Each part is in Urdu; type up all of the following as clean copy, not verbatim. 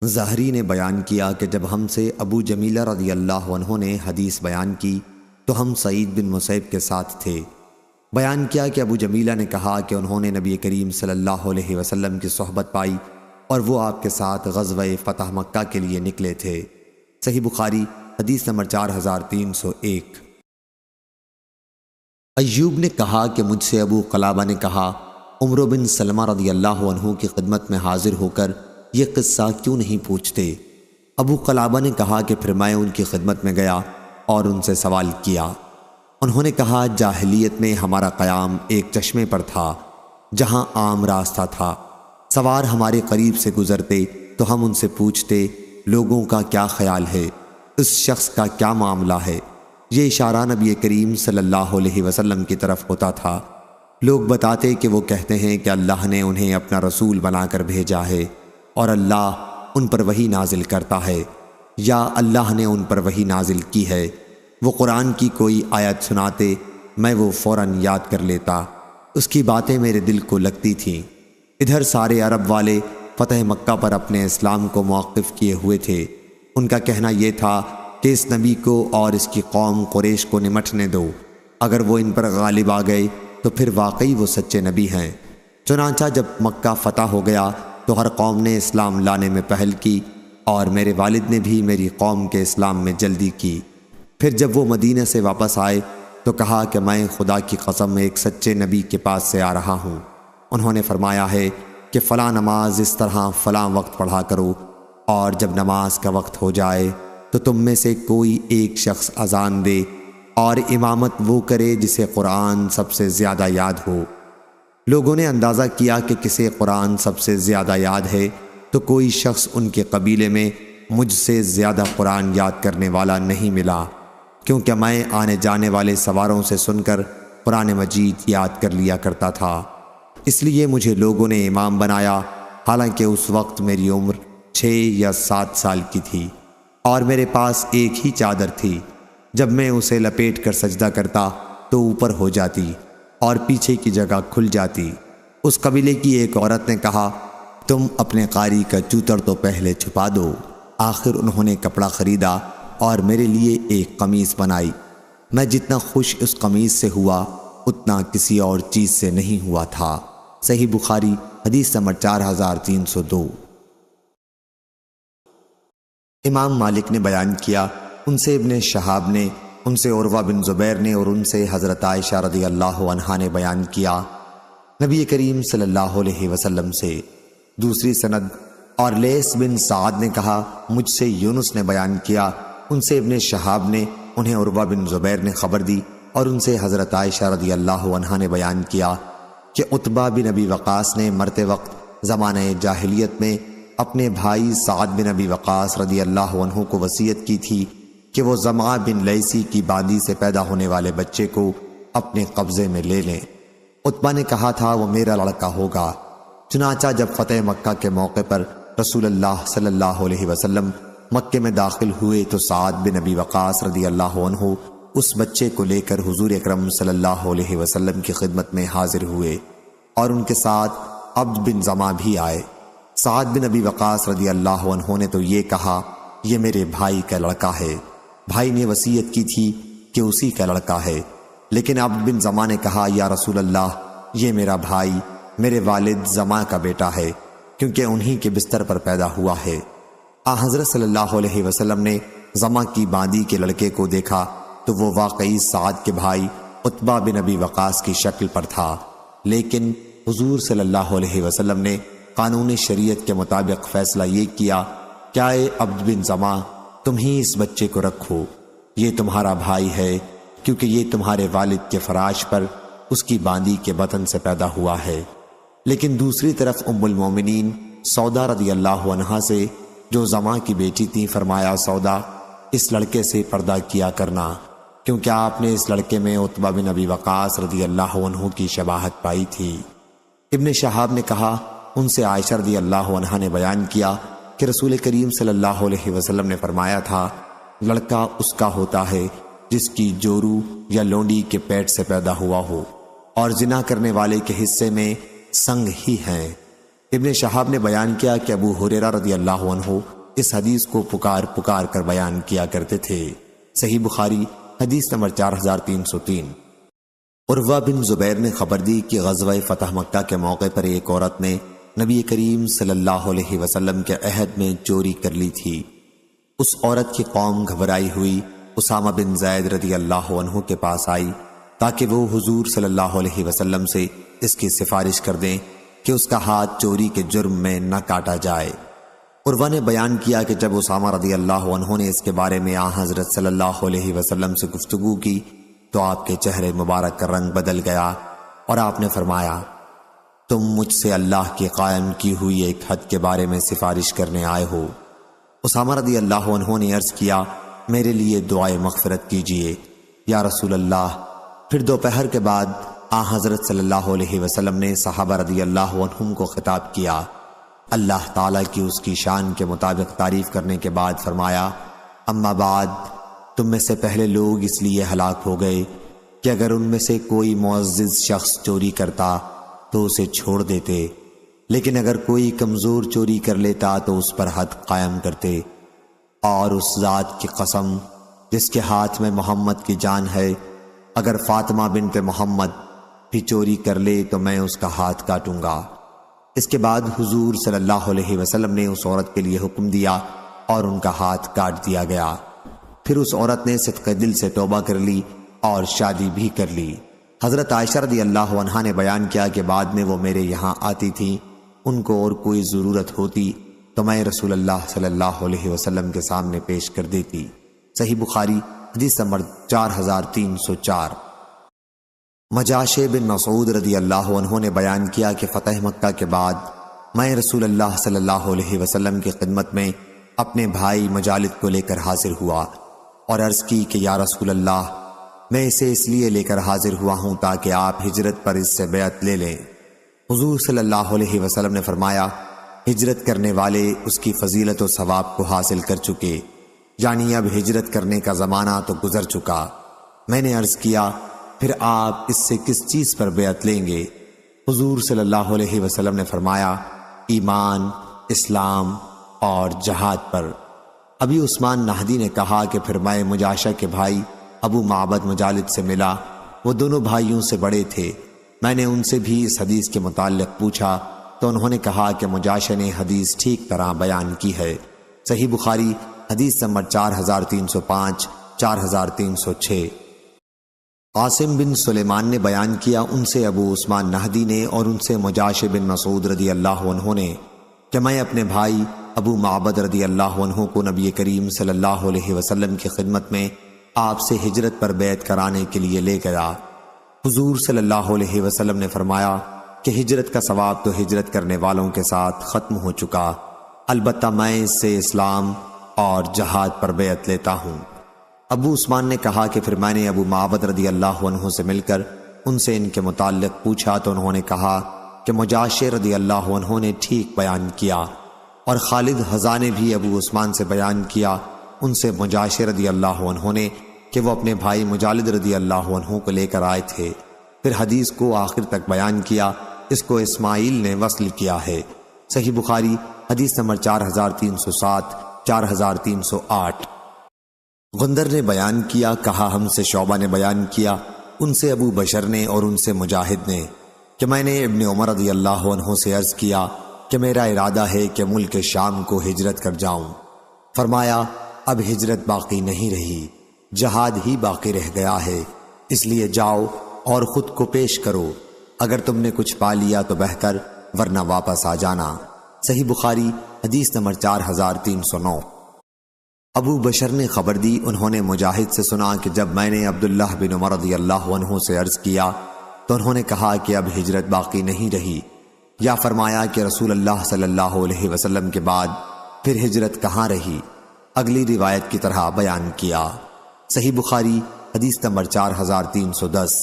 ظاہری نے بیان کیا کہ جب ہم سے ابو جمیلہ رضی اللہ عنہ نے حدیث بیان کی تو ہم سعید بن مسیب کے ساتھ تھے۔ بیان کیا کہ ابو جمیلہ نے کہا کہ انہوں نے نبی کریم صلی اللہ علیہ وسلم کی صحبت پائی اور وہ آپ کے ساتھ غزوہ فتح مکہ کے لیے نکلے تھے۔ صحیح بخاری حدیث نمبر 4301۔ ایوب نے کہا کہ مجھ سے ابو قلابہ نے کہا عمرو بن سلمہ رضی اللہ عنہ کی خدمت میں حاضر ہو کر یہ قصہ کیوں نہیں پوچھتے؟ ابو قلابہ نے کہا کہ پھر میں ان کی خدمت میں گیا اور ان سے سوال کیا۔ انہوں نے کہا جاہلیت میں ہمارا قیام ایک چشمے پر تھا جہاں عام راستہ تھا، سوار ہمارے قریب سے گزرتے تو ہم ان سے پوچھتے لوگوں کا کیا خیال ہے، اس شخص کا کیا معاملہ ہے۔ یہ اشارہ نبی کریم صلی اللہ علیہ وسلم کی طرف ہوتا تھا۔ لوگ بتاتے کہ وہ کہتے ہیں کہ اللہ نے انہیں اپنا رسول بنا کر بھیجا ہے اور اللہ ان پر وحی نازل کرتا ہے، یا اللہ نے ان پر وحی نازل کی ہے۔ وہ قرآن کی کوئی آیت سناتے میں وہ فوراً یاد کر لیتا، اس کی باتیں میرے دل کو لگتی تھیں۔ ادھر سارے عرب والے فتح مکہ پر اپنے اسلام کو موقف کیے ہوئے تھے۔ ان کا کہنا یہ تھا کہ اس نبی کو اور اس کی قوم قریش کو نمٹنے دو، اگر وہ ان پر غالب آ گئے تو پھر واقعی وہ سچے نبی ہیں۔ چنانچہ جب مکہ فتح ہو گیا تو ہر قوم نے اسلام لانے میں پہل کی اور میرے والد نے بھی میری قوم کے اسلام میں جلدی کی۔ پھر جب وہ مدینہ سے واپس آئے تو کہا کہ میں خدا کی قسم ایک سچے نبی کے پاس سے آ رہا ہوں۔ انہوں نے فرمایا ہے کہ فلاں نماز اس طرح فلاں وقت پڑھا کرو، اور جب نماز کا وقت ہو جائے تو تم میں سے کوئی ایک شخص اذان دے اور امامت وہ کرے جسے قرآن سب سے زیادہ یاد ہو۔ لوگوں نے اندازہ کیا کہ کسے قرآن سب سے زیادہ یاد ہے تو کوئی شخص ان کے قبیلے میں مجھ سے زیادہ قرآن یاد کرنے والا نہیں ملا، کیونکہ میں آنے جانے والے سواروں سے سن کر قرآن مجید یاد کر لیا کرتا تھا، اس لیے مجھے لوگوں نے امام بنایا، حالانکہ اس وقت میری عمر 6 یا 7 سال کی تھی اور میرے پاس ایک ہی چادر تھی۔ جب میں اسے لپیٹ کر سجدہ کرتا تو اوپر ہو جاتی اور پیچھے کی جگہ کھل جاتی۔ اس قبیلے کی ایک عورت نے کہا تم اپنے قاری کا چوتر تو پہلے چھپا دو۔ آخر انہوں نے کپڑا خریدا اور میرے لیے ایک قمیص بنائی۔ میں جتنا خوش اس قمیص سے ہوا اتنا کسی اور چیز سے نہیں ہوا تھا۔ صحیح بخاری حدیث نمبر 4302۔ امام مالک نے بیان کیا ان سے ابن شہاب نے، ان سے عروہ بن زبیر نے اور ان سے حضرت عائشہ رضی اللہ عنہا نے بیان کیا نبی کریم صلی اللہ علیہ وسلم سے۔ دوسری سند اور لیث بن سعد نے کہا مجھ سے یونس نے بیان کیا، ان سے ابن شہاب نے، انہیں عروہ بن زبیر نے خبر دی اور ان سے حضرت عائشہ رضی اللہ عنہا نے بیان کیا کہ عتبہ بن ابی وقاص نے مرتے وقت زمانہ جاہلیت میں اپنے بھائی سعد بن ابی وقاص رضی اللہ عنہ کو وصیت کی تھی کہ وہ زمعہ بن لیثی کی باندی سے پیدا ہونے والے بچے کو اپنے قبضے میں لے لیں۔ عتبہ نے کہا تھا وہ میرا لڑکا ہوگا۔ چنانچہ جب فتح مکہ کے موقع پر رسول اللہ صلی اللہ علیہ وسلم مکے میں داخل ہوئے تو سعد بن ابی وقاص رضی اللہ عنہ اس بچے کو لے کر حضور اکرم صلی اللہ علیہ وسلم کی خدمت میں حاضر ہوئے اور ان کے ساتھ عبد بن زمعہ بھی آئے۔ سعد بن ابی وقاص رضی اللہ عنہ نے تو یہ کہا یہ میرے بھائی کا لڑکا ہے، بھائی نے وصیت کی تھی کہ اسی کا لڑکا ہے، لیکن عبد بن زمعہ نے کہا یا رسول اللہ یہ میرا بھائی میرے والد زمعہ کا بیٹا ہے، کیونکہ انہی کے بستر پر پیدا ہوا ہے۔ حضرت صلی اللہ علیہ وسلم نے زمعہ کی باندی کے لڑکے کو دیکھا تو وہ واقعی سعد کے بھائی عتبہ بن ابی وقاص کی شکل پر تھا، لیکن حضور صلی اللہ علیہ وسلم نے قانون شریعت کے مطابق فیصلہ یہ کیا کہ اے عبد بن زمعہ تم ہی اس بچے کو رکھو، یہ تمہارا بھائی ہے کیونکہ یہ تمہارے والد کے فراش پر اس کی باندی کے بطن سے پیدا ہوا ہے۔ لیکن دوسری طرف ام المومنین سودا رضی اللہ عنہا سے جو زمعہ کی بیٹی تھی فرمایا سودا اس لڑکے سے پردہ کیا کرنا، کیونکہ آپ نے اس لڑکے میں عتبہ بن ابی وقاص رضی اللہ عنہ کی شباہت پائی تھی۔ ابن شہاب نے کہا ان سے عائشہ رضی اللہ عنہا نے بیان کیا کہ رسول کریم صلی اللہ علیہ وسلم نے فرمایا تھا لڑکا اس کا ہوتا ہے جس کی جورو یا لونڈی کے پیٹ سے پیدا ہوا ہو، اور زنا کرنے والے کے حصے میں سنگ ہی ہیں۔ ابن شہاب نے بیان کیا کہ ابو ہریرہ رضی اللہ عنہ اس حدیث کو پکار پکار کر بیان کیا کرتے تھے۔ صحیح بخاری حدیث نمبر 4303۔ عروہ بن زبیر نے خبر دی کہ غزوہ فتح مکہ کے موقع پر ایک عورت نے نبی کریم صلی اللہ علیہ وسلم کے عہد میں چوری کر لی تھی۔ اس عورت کی قوم گھبرائی ہوئی اسامہ بن زید رضی اللہ عنہ کے پاس آئی تاکہ وہ حضور صلی اللہ علیہ وسلم سے اس کی سفارش کر دیں کہ اس کا ہاتھ چوری کے جرم میں نہ کاٹا جائے۔ عروہ نے بیان کیا کہ جب اسامہ رضی اللہ عنہ نے اس کے بارے میں حضرت صلی اللہ علیہ وسلم سے گفتگو کی تو آپ کے چہرے مبارک کا رنگ بدل گیا اور آپ نے فرمایا، تم مجھ سے اللہ کی قائم کی ہوئی ایک حد کے بارے میں سفارش کرنے آئے ہو۔ اسامہ رضی اللہ عنہ نے عرض کیا، میرے لیے دعائے مغفرت کیجیے یا رسول اللہ۔ پھر دوپہر کے بعد حضرت صلی اللہ علیہ وسلم نے صحابہ رضی اللہ عنہم کو خطاب کیا، اللہ تعالیٰ کی اس کی شان کے مطابق تعریف کرنے کے بعد فرمایا، اما بعد، تم میں سے پہلے لوگ اس لیے ہلاک ہو گئے کہ اگر ان میں سے کوئی معزز شخص چوری کرتا تو اسے چھوڑ دیتے، لیکن اگر کوئی کمزور چوری کر لیتا تو اس پر حد قائم کرتے، اور اس ذات کی قسم جس کے ہاتھ میں محمد کی جان ہے، اگر فاطمہ بنت محمد بھی چوری کر لے تو میں اس کا ہاتھ کاٹوں گا۔ اس کے بعد حضور صلی اللہ علیہ وسلم نے اس عورت کے لیے حکم دیا اور ان کا ہاتھ کاٹ دیا گیا۔ پھر اس عورت نے صدقہ دل سے توبہ کر لی اور شادی بھی کر لی۔ حضرت عائشہ رضی اللہ عنہا نے بیان کیا کہ بعد میں وہ میرے یہاں آتی تھیں، ان کو اور کوئی ضرورت ہوتی تو میں رسول اللہ صلی اللہ علیہ وسلم کے سامنے پیش کر دیتی۔ صحیح بخاری حدیث نمبر 4304۔ مجاشع بن مسعود رضی اللہ عنہ نے بیان کیا کہ فتح مکہ کے بعد میں رسول اللہ صلی اللہ علیہ وسلم کی خدمت میں اپنے بھائی مجالد کو لے کر حاضر ہوا اور عرض کی کہ یا رسول اللہ، میں اسے اس لیے لے کر حاضر ہوا ہوں تاکہ آپ ہجرت پر اس سے بیعت لے لیں۔ حضور صلی اللہ علیہ وسلم نے فرمایا، ہجرت کرنے والے اس کی فضیلت و ثواب کو حاصل کر چکے، یعنی اب ہجرت کرنے کا زمانہ تو گزر چکا۔ میں نے عرض کیا، پھر آپ اس سے کس چیز پر بیعت لیں گے؟ حضور صلی اللہ علیہ وسلم نے فرمایا، ایمان، اسلام اور جہاد پر۔ ابھی عثمان نہدی نے کہا کہ پھر میں مجاشع کے بھائی ابو معبد مجالد سے ملا، وہ دونوں بھائیوں سے بڑے تھے۔ میں نے ان سے بھی اس حدیث کے متعلق پوچھا تو انہوں نے کہا کہ مجاشع نے حدیث ٹھیک طرح بیان کی ہے۔ صحیح بخاری حدیث نمبر 4305، 4306۔ قاسم بن سلیمان نے بیان کیا، ان سے ابو عثمان نہدی نے اور ان سے مجاشع بن مسعود رضی اللہ عنہ نے کہ میں اپنے بھائی ابو معبد رضی اللہ عنہ کو نبی کریم صلی اللہ علیہ وسلم کی خدمت میں آپ سے ہجرت پر بیعت کرانے کے لیے لے گیا۔ حضور صلی اللہ علیہ وسلم نے فرمایا کہ ہجرت کا ثواب تو ہجرت کرنے والوں کے ساتھ ختم ہو چکا، البتہ میں اس سے اسلام اور جہاد پر بیعت لیتا ہوں۔ ابو عثمان نے کہا کہ پھر میں نے ابو معبد رضی اللہ عنہ سے مل کر ان سے ان کے متعلق پوچھا تو انہوں نے کہا کہ مجاشع رضی اللہ عنہ نے ٹھیک بیان کیا، اور خالد حذا نے بھی ابو عثمان سے بیان کیا، ان سے مجاشع رضی اللہ عنہ نے کہ وہ اپنے بھائی مجالد رضی اللہ عنہ کو لے کر آئے تھے۔ پھر حدیث کو آخر تک بیان کیا، اس کو اسماعیل نے وصل کیا ہے۔ صحیح بخاری حدیث نمبر 4307، 4308۔ غندر نے بیان کیا، کہا ہم سے شعبہ نے بیان کیا، ان سے ابو بشر نے اور ان سے مجاہد نے کہ میں نے ابن عمر رضی اللہ عنہ سے عرض کیا کہ میرا ارادہ ہے کہ ملک شام کو ہجرت کر جاؤں۔ فرمایا، اب ہجرت باقی نہیں رہی، جہاد ہی باقی رہ گیا ہے، اس لیے جاؤ اور خود کو پیش کرو، اگر تم نے کچھ پا لیا تو بہتر، ورنہ واپس آ جانا۔ صحیح بخاری حدیث نمبر 4309۔ ابو بشر نے خبر دی، انہوں نے مجاہد سے سنا کہ جب میں نے عبداللہ بن عمر رضی اللہ عنہ سے عرض کیا تو انہوں نے کہا کہ اب ہجرت باقی نہیں رہی، یا فرمایا کہ رسول اللہ صلی اللہ علیہ وسلم کے بعد پھر ہجرت کہاں رہی؟ اگلی روایت کی طرح بیان کیا۔ صحیح بخاری حدیث نمبر 4310۔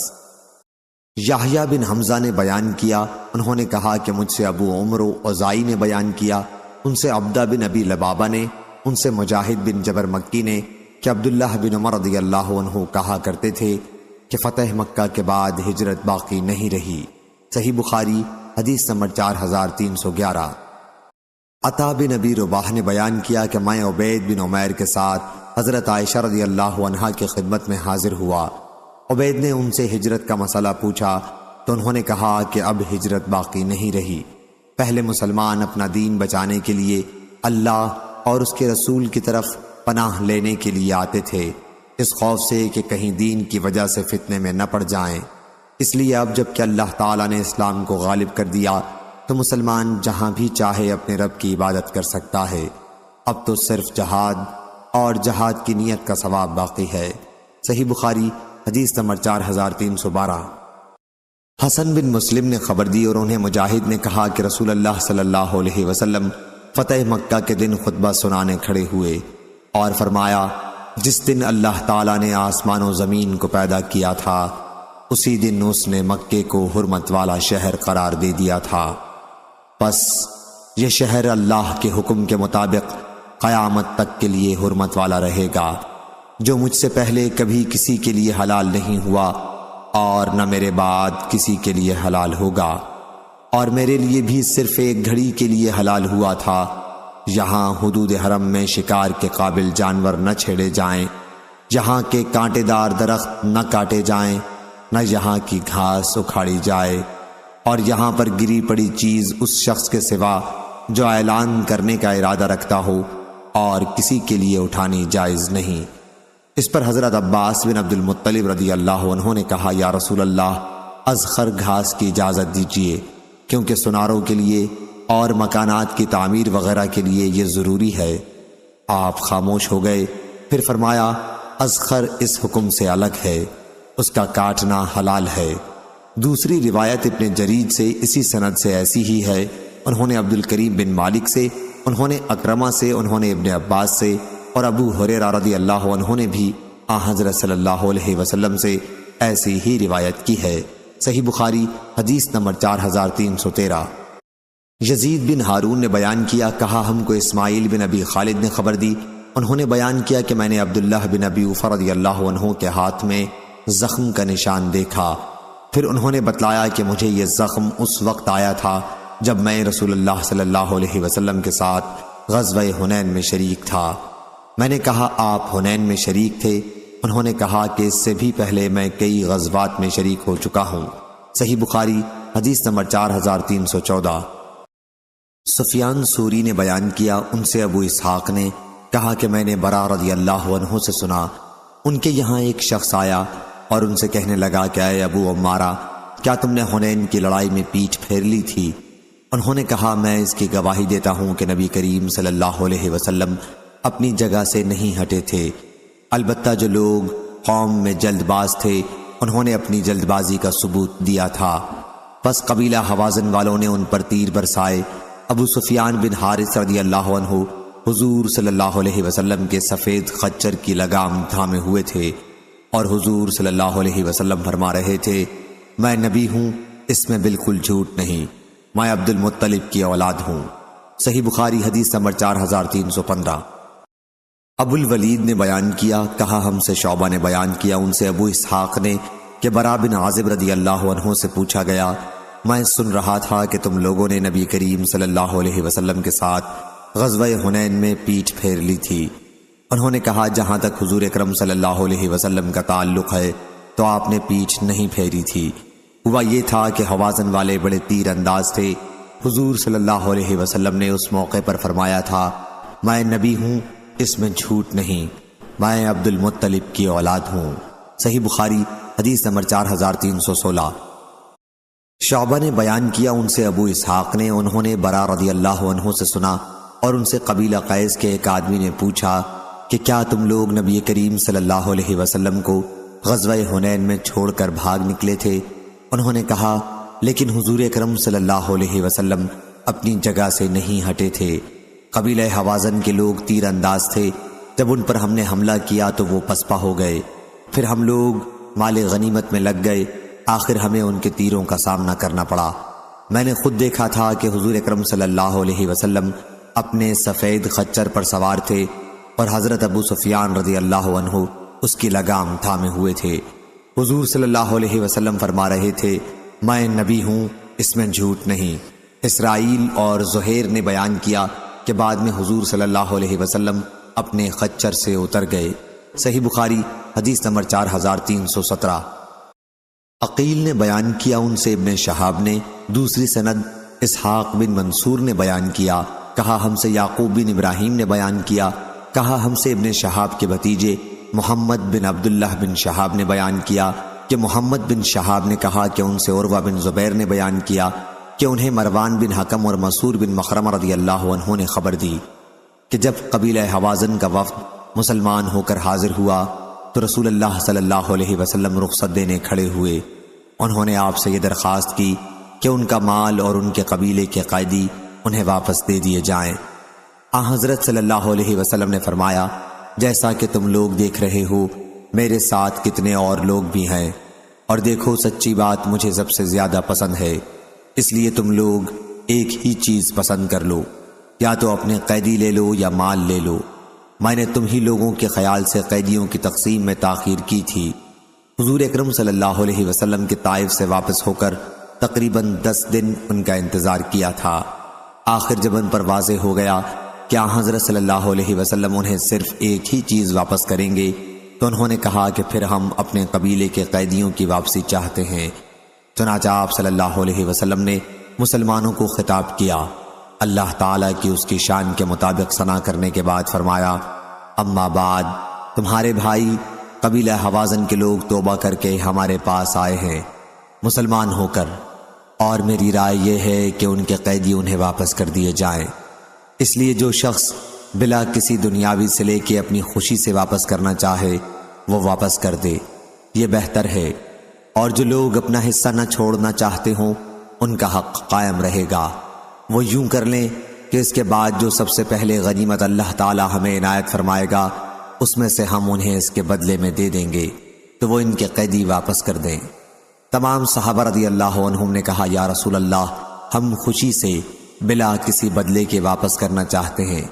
یحییٰ بن حمزہ نے بیان کیا، انہوں نے کہا کہ مجھ سے ابو عمر اوزائی نے بیان کیا، ان سے عبدہ بن ابی لبابہ نے، ان سے مجاہد بن جبر مکی نے کہ عبداللہ بن عمر رضی اللہ عنہ کہا کرتے تھے کہ فتح مکہ کے بعد ہجرت باقی نہیں رہی۔ صحیح بخاری حدیث نمبر 4311۔ عطا بن ابی رباح نے بیان کیا کہ میں عبید بن عمیر کے ساتھ حضرت عائشہ رضی اللہ عنہا کی خدمت میں حاضر ہوا۔ عبید نے ان سے ہجرت کا مسئلہ پوچھا تو انہوں نے کہا کہ اب ہجرت باقی نہیں رہی۔ پہلے مسلمان اپنا دین بچانے کے لیے اللہ اور اس کے رسول کی طرف پناہ لینے کے لیے آتے تھے، اس خوف سے کہ کہیں دین کی وجہ سے فتنے میں نہ پڑ جائیں۔ اس لیے اب جب کہ اللہ تعالیٰ نے اسلام کو غالب کر دیا تو مسلمان جہاں بھی چاہے اپنے رب کی عبادت کر سکتا ہے۔ اب تو صرف جہاد اور جہاد کی نیت کا ثواب باقی ہے۔ صحیح بخاری حدیث نمبر 4312۔ حسن بن مسلم نے خبر دی اور انہیں مجاہد نے کہا کہ رسول اللہ صلی اللہ علیہ وسلم فتح مکہ کے دن خطبہ سنانے کھڑے ہوئے اور فرمایا، جس دن اللہ تعالیٰ نے آسمان و زمین کو پیدا کیا تھا اسی دن اس نے مکے کو حرمت والا شہر قرار دے دیا تھا، پس یہ شہر اللہ کے حکم کے مطابق قیامت تک کے لیے حرمت والا رہے گا، جو مجھ سے پہلے کبھی کسی کے لیے حلال نہیں ہوا اور نہ میرے بعد کسی کے لیے حلال ہوگا، اور میرے لیے بھی صرف ایک گھڑی کے لیے حلال ہوا تھا، یہاں حدود حرم میں شکار کے قابل جانور نہ چھیڑے جائیں، یہاں کے کانٹے دار درخت نہ کاٹے جائیں، نہ یہاں کی گھاس اکھاڑی جائے، اور یہاں پر گری پڑی چیز اس شخص کے سوا جو اعلان کرنے کا ارادہ رکھتا ہو اور کسی کے لیے اٹھانی جائز نہیں۔ اس پر حضرت عباس بن عبد المطلب رضی اللہ عنہ نے کہا، یا رسول اللہ، ازخر گھاس کی اجازت دیجیے، کیونکہ سناروں کے لیے اور مکانات کی تعمیر وغیرہ کے لیے یہ ضروری ہے۔ آپ خاموش ہو گئے، پھر فرمایا، ازخر اس حکم سے الگ ہے، اس کا کاٹنا حلال ہے۔ دوسری روایت ابن جرید سے اسی سند سے ایسی ہی ہے، انہوں نے عبد الکریم بن مالک سے، انہوں نے اکرمہ سے، انہوں نے ابن عباس سے اور ابو ہریرہ رضی اللہ عنہ نے بھی حضرت صلی اللہ علیہ وسلم سے ایسی ہی روایت کی ہے۔ صحیح بخاری حدیث نمبر 4313۔ یزید بن ہارون نے بیان کیا، کہا ہم کو اسماعیل بن ابی خالد نے خبر دی، انہوں نے بیان کیا کہ میں نے عبداللہ بن ابی اوفا رضی اللہ عنہ کے ہاتھ میں زخم کا نشان دیکھا، پھر انہوں نے بتلایا کہ مجھے یہ زخم اس وقت آیا تھا جب میں رسول اللہ صلی اللہ علیہ وسلم کے ساتھ غزوہ حنین میں شریک تھا۔ میں نے کہا، آپ حنین میں شریک تھے؟ انہوں نے کہا کہ اس سے بھی پہلے میں کئی غزوات میں شریک ہو چکا ہوں۔ صحیح بخاری حدیث نمبر 4314۔ سفیان سوری نے بیان کیا، ان سے ابو اسحاق نے کہا کہ میں نے برا رضی اللہ عنہ سے سنا، ان کے یہاں ایک شخص آیا اور ان سے کہنے لگا کہ اے ابو عمارہ، کیا تم نے حنین کی لڑائی میں پیٹھ پھیر لی تھی؟ انہوں نے کہا، میں اس کی گواہی دیتا ہوں کہ نبی کریم صلی اللہ علیہ وسلم اپنی جگہ سے نہیں ہٹے تھے، البتہ جو لوگ قوم میں جلد باز تھے انہوں نے اپنی جلد بازی کا ثبوت دیا تھا، پس قبیلہ حوازن والوں نے ان پر تیر برسائے۔ ابو سفیان بن حارث رضی اللہ عنہ حضور صلی اللہ علیہ وسلم کے سفید خچر کی لگام تھامے ہوئے تھے اور حضور صلی اللہ علیہ وسلم فرما رہے تھے، میں نبی ہوں، اس میں بالکل جھوٹ نہیں، میں عبد المطلب کی اولاد ہوں۔ صحیح بخاری حدیث نمبر 4315۔ ابو الولید نے بیان کیا، کہا ہم سے شعبہ نے بیان کیا، ان سے ابو اسحاق نے کہ برا بن عازب رضی اللہ عنہ سے پوچھا گیا، میں سن رہا تھا کہ تم لوگوں نے نبی کریم صلی اللہ علیہ وسلم کے ساتھ غزوہ حنین میں پیٹھ پھیر لی تھی۔ انہوں نے کہا، جہاں تک حضور اکرم صلی اللہ علیہ وسلم کا تعلق ہے تو آپ نے پیٹھ نہیں پھیری تھی۔ ہوا یہ تھا کہ حوازن والے بڑے تیر انداز تھے، حضور صلی اللہ علیہ وسلم نے اس موقع پر فرمایا تھا، میں نبی ہوں، اس میں جھوٹ نہیں، میں عبد المطلب کی اولاد ہوں۔ صحیح بخاری حدیث نمبر 4316۔ شعبہ نے بیان کیا، ان سے ابو اسحاق نے، انہوں نے برا رضی اللہ عنہ سے سنا اور ان سے قبیلہ قیس کے ایک آدمی نے پوچھا کہ کیا تم لوگ نبی کریم صلی اللہ علیہ وسلم کو غزوہ حنین میں چھوڑ کر بھاگ نکلے تھے؟ انہوں نے کہا، لیکن حضور اکرم صلی اللہ علیہ وسلم اپنی جگہ سے نہیں ہٹے تھے۔ قبیلہ حوازن کے لوگ تیر انداز تھے، جب ان پر ہم نے حملہ کیا تو وہ پسپا ہو گئے، پھر ہم لوگ مال غنیمت میں لگ گئے، آخر ہمیں ان کے تیروں کا سامنا کرنا پڑا۔ میں نے خود دیکھا تھا کہ حضور اکرم صلی اللہ علیہ وسلم اپنے سفید خچر پر سوار تھے اور حضرت ابو سفیان رضی اللہ عنہ اس کی لگام تھامے ہوئے تھے۔ حضور صلی اللہ علیہ وسلم فرما رہے تھے، میں نبی ہوں، اس میں جھوٹ نہیں۔ اسرائیل اور زہیر نے بیان کیا، کہ بعد میں حضور صلی اللہ علیہ وسلم اپنے خچر سے اتر گئے۔ صحیح بخاری حدیث نمبر 4317۔ عقیل نے بیان کیا، ان سے ابن شہاب نے، دوسری سند اسحاق بن منصور نے بیان کیا، کہا ہم سے یعقوب بن ابراہیم نے بیان کیا، کہا ہم سے ابن شہاب کے بھتیجے محمد بن عبداللہ بن شہاب نے بیان کیا کہ محمد بن شہاب نے کہا کہ ان سے عروہ بن زبیر نے بیان کیا کہ انہیں مروان بن حکم اور مسعور بن مخرمہ رضی اللہ عنہ نے خبر دی کہ جب قبیلہ حوازن کا وفد مسلمان ہو کر حاضر ہوا تو رسول اللہ صلی اللہ علیہ وسلم رخصت دینے کھڑے ہوئے۔ انہوں نے آپ سے یہ درخواست کی کہ ان کا مال اور ان کے قبیلے کے قیدی انہیں واپس دے دیے جائیں۔ حضرت صلی اللہ علیہ وسلم نے فرمایا، جیسا کہ تم لوگ دیکھ رہے ہو میرے ساتھ کتنے اور لوگ بھی ہیں، اور دیکھو سچی بات مجھے سب سے زیادہ پسند ہے، اس لیے تم لوگ ایک ہی چیز پسند کر لو، یا تو اپنے قیدی لے لو یا مال لے لو۔ میں نے تم ہی لوگوں کے خیال سے قیدیوں کی تقسیم میں تاخیر کی تھی۔ حضور اکرم صلی اللہ علیہ وسلم کے طائف سے واپس ہو کر تقریباً 10 دن ان کا انتظار کیا تھا۔ آخر جب ان پر واضح ہو گیا کہ حضرت صلی اللہ علیہ وسلم انہیں صرف ایک ہی چیز واپس کریں گے تو انہوں نے کہا کہ پھر ہم اپنے قبیلے کے قیدیوں کی واپسی چاہتے ہیں۔ چنانچہ آپ صلی اللہ علیہ وسلم نے مسلمانوں کو خطاب کیا، اللہ تعالیٰ کی اس کی شان کے مطابق ثنا کرنے کے بعد فرمایا، اما بعد، تمہارے بھائی قبیلہ حوازن کے لوگ توبہ کر کے ہمارے پاس آئے ہیں مسلمان ہو کر، اور میری رائے یہ ہے کہ ان کے قیدی انہیں واپس کر دیے جائیں۔ اس لیے جو شخص بلا کسی دنیاوی صلے کے اپنی خوشی سے واپس کرنا چاہے وہ واپس کر دے، یہ بہتر ہے، اور جو لوگ اپنا حصہ نہ چھوڑنا چاہتے ہوں ان کا حق قائم رہے گا۔ وہ یوں کر لیں کہ اس کے بعد جو سب سے پہلے غنیمت اللہ تعالی ہمیں عنایت فرمائے گا اس میں سے ہم انہیں اس کے بدلے میں دے دیں گے، تو وہ ان کے قیدی واپس کر دیں۔ تمام صحابہ رضی اللہ عنہم نے کہا، یا رسول اللہ، ہم خوشی سے بلا کسی بدلے کے واپس کرنا چاہتے ہیں،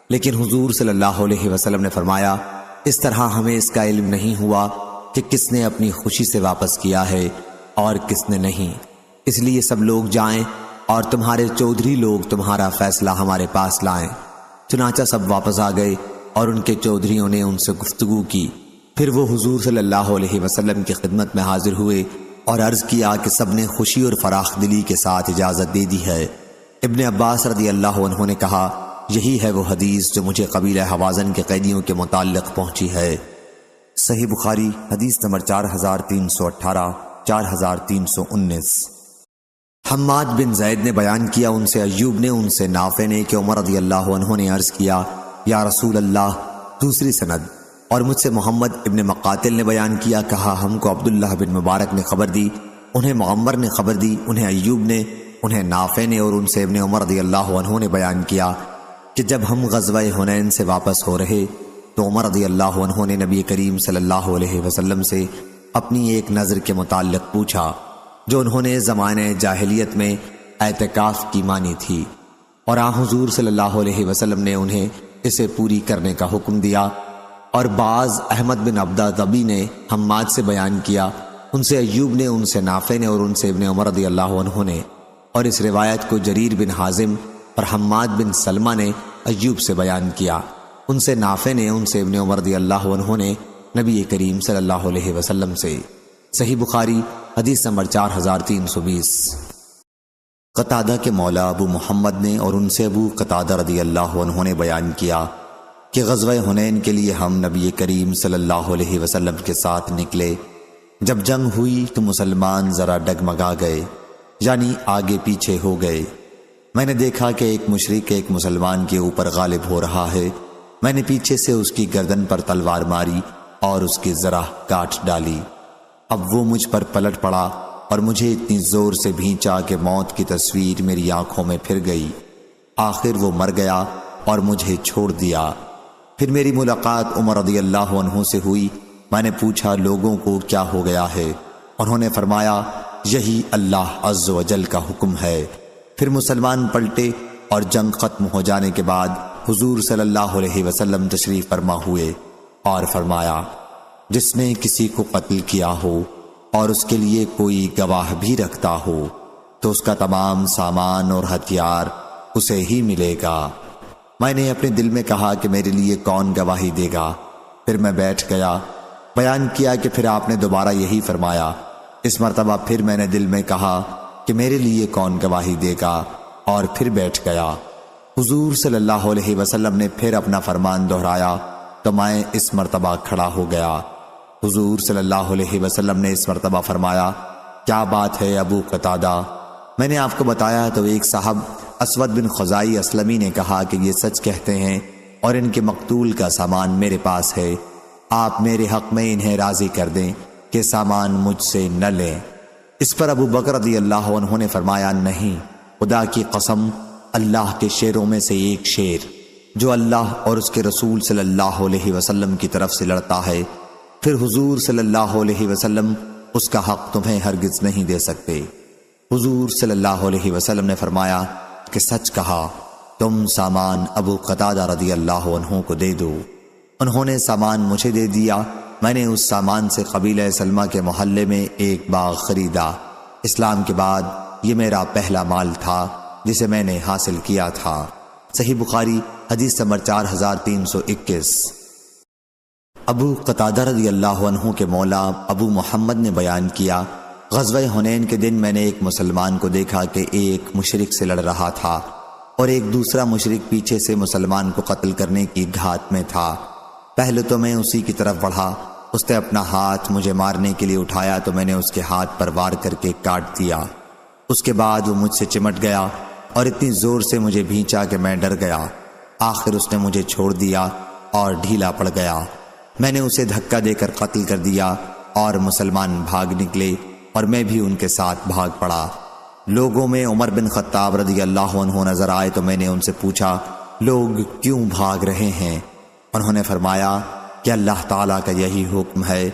لیکن حضور صلی اللہ علیہ وسلم نے فرمایا، اس طرح ہمیں اس کا علم نہیں ہوا کہ کس نے اپنی خوشی سے واپس کیا ہے اور کس نے نہیں، اس لیے سب لوگ جائیں اور تمہارے چودھری لوگ تمہارا فیصلہ ہمارے پاس لائیں۔ چنانچہ سب واپس آ گئے اور ان کے چودھریوں نے ان سے گفتگو کی۔ پھر وہ حضور صلی اللہ علیہ وسلم کی خدمت میں حاضر ہوئے اور عرض کیا کہ سب نے خوشی اور فراخ دلی کے ساتھ اجازت دے دی ہے۔ ابن عباس رضی اللہ عنہ نے کہا، یہی ہے وہ حدیث جو مجھے قبیلہ حوازن کے قیدیوں کے متعلق پہنچی ہے۔ صحیح بخاری حدیث نمبر 4318، 4319۔ حماد بن زید نے بیان کیا، ان سے ایوب نے، ان سے نافع نے کہ عمر رضی اللہ عنہ نے عرض کیا، یا رسول اللہ، دوسری سند، اور مجھ سے محمد ابن مقاتل نے بیان کیا، کہا ہم کو عبداللہ بن مبارک نے خبر دی، انہیں معمر نے خبر دی، انہیں ایوب نے، انہیں نافع نے، اور ان سے ابن عمر رضی اللہ عنہ نے بیان کیا کہ جب ہم غزوہ حنین سے واپس ہو رہے تو عمر رضی اللہ عنہ نے نبی کریم صلی اللہ علیہ وسلم سے اپنی ایک نظر کے متعلق پوچھا جو انہوں نے زمانہ جاہلیت میں اعتکاف کی مانی تھی، اور حضور صلی اللہ علیہ وسلم نے انہیں اسے پوری کرنے کا حکم دیا۔ اور بعض احمد بن عبدہ ضبی نے حماد سے بیان کیا، ان سے ایوب نے، ان سے نافع نے، اور ان سے ابن عمر رضی اللہ عنہ نے، اور اس روایت کو جریر بن حازم اور حماد بن سلمہ نے ایوب سے بیان کیا، ان سے نافع نے، ان سے ابن عمر رضی اللہ عنہ نے نبی کریم صلی اللہ علیہ وسلم سے۔ صحیح بخاری حدیث نمبر 4320۔ قتادہ کے مولا ابو محمد نے اور ان سے ابو قتادہ رضی اللہ عنہ نے بیان کیا کہ غزوہ حنین کے لیے ہم نبی کریم صلی اللہ علیہ وسلم کے ساتھ نکلے۔ جب جنگ ہوئی تو مسلمان ذرا ڈگمگا گئے، یعنی آگے پیچھے ہو گئے۔ میں نے دیکھا کہ ایک مشرک ایک مسلمان کے اوپر غالب ہو رہا ہے، میں نے پیچھے سے اس کی گردن پر تلوار ماری اور اس کی ذرا کاٹ ڈالی۔ اب وہ مجھ پر پلٹ پڑا اور مجھے اتنی زور سے بھینچا کہ موت کی تصویر میری آنکھوں میں پھر گئی۔ آخر وہ مر گیا اور مجھے چھوڑ دیا۔ پھر میری ملاقات عمر رضی اللہ عنہ سے ہوئی۔ میں نے پوچھا لوگوں کو کیا ہو گیا ہے؟ انہوں نے فرمایا یہی اللہ عز و جل کا حکم ہے۔ پھر مسلمان پلٹے اور جنگ ختم ہو جانے کے بعد حضور صلی اللہ علیہ وسلم تشریف فرما ہوئے اور فرمایا جس نے کسی کو قتل کیا ہو اور اس کے لیے کوئی گواہ بھی رکھتا ہو تو اس کا تمام سامان اور ہتھیار اسے ہی ملے گا۔ میں نے اپنے دل میں کہا کہ میرے لیے کون گواہی دے گا؟ پھر میں بیٹھ گیا۔ بیان کیا کہ پھر آپ نے دوبارہ یہی فرمایا۔ اس مرتبہ پھر میں نے دل میں کہا کہ میرے لیے کون گواہی دے گا، اور پھر بیٹھ گیا۔ حضور صلی اللہ علیہ وسلم نے پھر اپنا فرمان دہرایا تو میں اس مرتبہ کھڑا ہو گیا۔ حضور صلی اللہ علیہ وسلم نے اس مرتبہ فرمایا، کیا بات ہے ابو قتادہ؟ میں نے آپ کو بتایا تو ایک صاحب اسود بن خزائی اسلمی نے کہا کہ یہ سچ کہتے ہیں اور ان کے مقتول کا سامان میرے پاس ہے، آپ میرے حق میں انہیں راضی کر دیں کہ سامان مجھ سے نہ لیں۔ اس پر ابو بکر رضی اللہ عنہ نے فرمایا، نہیں، خدا کی قسم، اللہ کے شیروں میں سے ایک شیر جو اللہ اور اس کے رسول صلی اللہ علیہ وسلم کی طرف سے لڑتا ہے، پھر حضور صلی اللہ علیہ وسلم اس کا حق تمہیں ہرگز نہیں دے سکتے۔ حضور صلی اللہ علیہ وسلم نے فرمایا کہ سچ کہا، تم سامان ابو قتادہ رضی اللہ عنہ کو دے دو۔ انہوں نے سامان مجھے دے دیا۔ میں نے اس سامان سے قبیلہ سلمہ کے محلے میں ایک باغ خریدا۔ اسلام کے بعد یہ میرا پہلا مال تھا جسے میں نے حاصل کیا تھا۔ صحیح بخاری حدیث نمبر 4321۔ ابو قتادہ رضی اللہ عنہ کے مولا ابو محمد نے بیان کیا، غزوہ حنین کے دن میں نے ایک مسلمان کو دیکھا کہ ایک مشرک سے لڑ رہا تھا اور ایک دوسرا مشرک پیچھے سے مسلمان کو قتل کرنے کی گھات میں تھا۔ پہلے تو میں اسی کی طرف بڑھا، اس نے اپنا ہاتھ مجھے مارنے کے لیے اٹھایا تو میں نے اس کے ہاتھ پر وار کر کے کاٹ دیا۔ اس کے بعد وہ مجھ سے چمٹ گیا اور اتنی زور سے مجھے بھینچا کہ میں ڈر گیا۔ آخر اس نے مجھے چھوڑ دیا اور ڈھیلا پڑ گیا۔ میں نے اسے دھکا دے کر قتل کر دیا اور مسلمان بھاگ نکلے اور میں بھی ان کے ساتھ بھاگ پڑا۔ لوگوں میں عمر بن خطاب رضی اللہ عنہ نظر آئے تو میں نے ان سے پوچھا، لوگ کیوں بھاگ رہے ہیں؟ انہوں نے فرمایا کہ اللہ تعالیٰ کا یہی حکم ہے۔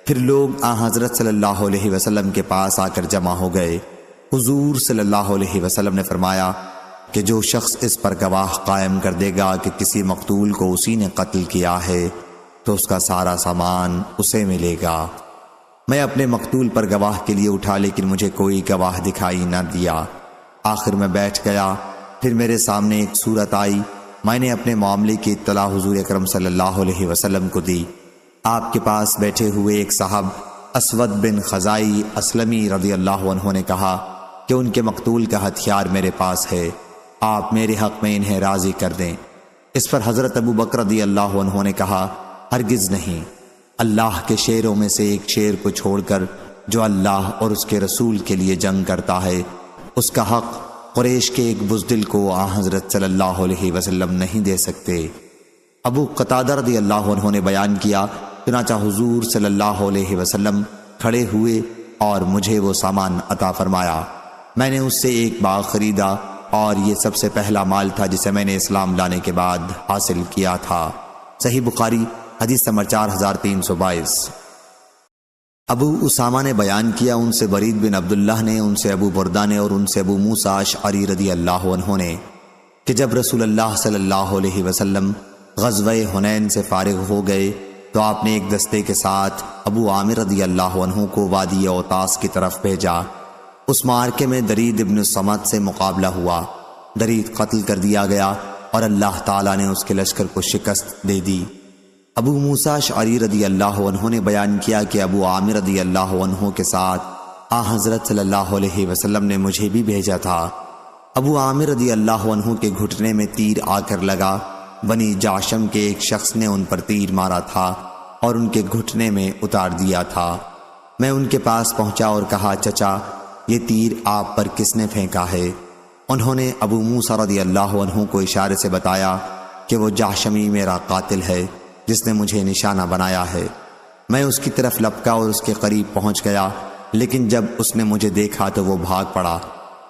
پھر لوگ حضرت صلی اللہ علیہ وسلم کے پاس آ کر جمع ہو گئے۔ حضور صلی اللہ علیہ وسلم نے فرمایا کہ جو شخص اس پر گواہ قائم کر دے گا کہ کسی مقتول کو اسی نے قتل کیا ہے تو اس کا سارا سامان اسے ملے گا۔ میں اپنے مقتول پر گواہ کے لیے اٹھا لیکن مجھے کوئی گواہ دکھائی نہ دیا۔ آخر میں بیٹھ گیا۔ پھر میرے سامنے ایک صورت آئی۔ میں نے اپنے معاملے کی اطلاع حضور اکرم صلی اللہ علیہ وسلم کو دی۔ آپ کے پاس بیٹھے ہوئے ایک صاحب اسود بن خزائی اسلمی رضی اللہ عنہ نے کہا کہ ان کے مقتول کا ہتھیار میرے پاس ہے، آپ میرے حق میں انہیں راضی کر دیں۔ اس پر حضرت ابو بکر رضی اللہ عنہ نے کہا، ہرگز نہیں، اللہ کے شیروں میں سے ایک شیر کو چھوڑ کر جو اللہ اور اس کے رسول کے لیے جنگ کرتا ہے، اس کا حق قریش کے ایک بزدل کو حضرت صلی اللہ علیہ وسلم نہیں دے سکتے۔ ابو قتادہ رضی اللہ عنہ نے بیان کیا، چنانچہ حضور صلی اللہ علیہ وسلم کھڑے ہوئے اور مجھے وہ سامان عطا فرمایا۔ میں نے اس سے ایک باغ خریدا اور یہ سب سے پہلا مال تھا جسے میں نے اسلام لانے کے بعد حاصل کیا تھا۔ صحیح بخاری حدیث نمبر 4322۔ ابو اسامہ نے بیان کیا، ان سے برید بن عبداللہ نے، ان سے ابو بردہ نے اور ان سے ابو موسیٰ اشعری رضی اللہ عنہ نے کہ جب رسول اللہ صلی اللہ علیہ وسلم غزوہ حنین سے فارغ ہو گئے تو آپ نے ایک دستے کے ساتھ ابو عامر رضی اللہ عنہ کو وادی اوتاس کی طرف بھیجا۔ اس معرکے میں درید ابن الصمت سے مقابلہ ہوا۔ درید قتل کر دیا گیا اور اللہ تعالیٰ نے اس کے لشکر کو شکست دے دی۔ ابو موسیٰ اشعری رضی اللہ عنہ نے بیان کیا کہ ابو عامر رضی اللہ عنہ کے ساتھ حضرت صلی اللہ علیہ وسلم نے مجھے بھی بھیجا تھا۔ ابو عامر رضی اللہ عنہ کے گھٹنے میں تیر آ کر لگا۔ بنی جاشم کے ایک شخص نے ان پر تیر مارا تھا اور ان کے گھٹنے میں اتار دیا تھا۔ میں ان کے پاس پہنچا اور کہا، چچا، یہ تیر آپ پر کس نے پھینکا ہے؟ انہوں نے ابو موسیٰ رضی اللہ عنہ کو اشارے سے بتایا کہ وہ جاشمی میرا قاتل ہے جس نے مجھے نشانہ بنایا ہے۔ میں اس کی طرف لپکا اور اس کے قریب پہنچ گیا، لیکن جب اس نے مجھے دیکھا تو وہ بھاگ پڑا۔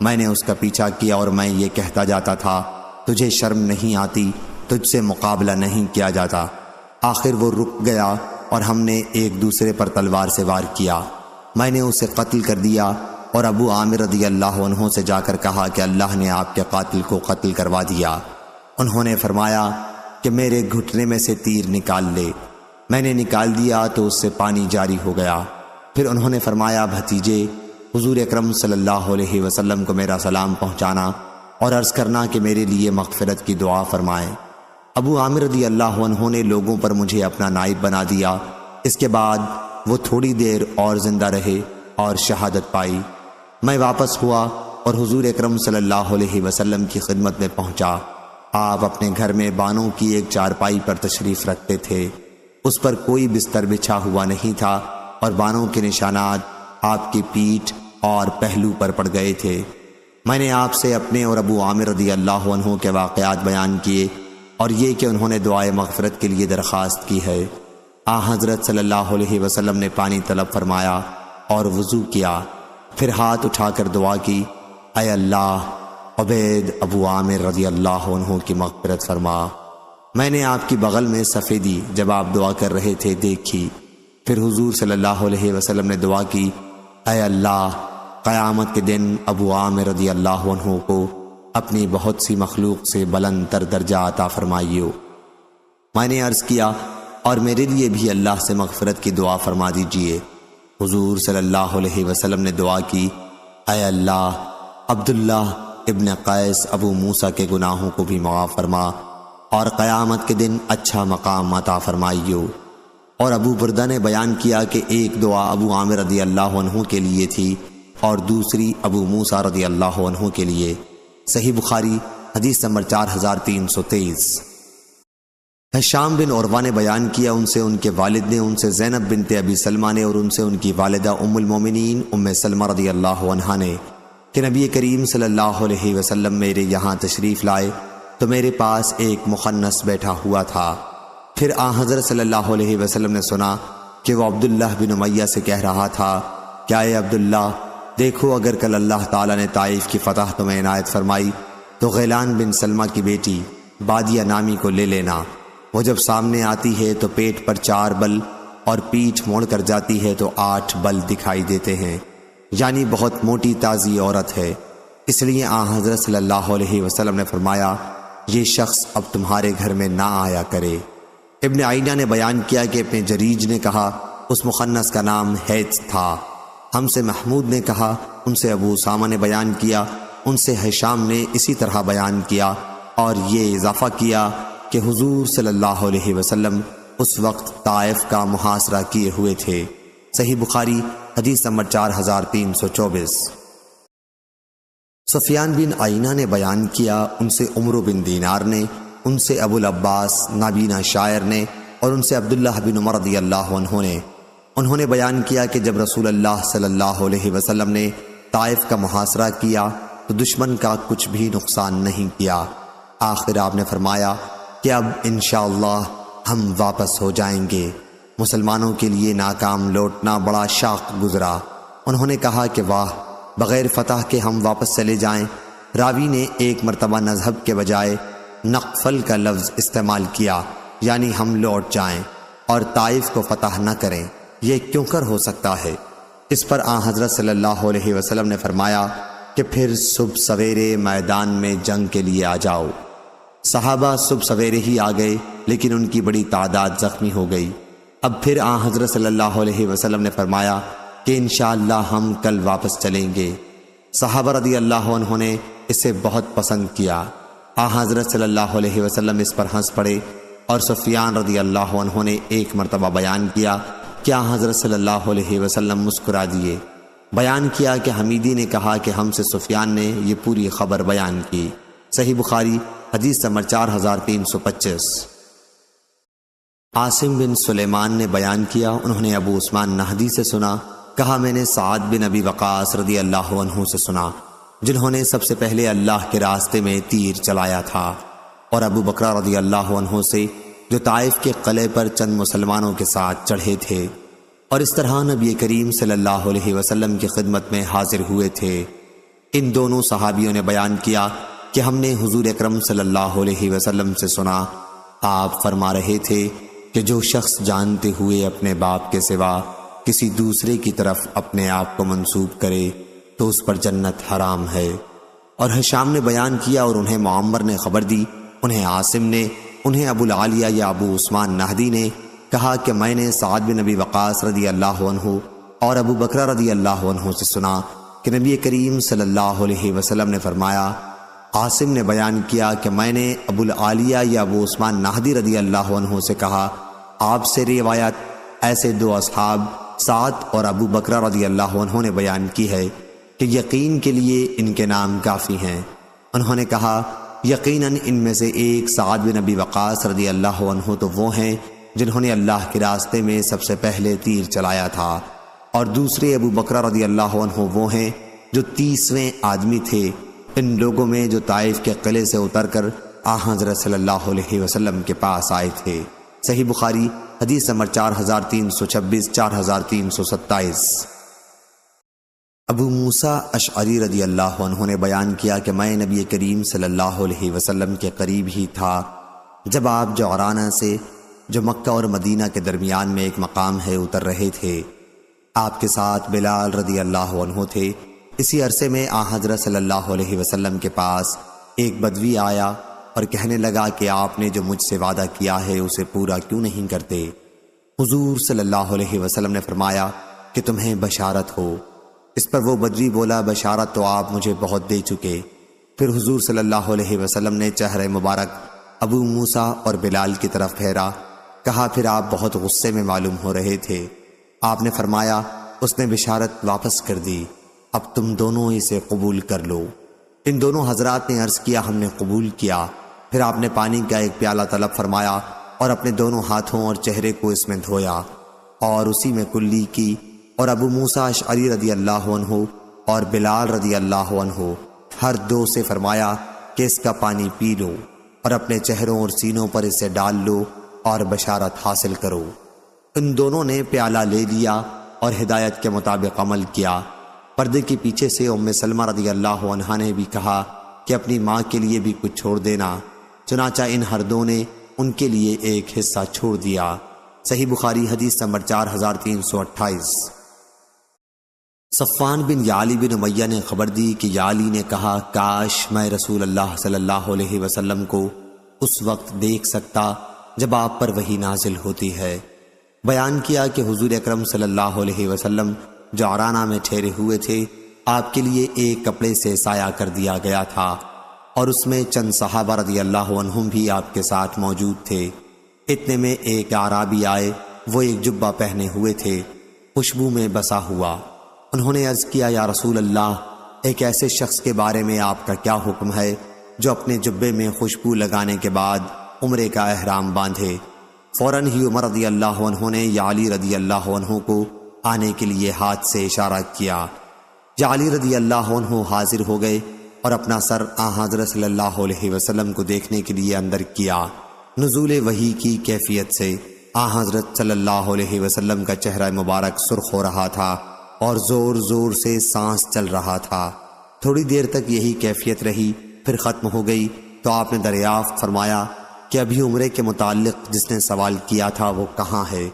میں نے اس کا پیچھا کیا اور میں یہ کہتا جاتا تھا، تجھے شرم نہیں آتی؟ تجھ سے مقابلہ نہیں کیا جاتا۔ آخر وہ رک گیا اور ہم نے ایک دوسرے پر تلوار سے وار کیا۔ میں نے اسے قتل کر دیا اور ابو عامر رضی اللہ عنہ سے جا کر کہا کہ اللہ نے آپ کے قاتل کو قتل کروا دیا۔ انہوں نے فرمایا کہ میرے گھٹنے میں سے تیر نکال لے۔ میں نے نکال دیا تو اس سے پانی جاری ہو گیا۔ پھر انہوں نے فرمایا، بھتیجے، حضور اکرم صلی اللہ علیہ وسلم کو میرا سلام پہنچانا اور عرض کرنا کہ میرے لیے مغفرت کی دعا فرمائیں۔ ابو عامر رضی اللہ عنہ نے لوگوں پر مجھے اپنا نائب بنا دیا۔ اس کے بعد وہ تھوڑی دیر اور زندہ رہے اور شہادت پائی۔ میں واپس ہوا اور حضور اکرم صلی اللہ علیہ وسلم کی خدمت میں پہنچا۔ آپ اپنے گھر میں بانوں کی ایک چارپائی پر تشریف رکھتے تھے۔ اس پر کوئی بستر بچھا ہوا نہیں تھا اور بانوں کے نشانات آپ کی پیٹھ اور پہلو پر پڑ گئے تھے۔ میں نے آپ سے اپنے اور ابو عامر رضی اللہ عنہ کے واقعات بیان کیے اور یہ کہ انہوں نے دعائے مغفرت کے لیے درخواست کی ہے۔ حضرت صلی اللہ علیہ وسلم نے پانی طلب فرمایا اور وضو کیا، پھر ہاتھ اٹھا کر دعا کی، اے اللہ عبید ابو عامر رضی اللہ عنہ کی مغفرت فرما۔ میں نے آپ کی بغل میں سفیدی جب آپ دعا کر رہے تھے دیکھی۔ پھر حضور صلی اللہ علیہ وسلم نے دعا کی، اے اللہ قیامت کے دن ابو عامر رضی اللہ عنہ کو اپنی بہت سی مخلوق سے بلند تر درجہ عطا فرمائیو۔ میں نے عرض کیا، اور میرے لیے بھی اللہ سے مغفرت کی دعا فرما دیجئے۔ حضور صلی اللہ علیہ وسلم نے دعا کی، اے اللہ عبداللہ ابن قیس ابو موسیٰ کے گناہوں کو بھی معاف فرما اور قیامت کے دن اچھا مقام عطا فرمائیو۔ اور ابو بردہ نے بیان کیا کہ ایک دعا ابو عامر رضی اللہ عنہ کے لیے تھی اور دوسری ابو موسیٰ رضی اللہ عنہ کے لیے۔ صحیح بخاری حدیث نمبر 4323۔ ہشام بن عروہ نے بیان کیا، ان سے ان کے والد نے، ان سے زینب بنت ابی سلمہ نے اور ان سے ان کی والدہ ام المومنین ام سلمہ رضی اللہ عنہا نے کہ نبی کریم صلی اللہ علیہ وسلم میرے یہاں تشریف لائے تو میرے پاس ایک مخنث بیٹھا ہوا تھا۔ پھر حضرت صلی اللہ علیہ وسلم نے سنا کہ وہ عبداللہ بن امیہ سے کہہ رہا تھا، کیا اے عبداللہ دیکھو اگر کل اللہ تعالیٰ نے طائف کی فتح تمہیں عنایت فرمائی تو غیلان بن سلمہ کی بیٹی بادیہ نامی کو لے لینا۔ وہ جب سامنے آتی ہے تو پیٹ پر 4 بل اور پیٹھ موڑ کر جاتی ہے تو 8 بل دکھائی دیتے ہیں، یعنی بہت موٹی تازی عورت ہے۔ اس لیے حضرت صلی اللہ علیہ وسلم نے فرمایا، یہ شخص اب تمہارے گھر میں نہ آیا کرے۔ ابن عینہ نے بیان کیا کہ ابن جریج نے کہا اس مخنث کا نام حیث تھا۔ ہم سے محمود نے کہا، ان سے ابو اسامہ نے بیان کیا، ان سے ہشام نے اسی طرح بیان کیا اور یہ اضافہ کیا کہ حضور صلی اللہ علیہ وسلم اس وقت طائف کا محاصرہ کیے ہوئے تھے۔ صحیح بخاری حدیث نمبر 4324۔ سفیان بن عینہ نے بیان کیا، ان سے عمرو بن دینار نے، ان سے ابو العباس نابینا شاعر نے اور ان سے عبداللہ بن عمر رضی اللہ عنہ نے، انہوں نے بیان کیا کہ جب رسول اللہ صلی اللہ علیہ وسلم نے طائف کا محاصرہ کیا تو دشمن کا کچھ بھی نقصان نہیں کیا۔ آخر آپ نے فرمایا کہ اب انشاءاللہ ہم واپس ہو جائیں گے۔ مسلمانوں کے لیے ناکام لوٹنا بڑا شاق گزرا۔ انہوں نے کہا کہ واہ، بغیر فتح کے ہم واپس چلے جائیں۔ راوی نے ایک مرتبہ نذهب کے بجائے نقفل کا لفظ استعمال کیا، یعنی ہم لوٹ جائیں اور طائف کو فتح نہ کریں، یہ کیوں کر ہو سکتا ہے؟ اس پر حضرت صلی اللہ علیہ وسلم نے فرمایا کہ پھر صبح سویرے میدان میں جنگ کے لیے آ جاؤ۔ صحابہ صبح سویرے ہی آ گئے، لیکن ان کی بڑی تعداد زخمی ہو گئی۔ اب پھر حضرت صلی اللہ علیہ وسلم نے فرمایا کہ انشاءاللہ ہم کل واپس چلیں گے۔ صحابہ رضی اللہ عنہ نے اسے بہت پسند کیا۔ حضرت صلی اللہ علیہ وسلم اس پر ہنس پڑے اور سفیان رضی اللہ عنہ نے ایک مرتبہ بیان کیا کہ حضرت صلی اللہ علیہ وسلم مسکرا دیے۔ بیان کیا کہ حمیدی نے کہا کہ ہم سے سفیان نے یہ پوری خبر بیان کی۔ صحیح بخاری حدیث نمبر 4325۔ عاصم بن سلیمان نے بیان کیا، انہوں نے ابو عثمان نہدی سے سنا، کہا میں نے سعد بن ابی وقاص رضی اللہ عنہ سے سنا، جنہوں نے سب سے پہلے اللہ کے راستے میں تیر چلایا تھا، اور ابو بکر رضی اللہ عنہ سے جو طائف کے قلعے پر چند مسلمانوں کے ساتھ چڑھے تھے اور اس طرح نبی کریم صلی اللہ علیہ وسلم کی خدمت میں حاضر ہوئے تھے۔ ان دونوں صحابیوں نے بیان کیا کہ ہم نے حضور اکرم صلی اللہ علیہ وسلم سے سنا، آپ فرما رہے تھے کہ جو شخص جانتے ہوئے اپنے باپ کے سوا کسی دوسرے کی طرف اپنے آپ کو منسوب کرے تو اس پر جنت حرام ہے۔ اور ہشام نے بیان کیا اور انہیں معمر نے خبر دی، انہیں عاصم نے، انہیں ابو العالیہ یا ابو عثمان نہدی نے کہا کہ میں نے سعد بن ابی وقاص رضی اللہ عنہ اور ابو بکر رضی اللہ عنہ سے سنا کہ نبی کریم صلی اللہ علیہ وسلم نے فرمایا، عاصم نے بیان کیا کہ میں نے ابو العالیہ یا ابو عثمان نہدی رضی اللہ عنہ سے کہا، آپ سے روایت ایسے دو اصحاب سعد اور ابو بکر رضی اللہ عنہ نے بیان کی ہے کہ یقین کے لیے ان کے نام کافی ہیں۔ انہوں نے کہا، یقیناً ان میں سے ایک سعد بن ابی وقاص رضی اللہ عنہ تو وہ ہیں جنہوں نے اللہ کے راستے میں سب سے پہلے تیر چلایا تھا، اور دوسرے ابو بکر رضی اللہ عنہ وہ ہیں جو 30ویں آدمی تھے ان لوگوں میں جو طائف کے قلعے سے اتر کر حضرت صلی اللہ علیہ وسلم کے پاس آئے تھے۔ صحیح بخاری حدیث نمبر 4326 4327۔ ابو موسیٰ اشعری رضی اللہ عنہ نے بیان کیا کہ میں نبی کریم صلی اللہ علیہ وسلم کے قریب ہی تھا جب آپ جعرانہ سے، جو مکہ اور مدینہ کے درمیان میں ایک مقام ہے، اتر رہے تھے۔ آپ کے ساتھ بلال رضی اللہ عنہ تھے۔ اسی عرصے میں حضرت صلی اللہ علیہ وسلم کے پاس ایک بدوی آیا اور کہنے لگا کہ آپ نے جو مجھ سے وعدہ کیا ہے اسے پورا کیوں نہیں کرتے؟ حضور صلی اللہ علیہ وسلم نے فرمایا کہ تمہیں بشارت ہو۔ اس پر وہ بدوی بولا، بشارت تو آپ مجھے بہت دے چکے۔ پھر حضور صلی اللہ علیہ وسلم نے چہرہ مبارک ابو موسیٰ اور بلال کی طرف پھیرا، کہا پھر آپ بہت غصے میں معلوم ہو رہے تھے۔ آپ نے فرمایا، اس نے بشارت واپس کر دی، اب تم دونوں اسے قبول کر لو۔ ان دونوں حضرات نے عرض کیا، ہم نے قبول کیا۔ پھر آپ نے پانی کا ایک پیالہ طلب فرمایا اور اپنے دونوں ہاتھوں اور چہرے کو اس میں دھویا اور اسی میں کلی کی، اور ابو موسیٰ اشعری رضی اللہ عنہ اور بلال رضی اللہ عنہ ہر دو سے فرمایا کہ اس کا پانی پی لو اور اپنے چہروں اور سینوں پر اسے ڈال لو اور بشارت حاصل کرو۔ ان دونوں نے پیالہ لے لیا اور ہدایت کے مطابق عمل کیا۔ پردے کے پیچھے سے ام سلمہ رضی اللہ عنہا نے بھی کہا کہ اپنی ماں کے لیے بھی کچھ چھوڑ دینا، چنانچہ ان ہر دو نے ان کے لیے ایک حصہ چھوڑ دیا۔ صحیح بخاری حدیث نمبر 4328۔ صفوان بن یعلی بن امیہ نے خبر دی کہ یعلی نے کہا، کاش میں رسول اللہ صلی اللہ علیہ وسلم کو اس وقت دیکھ سکتا جب آپ پر وحی نازل ہوتی ہے۔ بیان کیا کہ حضور اکرم صلی اللہ علیہ وسلم جعرانہ میں ٹھہرے ہوئے تھے۔ آپ کے لیے ایک کپڑے سے سایہ کر دیا گیا تھا اور اس میں چند صحابہ رضی اللہ عنہم بھی آپ کے ساتھ موجود تھے۔ اتنے میں ایک اعرابی آئے، وہ ایک جبہ پہنے ہوئے تھے، خوشبو میں بسا ہوا۔ انہوں نے عرض کیا، یا رسول اللہ، ایک ایسے شخص کے بارے میں آپ کا کیا حکم ہے جو اپنے جبے میں خوشبو لگانے کے بعد عمرے کا احرام باندھے؟ فوراً ہی عمر رضی اللہ عنہ نے یعلی رضی اللہ عنہ کو آنے کے لیے ہاتھ سے اشارہ کیا۔ یعلی رضی اللہ عنہ حاضر ہو گئے اور اپنا سر حضرت صلی اللہ علیہ وسلم کو دیکھنے کے لیے اندر کیا۔ نزول وحی کی کیفیت سے حضرت صلی اللہ علیہ وسلم کا چہرہ مبارک سرخ ہو رہا تھا اور زور زور سے سانس چل رہا تھا۔ تھوڑی دیر تک یہی کیفیت رہی، پھر ختم ہو گئی تو آپ نے دریافت فرمایا کہ ابھی عمرے کے متعلق جس نے سوال کیا تھا وہ کہاں ہے؟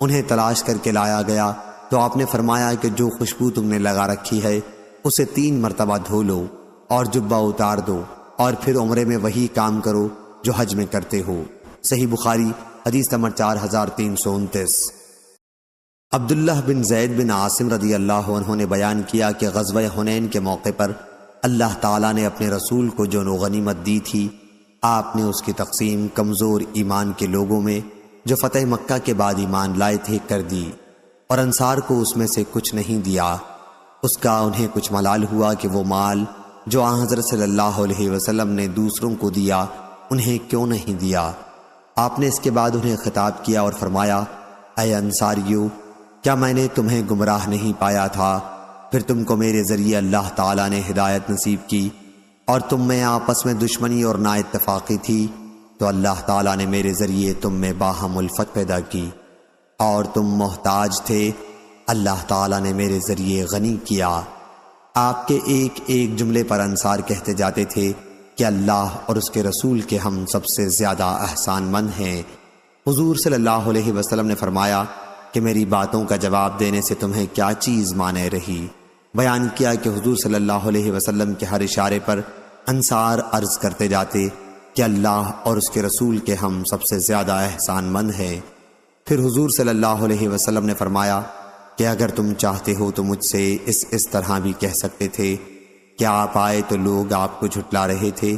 انہیں تلاش کر کے لایا گیا تو آپ نے فرمایا کہ جو خوشبو تم نے لگا رکھی ہے اسے 3 مرتبہ دھو لو اور جبہ اتار دو اور پھر عمرے میں وہی کام کرو جو حج میں کرتے ہو۔ صحیح بخاری حدیث نمبر 4329۔ عبداللہ بن زید بن عاصم رضی اللہ عنہ نے بیان کیا کہ غزوہ حنین کے موقع پر اللہ تعالیٰ نے اپنے رسول کو جو غنیمت دی تھی، آپ نے اس کی تقسیم کمزور ایمان کے لوگوں میں جو فتح مکہ کے بعد ایمان لائے تھے کر دی، اور انصار کو اس میں سے کچھ نہیں دیا۔ اس کا انہیں کچھ ملال ہوا کہ وہ مال جو حضرت صلی اللہ علیہ وسلم نے دوسروں کو دیا انہیں کیوں نہیں دیا۔ آپ نے اس کے بعد انہیں خطاب کیا اور فرمایا، اے انصاریو، کیا میں نے تمہیں گمراہ نہیں پایا تھا؟ پھر تم کو میرے ذریعے اللہ تعالیٰ نے ہدایت نصیب کی اور تم میں آپس میں دشمنی اور نا اتفاقی تھی، تو اللہ تعالیٰ نے میرے ذریعے تم میں باہم الفت پیدا کی، اور تم محتاج تھے، اللہ تعالیٰ نے میرے ذریعے غنی کیا۔ آپ کے ایک ایک جملے پر انصار کہتے جاتے تھے کہ اللہ اور اس کے رسول کے ہم سب سے زیادہ احسان مند ہیں۔ حضور صلی اللہ علیہ وسلم نے فرمایا کہ میری باتوں کا جواب دینے سے تمہیں کیا چیز مانے رہی؟ بیان کیا کہ حضور صلی اللہ علیہ وسلم کے ہر اشارے پر انصار عرض کرتے جاتے کہ اللہ اور اس کے رسول کے ہم سب سے زیادہ احسان مند ہیں۔ پھر حضور صلی اللہ علیہ وسلم نے فرمایا کہ اگر تم چاہتے ہو تو مجھ سے اس طرح بھی کہہ سکتے تھے کیا آپ آئے تو لوگ آپ کو جھٹلا رہے تھے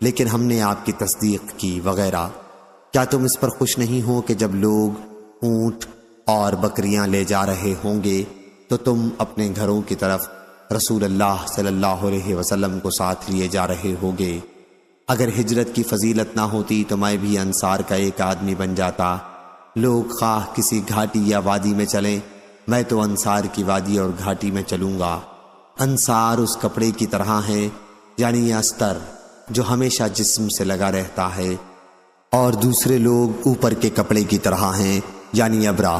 لیکن ہم نے آپ کی تصدیق کی وغیرہ۔ کیا تم اس پر خوش نہیں ہو کہ جب لوگ اونٹ اور بکریاں لے جا رہے ہوں گے تو تم اپنے گھروں کی طرف رسول اللہ صلی اللہ علیہ وسلم کو ساتھ لیے جا رہے ہوگے؟ اگر ہجرت کی فضیلت نہ ہوتی تو میں بھی انصار کا ایک آدمی بن جاتا۔ لوگ خواہ کسی گھاٹی یا وادی میں چلیں، میں تو انصار کی وادی اور گھاٹی میں چلوں گا۔ انصار اس کپڑے کی طرح ہیں، یعنی استر جو ہمیشہ جسم سے لگا رہتا ہے، اور دوسرے لوگ اوپر کے کپڑے کی طرح ہیں، یعنی ابرا۔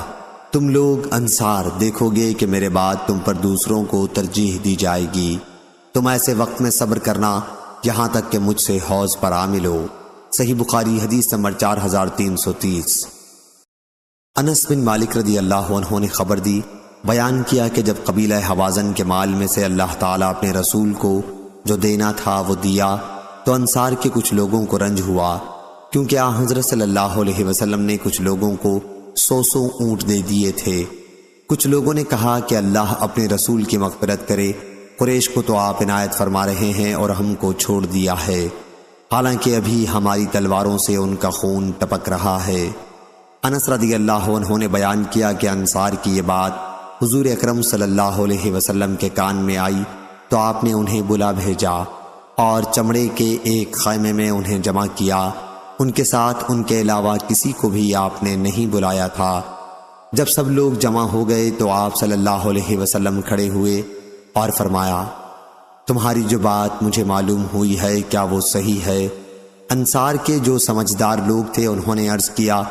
تم لوگ انصار دیکھو گے کہ میرے بعد تم پر دوسروں کو ترجیح دی جائے گی۔ تم ایسے وقت میں صبر کرنا یہاں تک کہ مجھ سے حوض پر آ ملو۔ صحیح بخاری حدیث نمبر 4330۔ انس بن مالک رضی اللہ عنہ نے خبر دی، بیان کیا کہ جب قبیلہ حوازن کے مال میں سے اللہ تعالیٰ اپنے رسول کو جو دینا تھا وہ دیا تو انصار کے کچھ لوگوں کو رنج ہوا، کیونکہ حضرت صلی اللہ علیہ وسلم نے کچھ لوگوں کو 100 اونٹ دے دیے تھے۔ کچھ لوگوں نے کہا کہ اللہ اپنے رسول کی مغفرت کرے، قریش کو تو آپ عنایت فرما رہے ہیں اور ہم کو چھوڑ دیا ہے، حالانکہ ابھی ہماری تلواروں سے ان کا خون ٹپک رہا ہے۔ انس رضی اللہ عنہ نے بیان کیا کہ انصار کی یہ بات حضور اکرم صلی اللہ علیہ وسلم کے کان میں آئی تو آپ نے انہیں بلا بھیجا اور چمڑے کے ایک خیمے میں انہیں جمع کیا۔ ان کے ساتھ ان کے علاوہ کسی کو بھی آپ نے نہیں بلایا تھا۔ جب سب لوگ جمع ہو گئے تو آپ صلی اللہ علیہ وسلم کھڑے ہوئے اور فرمایا، تمہاری جو بات مجھے معلوم ہوئی ہے کیا وہ صحیح ہے؟ انصار کے جو سمجھدار لوگ تھے انہوں نے عرض کیا،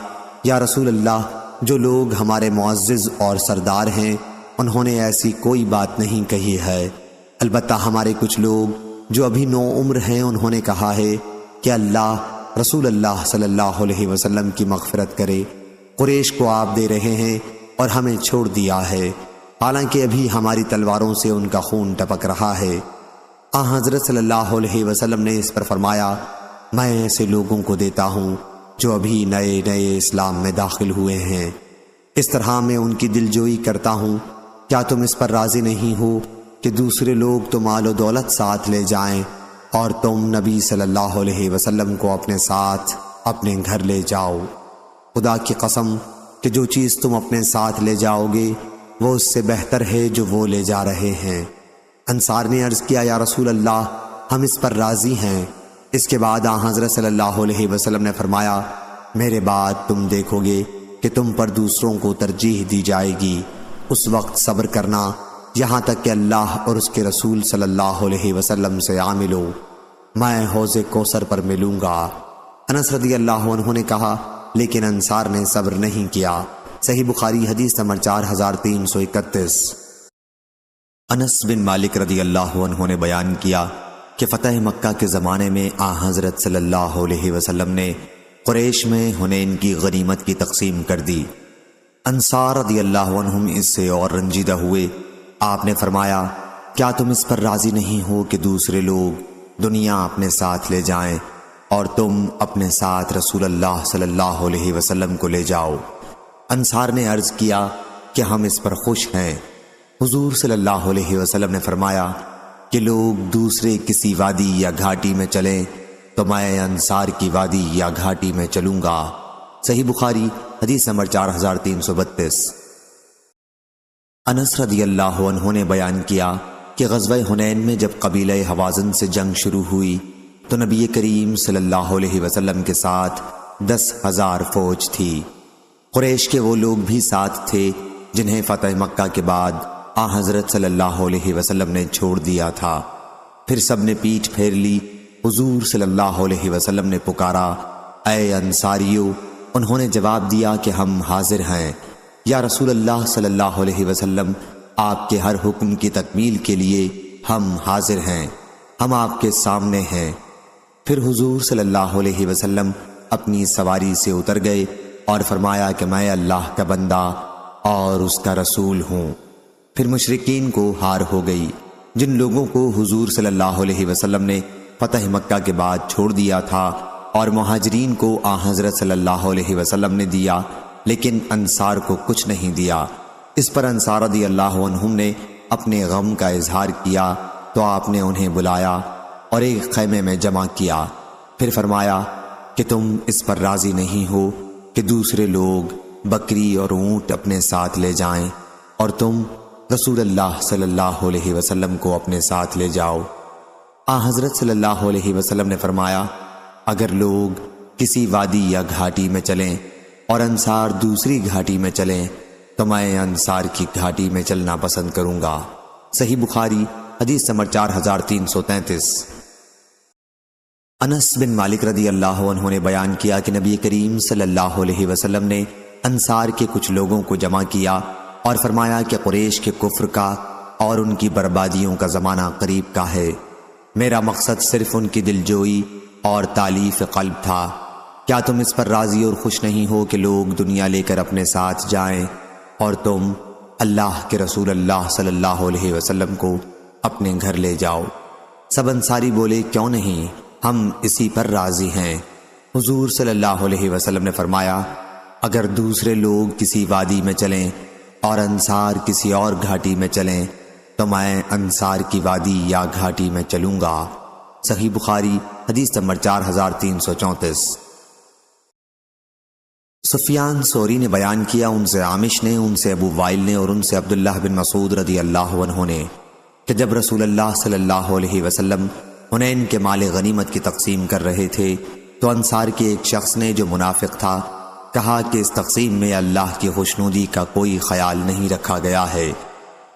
یا رسول اللہ، جو لوگ ہمارے معزز اور سردار ہیں انہوں نے ایسی کوئی بات نہیں کہی ہے، البتہ ہمارے کچھ لوگ جو ابھی نو عمر ہیں انہوں نے کہا ہے کہ اللہ رسول اللہ صلی اللہ علیہ وسلم کی مغفرت کرے، قریش کو آپ دے رہے ہیں اور ہمیں چھوڑ دیا ہے، حالانکہ ابھی ہماری تلواروں سے ان کا خون ٹپک رہا ہے۔ حضرت صلی اللہ علیہ وسلم نے اس پر فرمایا، میں ایسے لوگوں کو دیتا ہوں جو ابھی نئے نئے اسلام میں داخل ہوئے ہیں، اس طرح میں ان کی دلجوئی کرتا ہوں۔ کیا تم اس پر راضی نہیں ہو کہ دوسرے لوگ تو مال و دولت ساتھ لے جائیں اور تم نبی صلی اللہ علیہ وسلم کو اپنے ساتھ اپنے گھر لے جاؤ؟ خدا کی قسم کہ جو چیز تم اپنے ساتھ لے جاؤ گے وہ اس سے بہتر ہے جو وہ لے جا رہے ہیں۔ انصار نے عرض کیا، یا رسول اللہ، ہم اس پر راضی ہیں۔ اس کے بعد حضرت صلی اللہ علیہ وسلم نے فرمایا، میرے بعد تم دیکھو گے کہ تم پر دوسروں کو ترجیح دی جائے گی، اس وقت صبر کرنا یہاں تک کہ اللہ اور اس کے رسول صلی اللہ علیہ وسلم سے آ ملو، میں حوض کوثر پر ملوں گا۔ انس رضی اللہ عنہ نے کہا، لیکن انصار نے صبر نہیں کیا۔ صحیح بخاری حدیث نمبر 4331۔ انس بن مالک رضی اللہ عنہ نے بیان کیا کہ فتح مکہ کے زمانے میں حضرت صلی اللہ علیہ وسلم نے قریش میں حنین کی غنیمت کی تقسیم کر دی۔ انصار رضی اللہ عنہم اس سے اور رنجیدہ ہوئے۔ آپ نے فرمایا، کیا تم اس پر راضی نہیں ہو کہ دوسرے لوگ دنیا اپنے ساتھ لے جائیں اور تم اپنے ساتھ رسول اللہ صلی اللہ علیہ وسلم کو لے جاؤ؟ انصار نے عرض کیا کہ ہم اس پر خوش ہیں۔ حضور صلی اللہ علیہ وسلم نے فرمایا کہ لوگ دوسرے کسی وادی یا گھاٹی میں چلیں تو میں انصار کی وادی یا گھاٹی میں چلوں گا۔ صحیح بخاری حدیث نمبر 4332۔ انس رضی اللہ عنہ نے بیان کیا کہ غزوہ حنین میں جب قبیلہ حوازن سے جنگ شروع ہوئی تو نبی کریم صلی اللہ علیہ وسلم کے ساتھ 10,000 فوج تھی۔ قریش کے وہ لوگ بھی ساتھ تھے جنہیں فتح مکہ کے بعد حضرت صلی اللہ علیہ وسلم نے چھوڑ دیا تھا۔ پھر سب نے پیٹھ پھیر لی۔ حضور صلی اللہ علیہ وسلم نے پکارا، اے انصاریو! انہوں نے جواب دیا کہ ہم حاضر ہیں۔ یا رسول اللہ صلی اللہ علیہ وسلم، آپ کے ہر حکم کی تکمیل کے لیے ہم حاضر ہیں، ہم آپ کے سامنے ہیں۔ پھر حضور صلی اللہ علیہ وسلم اپنی سواری سے اتر گئے اور فرمایا کہ میں اللہ کا بندہ اور اس کا رسول ہوں۔ پھر مشرکین کو ہار ہو گئی۔ جن لوگوں کو حضور صلی اللہ علیہ وسلم نے فتح مکہ کے بعد چھوڑ دیا تھا اور مہاجرین کو حضرت صلی اللہ علیہ وسلم نے دیا، لیکن انصار کو کچھ نہیں دیا۔ اس پر انصار رضی اللہ عنہم نے اپنے غم کا اظہار کیا تو آپ نے انہیں بلایا اور ایک خیمے میں جمع کیا، پھر فرمایا کہ تم اس پر راضی نہیں ہو کہ دوسرے لوگ بکری اور اونٹ اپنے ساتھ لے جائیں اور تم رسول اللہ صلی اللہ علیہ وسلم کو اپنے ساتھ لے جاؤ۔ حضرت صلی اللہ علیہ وسلم نے فرمایا اگر لوگ کسی وادی یا گھاٹی میں چلیں اور انصار دوسری گھاٹی میں چلیں تو میں انصار کی گھاٹی میں چلنا پسند کروں گا۔ صحیح بخاری حدیث نمبر 4333۔ انس بن مالک رضی اللہ عنہ نے بیان کیا کہ نبی کریم صلی اللہ علیہ وسلم نے انصار کے کچھ لوگوں کو جمع کیا اور فرمایا کہ قریش کے کفر کا اور ان کی بربادیوں کا زمانہ قریب کا ہے، میرا مقصد صرف ان کی دلجوئی اور تالیف قلب تھا، کیا تم اس پر راضی اور خوش نہیں ہو کہ لوگ دنیا لے کر اپنے ساتھ جائیں اور تم اللہ کے رسول اللہ صلی اللہ علیہ وسلم کو اپنے گھر لے جاؤ؟ سب انصاری بولے کیوں نہیں، ہم اسی پر راضی ہیں۔ حضور صلی اللہ علیہ وسلم نے فرمایا اگر دوسرے لوگ کسی وادی میں چلیں اور انصار کسی اور گھاٹی میں چلیں تو میں انصار کی وادی یا گھاٹی میں چلوں گا۔ صحیح بخاری حدیث نمبر 4334۔ سفیان ثوری نے بیان کیا، ان سے عامش نے، ان سے ابو وائل نے اور ان سے عبداللہ بن مسعود رضی اللہ عنہ نے کہ جب رسول اللہ صلی اللہ علیہ وسلم حنین کے مال غنیمت کی تقسیم کر رہے تھے تو انصار کے ایک شخص نے جو منافق تھا کہا کہ اس تقسیم میں اللہ کی خوشنودی کا کوئی خیال نہیں رکھا گیا ہے۔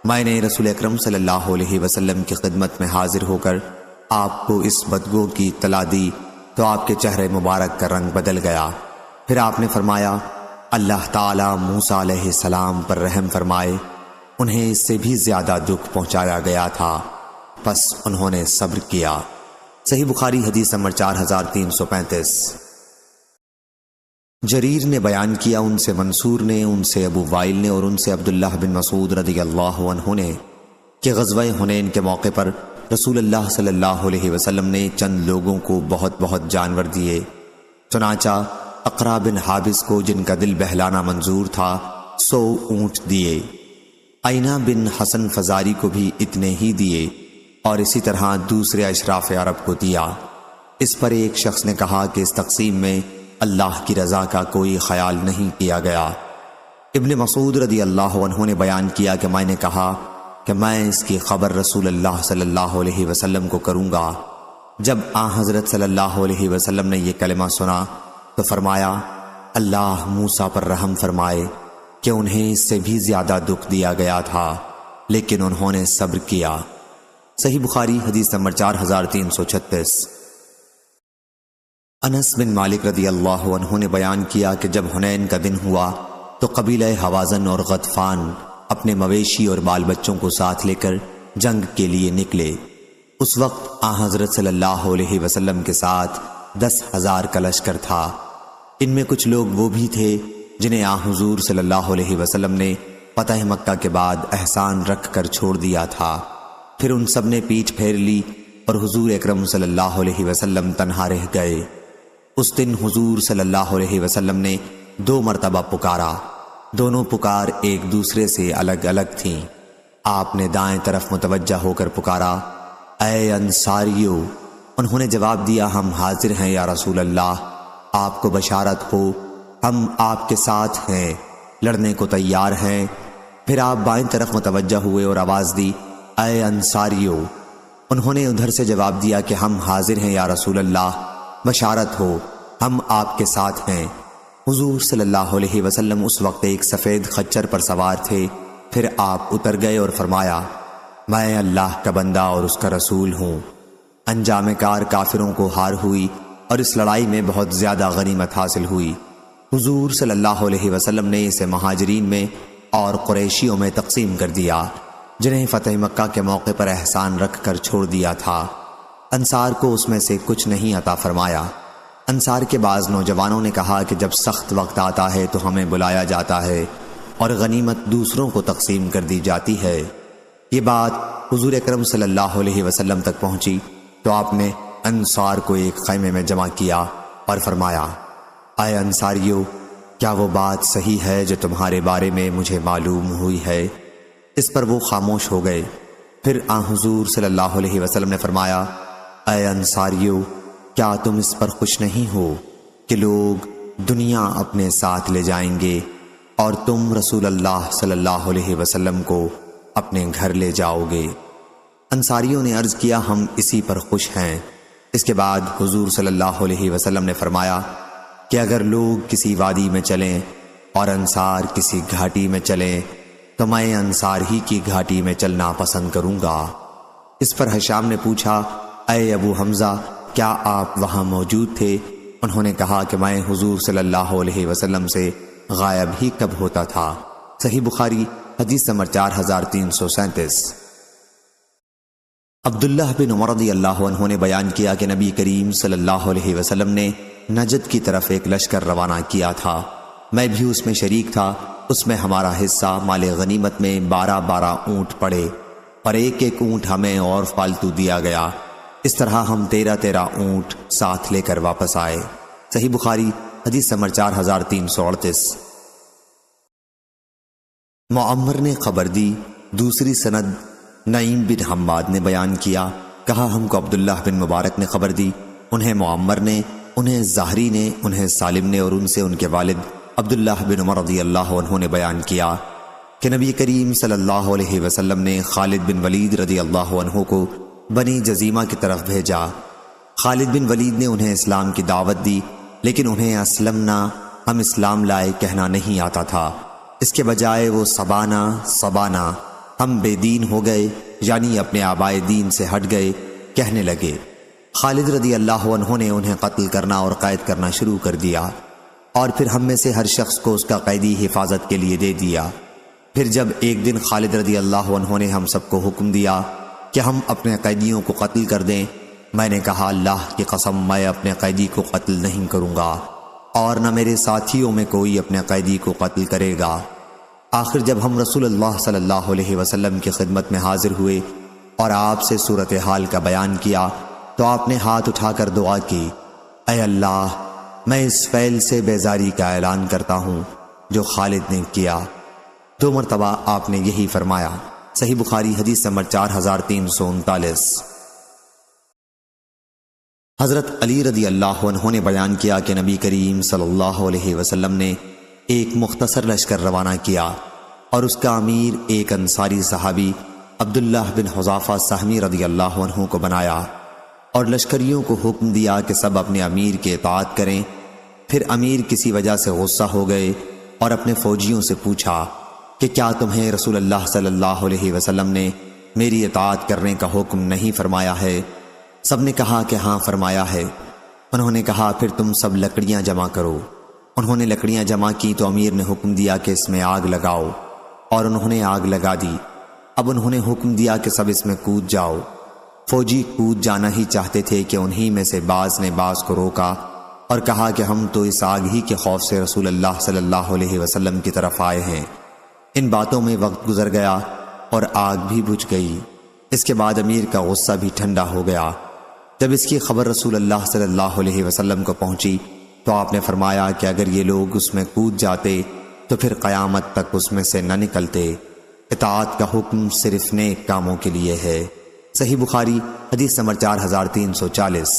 میں نے رسول اکرم صلی اللہ علیہ وسلم کی خدمت میں حاضر ہو کر آپ کو اس بدگو کی اطلاع دی تو آپ کے چہرے مبارک کا رنگ بدل گیا۔ پھر آپ نے فرمایا اللہ تعالیٰ موسیٰ علیہ السلام پر رحم فرمائے، انہیں اس سے بھی زیادہ دکھ پہنچایا گیا تھا، پس انہوں نے صبر کیا۔ صحیح بخاری حدیث نمبر 4335۔ جریر نے بیان کیا، ان سے منصور نے، ان سے ابو وائل نے اور ان سے عبداللہ بن مسعود رضی اللہ عنہ نے کہ غزوہ حنین کے موقع پر رسول اللہ صلی اللہ علیہ وسلم نے چند لوگوں کو بہت بہت جانور دیے، چنانچہ اقرا بن حابس کو جن کا دل بہلانا منظور تھا 100 اونٹ دیے، عینہ بن حسن فزاری کو بھی اتنے ہی دیے اور اسی طرح دوسرے اشراف عرب کو دیا۔ اس پر ایک شخص نے کہا کہ اس تقسیم میں اللہ کی رضا کا کوئی خیال نہیں کیا گیا۔ ابن مسعود رضی اللہ عنہ نے بیان کیا کہ میں نے کہا کہ میں اس کی خبر رسول اللہ صلی اللہ علیہ وسلم کو کروں گا۔ جب حضرت صلی اللہ علیہ وسلم نے یہ کلمہ سنا تو فرمایا اللہ موسیٰ پر رحم فرمائے کہ انہیں اس سے بھی زیادہ دکھ دیا گیا تھا لیکن انہوں نے صبر کیا۔ صحیح بخاری حدیث نمبر 4336۔ انس بن مالک رضی اللہ عنہ نے بیان کیا کہ جب حنین کا دن ہوا تو قبیلہ حوازن اور غطفان اپنے مویشی اور بال بچوں کو ساتھ لے کر جنگ کے لیے نکلے۔ اس وقت حضرت صلی اللہ علیہ وسلم کے ساتھ 10,000 کا لشکر تھا۔ ان میں کچھ لوگ وہ بھی تھے جنہیں حضور صلی اللہ علیہ وسلم نے فتح مکہ کے بعد احسان رکھ کر چھوڑ دیا تھا۔ پھر ان سب نے پیٹھ پھیر لی اور حضور اکرم صلی اللہ علیہ وسلم تنہا رہ گئے۔ اس دن حضور صلی اللہ علیہ وسلم نے 2 مرتبہ پکارا، دونوں پکار ایک دوسرے سے الگ الگ تھیں۔ آپ نے دائیں طرف متوجہ ہو کر پکارا اے انصاریو، انہوں نے جواب دیا ہم حاضر ہیں یا رسول اللہ، آپ کو بشارت ہو ہم آپ کے ساتھ ہیں، لڑنے کو تیار ہیں۔ پھر آپ بائیں طرف متوجہ ہوئے اور آواز دی اے انصاریو، انہوں نے ادھر سے جواب دیا کہ ہم حاضر ہیں یا رسول اللہ، بشارت ہو ہم آپ کے ساتھ ہیں۔ حضور صلی اللہ علیہ وسلم اس وقت ایک سفید خچر پر سوار تھے۔ پھر آپ اتر گئے اور فرمایا میں اللہ کا بندہ اور اس کا رسول ہوں۔ انجام کار کافروں کو ہار ہوئی اور اس لڑائی میں بہت زیادہ غنیمت حاصل ہوئی۔ حضور صلی اللہ علیہ وسلم نے اسے مہاجرین میں اور قریشیوں میں تقسیم کر دیا جنہیں فتح مکہ کے موقع پر احسان رکھ کر چھوڑ دیا تھا۔ انصار کو اس میں سے کچھ نہیں عطا فرمایا۔ انصار کے بعض نوجوانوں نے کہا کہ جب سخت وقت آتا ہے تو ہمیں بلایا جاتا ہے اور غنیمت دوسروں کو تقسیم کر دی جاتی ہے۔ یہ بات حضور اکرم صلی اللہ علیہ وسلم تک پہنچی تو آپ نے انصار کو ایک خیمے میں جمع کیا اور فرمایا اے انصاریو، کیا وہ بات صحیح ہے جو تمہارے بارے میں مجھے معلوم ہوئی ہے؟ اس پر وہ خاموش ہو گئے۔ پھر حضور صلی اللہ علیہ وسلم نے فرمایا، اے انصاریو، کیا تم اس پر خوش نہیں ہو کہ لوگ دنیا اپنے ساتھ لے جائیں گے اور تم رسول اللہ صلی اللہ علیہ وسلم کو اپنے گھر لے جاؤ گے؟ انصاریوں نے عرض کیا، ہم اسی پر خوش ہیں۔ اس کے بعد حضور صلی اللہ علیہ وسلم نے فرمایا کہ اگر لوگ کسی وادی میں چلیں اور انصار کسی گھاٹی میں چلیں تو میں انصار ہی کی گھاٹی میں چلنا پسند کروں گا۔ اس پر ہشام نے پوچھا، اے ابو حمزہ، کیا آپ وہاں موجود تھے؟ انہوں نے کہا کہ میں حضور صلی اللہ علیہ وسلم سے غائب ہی کب ہوتا تھا۔ صحیح بخاری حدیث نمبر 4337۔ عبداللہ بن عمر رضی اللہ عنہ نے بیان کیا کہ نبی کریم صلی اللہ علیہ وسلم نے نجد کی طرف ایک لشکر روانہ کیا تھا، میں بھی اس میں شریک تھا۔ اس میں ہمارا حصہ مال غنیمت میں 12 اونٹ پڑے اور ایک ایک اونٹ ہمیں اور فالتو دیا گیا۔ اس طرح ہم 13 اونٹ ساتھ لے کر واپس آئے۔ صحیح بخاری حدیث نمبر 4338۔ معمر نے خبر دی۔ دوسری سند نعیم بن حماد نے بیان کیا، کہا ہم کو عبداللہ بن مبارک نے خبر دی، انہیں معمر نے، انہیں زہری نے، انہیں سالم نے اور ان سے ان کے والد عبداللہ بن عمر رضی اللہ عنہ نے بیان کیا کہ نبی کریم صلی اللہ علیہ وسلم نے خالد بن ولید رضی اللہ عنہ کو بنی جزیمہ کی طرف بھیجا۔ خالد بن ولید نے انہیں اسلام کی دعوت دی، لیکن انہیں اسلمنا، ہم اسلام لائے کہنا نہیں آتا تھا۔ اس کے بجائے وہ سبانا ہم بے دین ہو گئے، یعنی اپنے آبائے دین سے ہٹ گئے کہنے لگے۔ خالد رضی اللہ عنہ نے انہیں قتل کرنا اور قید کرنا شروع کر دیا، اور پھر ہم میں سے ہر شخص کو اس کا قیدی حفاظت کے لیے دے دیا۔ پھر جب ایک دن خالد رضی اللہ عنہ نے ہم سب کو حکم دیا کہ ہم اپنے قیدیوں کو قتل کر دیں، میں نے کہا، اللہ کی قسم میں اپنے قیدی کو قتل نہیں کروں گا اور نہ میرے ساتھیوں میں کوئی اپنے قیدی کو قتل کرے گا۔ آخر جب ہم رسول اللہ صلی اللہ علیہ وسلم کی خدمت میں حاضر ہوئے اور آپ سے صورتحال کا بیان کیا تو آپ نے ہاتھ اٹھا کر دعا کی، اے اللہ، میں اس فعل سے بیزاری کا اعلان کرتا ہوں جو خالد نے کیا۔ 2 مرتبہ آپ نے یہی فرمایا۔ صحیح بخاری حدیث نمبر 4339۔ حضرت علی رضی اللہ عنہ نے بیان کیا کہ نبی کریم صلی اللہ علیہ وسلم نے ایک مختصر لشکر روانہ کیا اور اس کا امیر ایک انصاری صحابی عبداللہ بن حذافہ سہمی رضی اللہ عنہ کو بنایا اور لشکریوں کو حکم دیا کہ سب اپنے امیر کی اطاعت کریں۔ پھر امیر کسی وجہ سے غصہ ہو گئے اور اپنے فوجیوں سے پوچھا کہ کیا تمہیں رسول اللہ صلی اللہ علیہ وسلم نے میری اطاعت کرنے کا حکم نہیں فرمایا ہے؟ سب نے کہا کہ ہاں فرمایا ہے۔ انہوں نے کہا پھر تم سب لکڑیاں جمع کرو۔ انہوں نے لکڑیاں جمع کی تو امیر نے حکم دیا کہ اس میں آگ لگاؤ، اور انہوں نے آگ لگا دی۔ اب انہوں نے حکم دیا کہ سب اس میں کود جاؤ۔ فوجی کود جانا ہی چاہتے تھے کہ انہی میں سے بعض نے بعض کو روکا اور کہا کہ ہم تو اس آگ ہی کے خوف سے رسول اللہ صلی اللہ علیہ وسلم کی طرف آئے ہیں۔ ان باتوں میں وقت گزر گیا اور آگ بھی بجھ گئی۔ اس کے بعد امیر کا غصہ بھی ٹھنڈا ہو گیا۔ جب اس کی خبر رسول اللہ صلی اللہ علیہ وسلم کو پہنچی تو آپ نے فرمایا کہ اگر یہ لوگ اس میں کود جاتے تو پھر قیامت تک اس میں سے نہ نکلتے۔ اطاعت کا حکم صرف نیک کاموں کے لیے ہے۔ صحیح بخاری حدیث نمبر 4340۔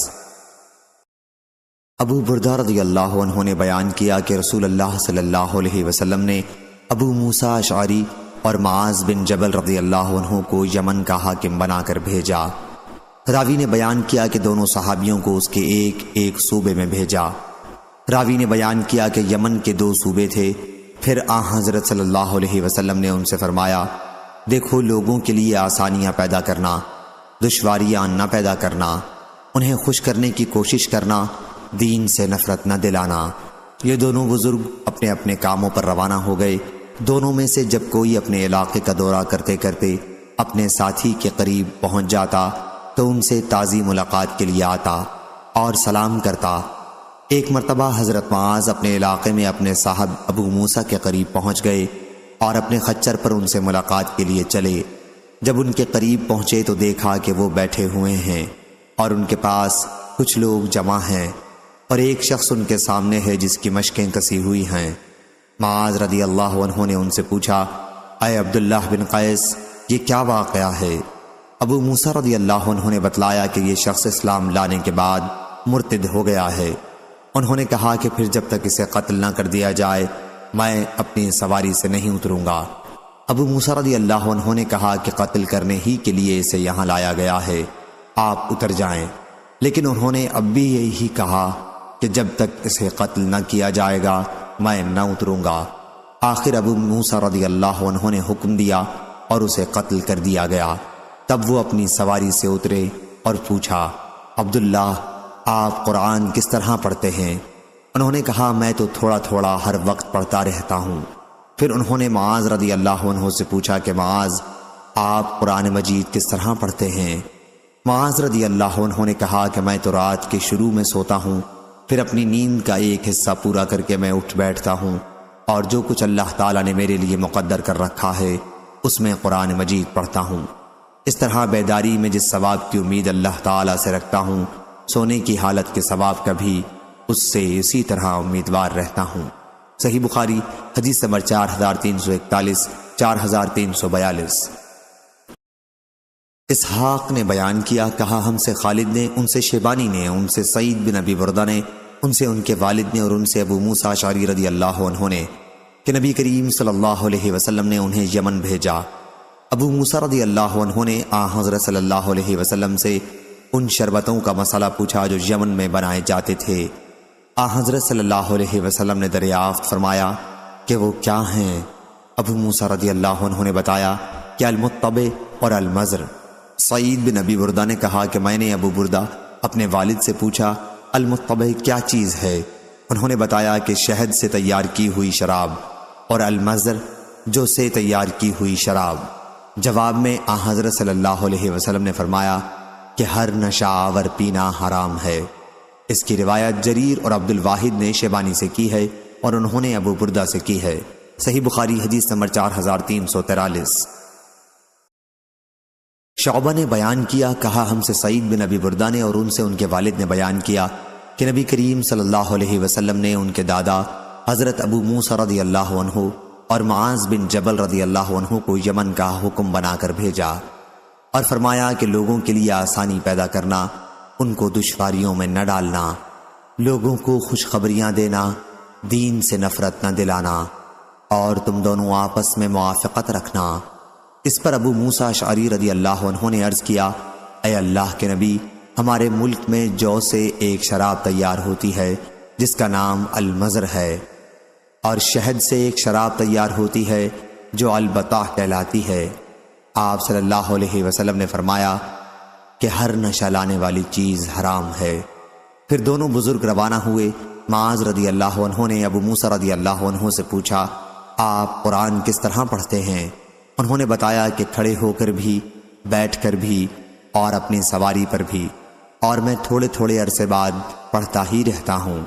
ابو بردہ رضی اللہ عنہ نے بیان کیا کہ رسول اللہ صلی اللہ علیہ وسلم نے ابو موسیٰ اشعری اور معاذ بن جبل رضی اللہ عنہ کو یمن کا حاکم بنا کر بھیجا۔ راوی نے بیان کیا کہ دونوں صحابیوں کو اس کے ایک ایک صوبے میں بھیجا۔ راوی نے بیان کیا کہ یمن کے 2 صوبے تھے۔ پھر حضرت صلی اللہ علیہ وسلم نے ان سے فرمایا، دیکھو لوگوں کے لیے آسانیاں پیدا کرنا، دشواریاں نہ پیدا کرنا، انہیں خوش کرنے کی کوشش کرنا، دین سے نفرت نہ دلانا۔ یہ دونوں بزرگ اپنے اپنے کاموں پر روانہ ہو گئے۔ دونوں میں سے جب کوئی اپنے علاقے کا دورہ کرتے کرتے اپنے ساتھی کے قریب پہنچ جاتا تو ان سے تازی ملاقات کے لیے آتا اور سلام کرتا۔ ایک مرتبہ حضرت معاذ اپنے علاقے میں اپنے صاحب ابو موسیٰ کے قریب پہنچ گئے اور اپنے خچر پر ان سے ملاقات کے لیے چلے۔ جب ان کے قریب پہنچے تو دیکھا کہ وہ بیٹھے ہوئے ہیں اور ان کے پاس کچھ لوگ جمع ہیں اور ایک شخص ان کے سامنے ہے جس کی مشقیں کسی ہوئی ہیں۔ معاذ رضی اللہ عنہ نے ان سے پوچھا، اے عبداللہ بن قیس، یہ کیا واقعہ ہے؟ ابو موسیٰ رضی اللہ عنہ نے بتلایا کہ یہ شخص اسلام لانے کے بعد مرتد ہو گیا ہے۔ انہوں نے کہا کہ پھر جب تک اسے قتل نہ کر دیا جائے میں اپنی سواری سے نہیں اتروں گا۔ ابو موسیٰ رضی اللہ عنہ نے کہا کہ قتل کرنے ہی کے لیے اسے یہاں لایا گیا ہے، آپ اتر جائیں۔ لیکن انہوں نے اب بھی یہی کہا کہ جب تک اسے قتل نہ کیا جائے گا میں نہ اتروں گا۔ آخر ابو موسیٰ رضی اللہ عنہ نے حکم دیا اور اسے قتل کر دیا گیا۔ تب وہ اپنی سواری سے اترے اور پوچھا، عبداللہ آپ قرآن کس طرح پڑھتے ہیں؟ انہوں نے کہا میں تو تھوڑا تھوڑا ہر وقت پڑھتا رہتا ہوں۔ پھر انہوں نے معاذ رضی اللہ عنہ سے پوچھا کہ معاذ آپ قرآن مجید کس طرح پڑھتے ہیں؟ معاذ رضی اللہ عنہ نے کہا کہ میں تو رات کے شروع میں سوتا ہوں، پھر اپنی نیند کا ایک حصہ پورا کر کے میں اٹھ بیٹھتا ہوں، اور جو کچھ اللہ تعالیٰ نے میرے لیے مقدر کر رکھا ہے اس میں قرآن مجید پڑھتا ہوں۔ اس طرح بیداری میں جس ثواب کی امید اللہ تعالیٰ سے رکھتا ہوں، سونے کی حالت کے ثواب کا بھی اس سے اسی طرح امیدوار رہتا ہوں۔ صحیح بخاری حدیث نمبر 4341 4342۔ اسحاق نے بیان کیا، کہا ہم سے خالد نے، ان سے شیبانی نے، ان سے سعید بن ابی بردہ نے، ان سے ان کے والد نے، اور ان سے ابو موسیٰ اشعری رضی اللہ عنہ نے کہ نبی کریم صلی اللہ علیہ وسلم نے انہیں یمن بھیجا۔ ابو موسیٰ رضی اللہ عنہ نے حضرت صلی اللہ علیہ وسلم سے ان شربتوں کا مسئلہ پوچھا جو یمن میں بنائے جاتے تھے۔ حضرت صلی اللہ علیہ وسلم نے دریافت فرمایا کہ وہ کیا ہیں؟ ابو موسیٰ رضی اللہ عنہ نے بتایا کہ المطبع اور المزر۔ سعید بن ابی بردہ نے کہا کہ میں نے ابو بردہ اپنے والد سے پوچھا المطبع کیا چیز ہے؟ انہوں نے بتایا کہ شہد سے تیار کی ہوئی شراب، اور المزر جو سے تیار کی ہوئی شراب۔ جواب میں حضرت صلی اللہ علیہ وسلم نے فرمایا کہ ہر نشہ آور پینا حرام ہے۔ اس کی روایت جریر اور عبد الواحد نے شیبانی سے کی ہے اور انہوں نے ابو بردہ سے کی ہے۔ صحیح بخاری حدیث نمبر 4343۔ شعبہ نے بیان کیا، کہا ہم سے سعید بن ابی بردہ نے اور ان سے ان کے والد نے بیان کیا کہ نبی کریم صلی اللہ علیہ وسلم نے ان کے دادا حضرت ابو موسیٰ رضی اللہ عنہ اور معاذ بن جبل رضی اللہ عنہ کو یمن کا حکم بنا کر بھیجا اور فرمایا کہ لوگوں کے لیے آسانی پیدا کرنا، ان کو دشواریوں میں نہ ڈالنا، لوگوں کو خوشخبریاں دینا، دین سے نفرت نہ دلانا، اور تم دونوں آپس میں موافقت رکھنا۔ اس پر ابو موسیٰ اشعری رضی اللہ عنہ نے عرض کیا، اے اللہ کے نبی، ہمارے ملک میں جو سے ایک شراب تیار ہوتی ہے جس کا نام المزر ہے، اور شہد سے ایک شراب تیار ہوتی ہے جو البطاح کہلاتی ہے۔ آپ صلی اللہ علیہ وسلم نے فرمایا کہ ہر نشہ لانے والی چیز حرام ہے۔ پھر دونوں بزرگ روانہ ہوئے۔ معاذ رضی اللہ عنہ نے ابو موسیٰ رضی اللہ عنہ سے پوچھا، آپ قرآن کس طرح پڑھتے ہیں؟ انہوں نے بتایا کہ کھڑے ہو کر بھی، بیٹھ کر بھی، اور اپنی سواری پر بھی، اور میں تھوڑے تھوڑے عرصے بعد پڑھتا ہی رہتا ہوں۔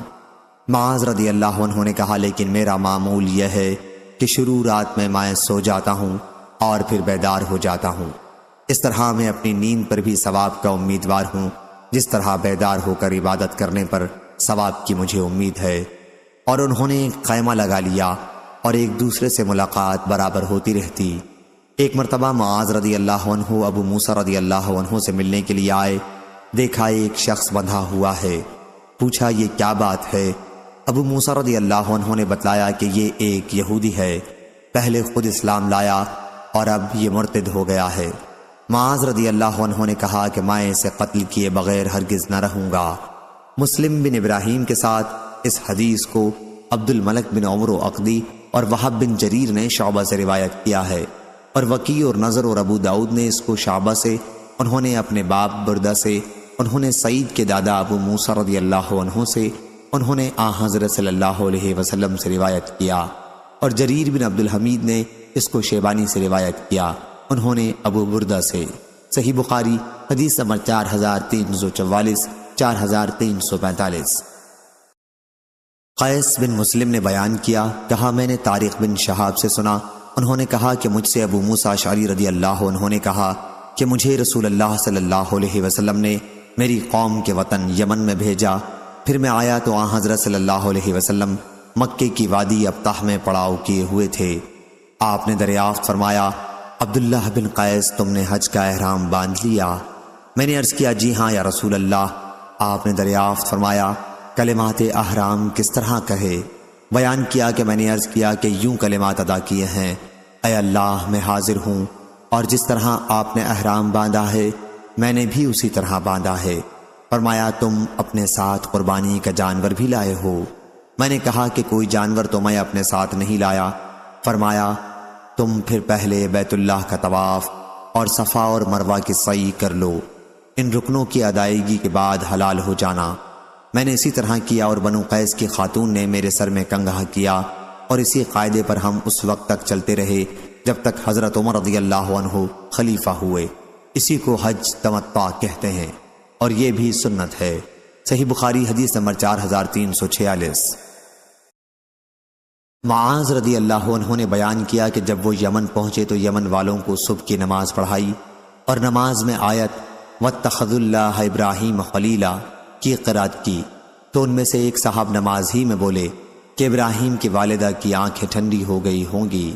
معاذ رضی اللہ عنہ نے کہا، لیکن میرا معمول یہ ہے کہ شروع رات میں سو جاتا ہوں اور پھر بیدار ہو جاتا ہوں۔ اس طرح میں اپنی نیند پر بھی ثواب کا امیدوار ہوں، جس طرح بیدار ہو کر عبادت کرنے پر ثواب کی مجھے امید ہے۔ اور انہوں نے ایک خیمہ لگا لیا اور ایک دوسرے سے ملاقات برابر ہوتی رہتی۔ ایک مرتبہ معاذ رضی اللہ عنہ ابو موسیٰ رضی اللہ عنہ سے ملنے کے لیے آئے، دیکھا ایک شخص بندھا ہوا ہے، پوچھا یہ کیا بات ہے؟ ابو موسیٰ رضی اللہ عنہ نے بتلایا کہ یہ ایک یہودی ہے، پہلے خود اسلام لایا اور اب یہ مرتد ہو گیا ہے۔ معاذ رضی اللہ عنہ نے کہا کہ میں اسے قتل کیے بغیر ہرگز نہ رہوں گا۔ مسلم بن ابراہیم کے ساتھ اس حدیث کو عبد الملک بن عمر عقدی اور وہب بن جریر نے شعبہ سے روایت کیا ہے، اور وکیع اور نظر اور ابو داؤد نے اس کو شعبہ سے، انہوں نے اپنے باپ بردہ سے، انہوں نے سعید کے دادا ابو موسیٰ رضی اللہ عنہ سے، انہوں نے حضرت صلی اللہ علیہ وسلم سے روایت کیا، اور جریر بن عبد الحمید نے اس کو شیبانی سے روایت کیا، انہوں نے ابو بردہ سے۔ صحیح بخاری حدیث نمبر 4344 4345۔ قیس بن مسلم نے بیان کیا، کہا میں نے طارق بن شہاب سے سنا، انہوں نے کہا کہ مجھ سے ابو موسیٰ اشعری رضی اللہ عنہ نے کہا کہ مجھے رسول اللہ صلی اللہ علیہ وسلم نے میری قوم کے وطن یمن میں بھیجا، پھر میں آیا تو حضرت صلی اللہ علیہ وسلم مکے کی وادی ابطح میں پڑاؤ کیے ہوئے تھے۔ آپ نے دریافت فرمایا، عبداللہ بن قیس تم نے حج کا احرام باندھ لیا؟ میں نے عرض کیا جی ہاں یا رسول اللہ۔ آپ نے دریافت فرمایا کلمات احرام کس طرح کہے؟ بیان کیا کہ میں نے عرض کیا کہ یوں کلمات ادا کیے ہیں، اے اللہ میں حاضر ہوں، اور جس طرح آپ نے احرام باندھا ہے میں نے بھی اسی طرح باندھا ہے۔ فرمایا تم اپنے ساتھ قربانی کا جانور بھی لائے ہو؟ میں نے کہا کہ کوئی جانور تو میں اپنے ساتھ نہیں لایا۔ فرمایا تم پھر پہلے بیت اللہ کا طواف اور صفا اور مروہ کی سعی کر لو، ان رکنوں کی ادائیگی کے بعد حلال ہو جانا۔ میں نے اسی طرح کیا اور بنو قیس کی خاتون نے میرے سر میں کنگھا کیا، اور اسی قاعدے پر ہم اس وقت تک چلتے رہے جب تک حضرت عمر رضی اللہ عنہ خلیفہ ہوئے۔ اسی کو حج تمتع کہتے ہیں، اور یہ بھی سنت ہے۔ صحیح بخاری حدیث نمبر 4346۔ معاذ رضی اللہ عنہ نے بیان کیا کہ جب وہ یمن پہنچے تو یمن والوں کو صبح کی نماز پڑھائی، اور نماز میں آیت وَاتَّخَذُوا اللَّهَ إِبْرَاهِيمَ خَلِيلًا کی قرات کی، تو ان میں سے ایک صاحب نماز ہی میں بولے کہ ابراہیم کی والدہ کی آنکھیں ٹھنڈی ہو گئی ہوں گی۔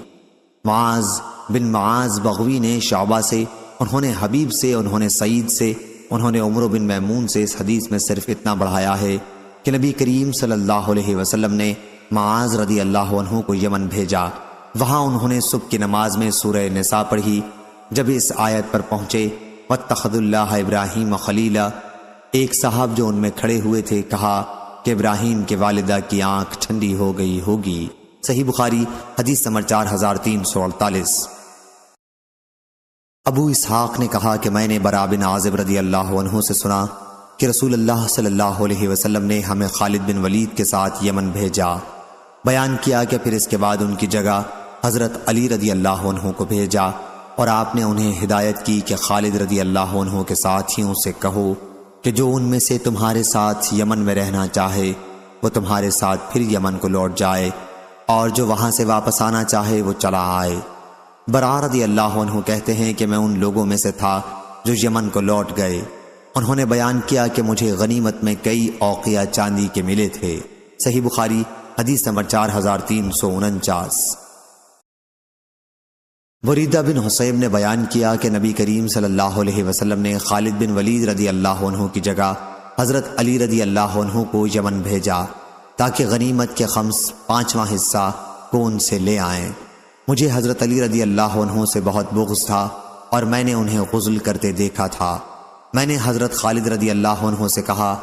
معاذ بن معاذ بغوی نے شعبہ سے، انہوں نے حبیب سے، انہوں نے سعید سے، انہوں نے عمرو بن میمون سے اس حدیث میں صرف اتنا بڑھایا ہے کہ نبی کریم صلی اللہ علیہ وسلم نے معاذ رضی اللہ عنہ کو یمن بھیجا۔ وہاں انہوں نے صبح کی نماز میں سورہ نساء پڑھی۔ جب اس آیت پر پہنچے وَاتَّخَذُوا اللَّهَ إِبْرَاهِيمَ خَلِيلًا، ایک صاحب جو ان میں کھڑے ہوئے تھے کہا کہ ابراہیم کے والدہ کی آنکھ ٹھنڈی ہو گئی ہوگی۔ صحیح بخاری حدیث نمبر 4348۔ ابو اسحاق نے کہا کہ میں نے برا بن عازب رضی اللہ عنہ سے سنا کہ رسول اللہ صلی اللہ علیہ وسلم نے ہمیں خالد بن ولید کے ساتھ یمن بھیجا۔ بیان کیا کہ پھر اس کے بعد ان کی جگہ حضرت علی رضی اللہ عنہ کو بھیجا، اور آپ نے انہیں ہدایت کی کہ خالد رضی اللہ عنہ کے ساتھیوں سے کہو کہ جو ان میں سے تمہارے ساتھ یمن میں رہنا چاہے وہ تمہارے ساتھ پھر یمن کو لوٹ جائے، اور جو وہاں سے واپس آنا چاہے وہ چلا آئے۔ برا رضی اللہ عنہ کہتے ہیں کہ میں ان لوگوں میں سے تھا جو یمن کو لوٹ گئے۔ انہوں نے بیان کیا کہ مجھے غنیمت میں کئی اوقیہ چاندی کے ملے تھے۔ صحیح بخاری حدیث نمبر 4349۔ بریدہ بن حصیب نے بیان کیا کہ نبی کریم صلی اللہ علیہ وسلم نے خالد بن ولید رضی اللہ عنہ کی جگہ حضرت علی رضی اللہ عنہ کو یمن بھیجا تاکہ غنیمت کے خمس 5واں حصہ کو ان سے لے آئیں۔ مجھے حضرت علی رضی اللہ عنہ سے بہت بغض تھا اور میں نے انہیں غسل کرتے دیکھا تھا۔ میں نے حضرت خالد رضی اللہ عنہ سے کہا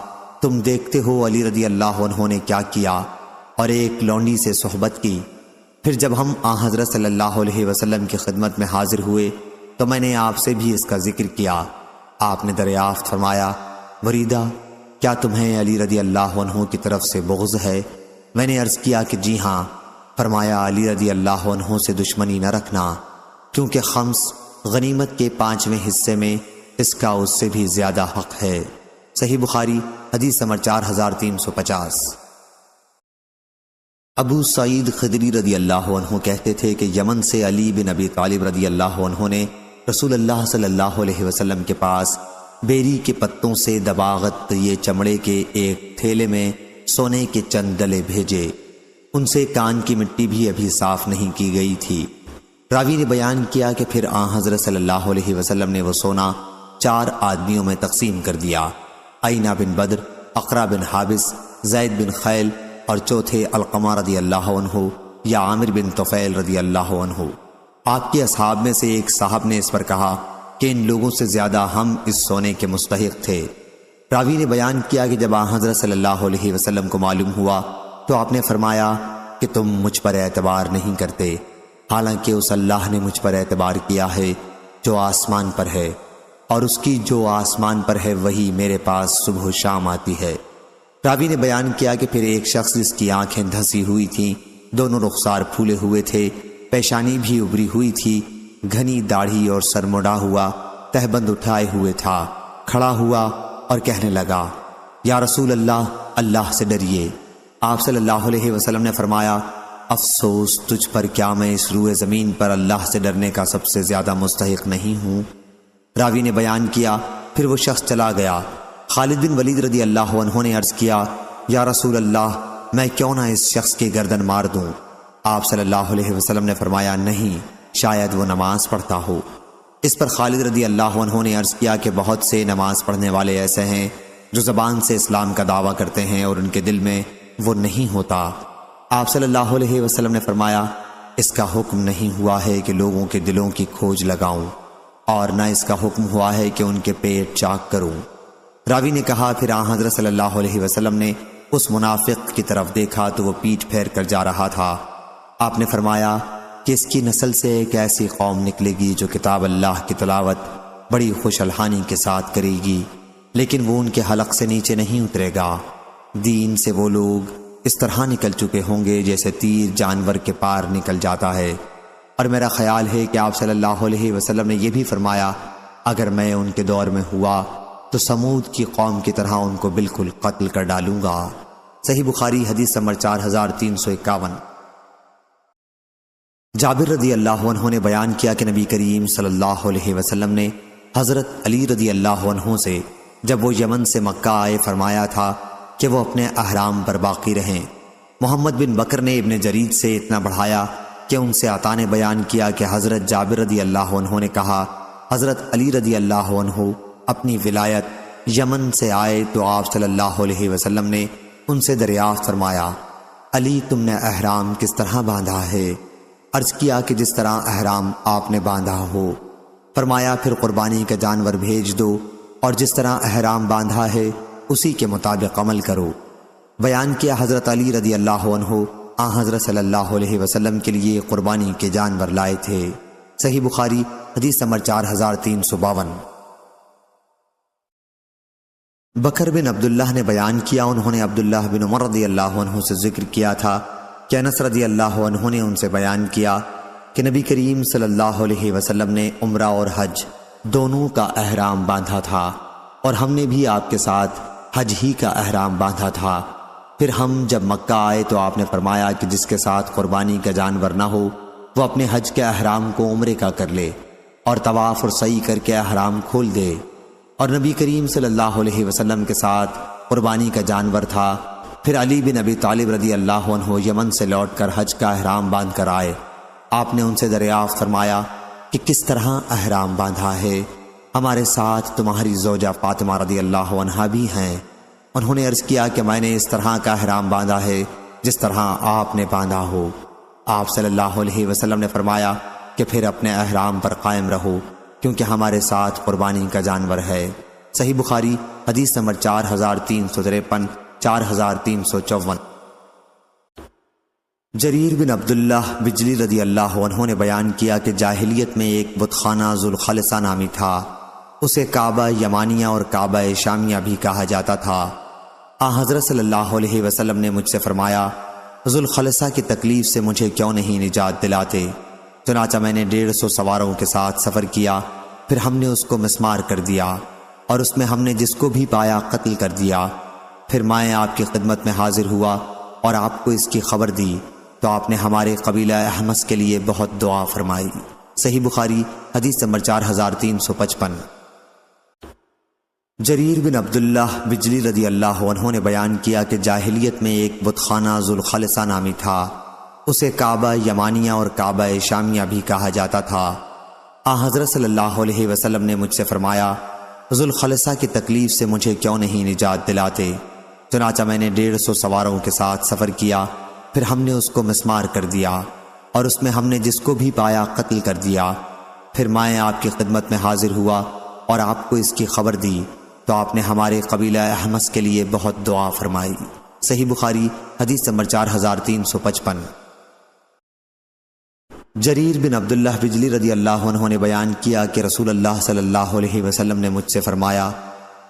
تم دیکھتے ہو علی رضی اللہ عنہ نے کیا کیا، اور ایک لونڈی سے صحبت کی۔ پھر جب ہم حضرت صلی اللہ علیہ وسلم کی خدمت میں حاضر ہوئے تو میں نے آپ سے بھی اس کا ذکر کیا۔ آپ نے دریافت فرمایا وریدہ کیا تمہیں علی رضی اللہ عنہ کی طرف سے بغض ہے؟ میں نے عرض کیا کہ جی ہاں۔ فرمایا علی رضی اللہ عنہ سے دشمنی نہ رکھنا، کیونکہ خمس غنیمت کے 5ویں حصے میں اس کا اس سے بھی زیادہ حق ہے۔ صحیح بخاری حدیث نمبر 4350۔ ابو سعید خدری رضی اللہ عنہ کہتے تھے کہ یمن سے علی بن ابی طالب رضی اللہ عنہ نے رسول اللہ صلی اللہ علیہ وسلم کے پاس بیری کے پتوں سے دباغت یہ چمڑے کے ایک تھیلے میں سونے کے چند ڈلے بھیجے۔ ان سے کان کی مٹی بھی ابھی صاف نہیں کی گئی تھی۔ راوی نے بیان کیا کہ پھر حضرت صلی اللہ علیہ وسلم نے وہ سونا 4 آدمیوں میں تقسیم کر دیا، عینہ بن بدر، اقرا بن حابس، زید بن خیل، اور چوتھے علقمہ رضی اللہ عنہ یا عامر بن طفیل رضی اللہ عنہ۔ آپ کے اصحاب میں سے ایک صاحب نے اس پر کہا کہ ان لوگوں سے زیادہ ہم اس سونے کے مستحق تھے۔ راوی نے بیان کیا کہ جب حضرت صلی اللہ علیہ وسلم کو معلوم ہوا تو آپ نے فرمایا کہ تم مجھ پر اعتبار نہیں کرتے، حالانکہ اس اللہ نے مجھ پر اعتبار کیا ہے جو آسمان پر ہے، اور اس کی جو آسمان پر ہے وہی میرے پاس صبح و شام آتی ہے۔ راوی نے بیان کیا کہ پھر ایک شخص جس کی آنکھیں دھسی ہوئی تھیں، دونوں رخسار پھولے ہوئے تھے، پیشانی بھی ابری ہوئی تھی، گھنی داڑھی اور سر مڑا ہوا، تہبند اٹھائے ہوئے تھا، کھڑا ہوا اور کہنے لگا یا رسول اللہ، اللہ سے ڈریے۔ آپ صلی اللہ علیہ وسلم نے فرمایا افسوس تجھ پر، کیا میں اس روئے زمین پر اللہ سے ڈرنے کا سب سے زیادہ مستحق نہیں ہوں؟ راوی نے بیان کیا پھر وہ شخص چلا گیا۔ خالد بن ولید رضی اللہ عنہ نے عرض کیا یا رسول اللہ، میں کیوں نہ اس شخص کی گردن مار دوں؟ آپ صلی اللہ علیہ وسلم نے فرمایا نہیں، شاید وہ نماز پڑھتا ہو۔ اس پر خالد رضی اللہ عنہ نے عرض کیا کہ بہت سے نماز پڑھنے والے ایسے ہیں جو زبان سے اسلام کا دعویٰ کرتے ہیں اور ان کے دل میں وہ نہیں ہوتا۔ آپ صلی اللہ علیہ وسلم نے فرمایا، اس کا حکم نہیں ہوا ہے کہ لوگوں کے دلوں کی کھوج لگاؤں، اور نہ اس کا حکم ہوا ہے کہ ان کے پیٹ چاک کروں۔ راوی نے کہا، پھر آن حضرت صلی اللہ علیہ وسلم نے اس منافق کی طرف دیکھا تو وہ پیٹھ پھیر کر جا رہا تھا۔ آپ نے فرمایا کہ اس کی نسل سے ایک ایسی قوم نکلے گی جو کتاب اللہ کی تلاوت بڑی خوش الحانی کے ساتھ کرے گی، لیکن وہ ان کے حلق سے نیچے نہیں اترے گا۔ دین سے وہ لوگ اس طرح نکل چکے ہوں گے جیسے تیر جانور کے پار نکل جاتا ہے۔ اور میرا خیال ہے کہ آپ صلی اللہ علیہ وسلم نے یہ بھی فرمایا، اگر میں ان کے دور میں ہوا تو سمود کی قوم کی طرح ان کو بالکل قتل کر ڈالوں گا۔ صحیح بخاری حدیث نمبر 4351۔ جابر رضی اللہ عنہ نے بیان کیا کہ نبی کریم صلی اللہ علیہ وسلم نے حضرت علی رضی اللہ عنہ سے جب وہ یمن سے مکہ آئے فرمایا تھا کہ وہ اپنے احرام پر باقی رہیں۔ محمد بن بکر نے ابن جرید سے اتنا بڑھایا کہ ان سے عطا نے بیان کیا کہ حضرت جابر رضی اللہ عنہ نے کہا، حضرت علی رضی اللہ عنہ اپنی ولایت یمن سے آئے تو آپ صلی اللہ علیہ وسلم نے ان سے دریافت فرمایا، علی تم نے احرام کس طرح باندھا ہے؟ عرض کیا کہ جس طرح احرام آپ نے باندھا ہو۔ فرمایا، پھر قربانی کا جانور بھیج دو اور جس طرح احرام باندھا ہے اسی کے مطابق عمل کرو۔ بیان کیا حضرت علی رضی اللہ عنہ حضرت صلی اللہ علیہ وسلم کے لیے قربانی کے جانور لائے تھے۔ صحیح بخاری حدیث نمبر 4352۔ بکر بن عبداللہ نے بیان کیا، انہوں نے عبداللہ بن عمر رضی اللہ عنہ سے ذکر کیا تھا کہ انس رضی اللہ عنہ نے ان سے بیان کیا کہ نبی کریم صلی اللہ علیہ وسلم نے عمرہ اور حج دونوں کا احرام باندھا تھا، اور ہم نے بھی آپ کے ساتھ حج ہی کا احرام باندھا تھا۔ پھر ہم جب مکہ آئے تو آپ نے فرمایا کہ جس کے ساتھ قربانی کا جانور نہ ہو وہ اپنے حج کے احرام کو عمرے کا کر لے اور طواف اور سعی کر کے احرام کھول دے۔ اور نبی کریم صلی اللہ علیہ وسلم کے ساتھ قربانی کا جانور تھا۔ پھر علی بن ابی طالب رضی اللہ عنہ یمن سے لوٹ کر حج کا احرام باندھ کر آئے۔ آپ نے ان سے دریافت فرمایا کہ کس طرح احرام باندھا ہے؟ ہمارے ساتھ تمہاری زوجہ فاطمہ رضی اللہ عنہا بھی ہیں۔ انہوں نے عرض کیا کہ میں نے اس طرح کا احرام باندھا ہے جس طرح آپ نے باندھا ہو۔ آپ صلی اللہ علیہ وسلم نے فرمایا کہ پھر اپنے احرام پر قائم رہو، کیونکہ ہمارے ساتھ قربانی کا جانور ہے۔ صحیح بخاری حدیث نمبر 4353 4354۔ جریر بن عبداللہ بجلی رضی اللہ عنہ نے بیان کیا کہ جاہلیت میں ایک بت خانہ ذوالخلصہ نامی تھا، اسے کعبہ یمانیہ اور کعبہ شامیہ بھی کہا جاتا تھا۔ حضرت صلی اللہ علیہ وسلم نے مجھ سے فرمایا، ذوالخلصہ کی تکلیف سے مجھے کیوں نہیں نجات دلاتے؟ چنانچہ میں نے 150 سواروں کے ساتھ سفر کیا، پھر ہم نے اس کو مسمار کر دیا اور اس میں ہم نے جس کو بھی پایا قتل کر دیا۔ پھر میں آپ کی خدمت میں حاضر ہوا اور آپ کو اس کی خبر دی تو آپ نے ہمارے قبیلہ احمس کے لیے بہت دعا فرمائی۔ صحیح بخاری حدیث نمبر 4355۔ جریر بن عبداللہ بجلی رضی اللہ عنہ نے بیان کیا کہ جاہلیت میں ایک بت خانہ ذوالخلصہ نامی تھا، اسے کعبہ یمانیہ اور کعبہ شامیہ بھی کہا جاتا تھا۔ حضرت صلی اللہ علیہ وسلم نے مجھ سے فرمایا، ذوالخلصہ کی تکلیف سے مجھے کیوں نہیں نجات دلاتے؟ چنانچہ میں نے 150 سواروں کے ساتھ سفر کیا، پھر ہم نے اس کو مسمار کر دیا اور اس میں ہم نے جس کو بھی پایا قتل کر دیا۔ پھر میں آپ کی خدمت میں حاضر ہوا اور آپ کو اس کی خبر دی تو آپ نے ہمارے قبیلہ احمس کے لیے بہت دعا فرمائی۔ صحیح بخاری حدیث نمبر 4355۔ جریر بن عبداللہ بجلی رضی اللہ عنہ نے بیان کیا کہ رسول اللہ صلی اللہ علیہ وسلم نے مجھ سے فرمایا،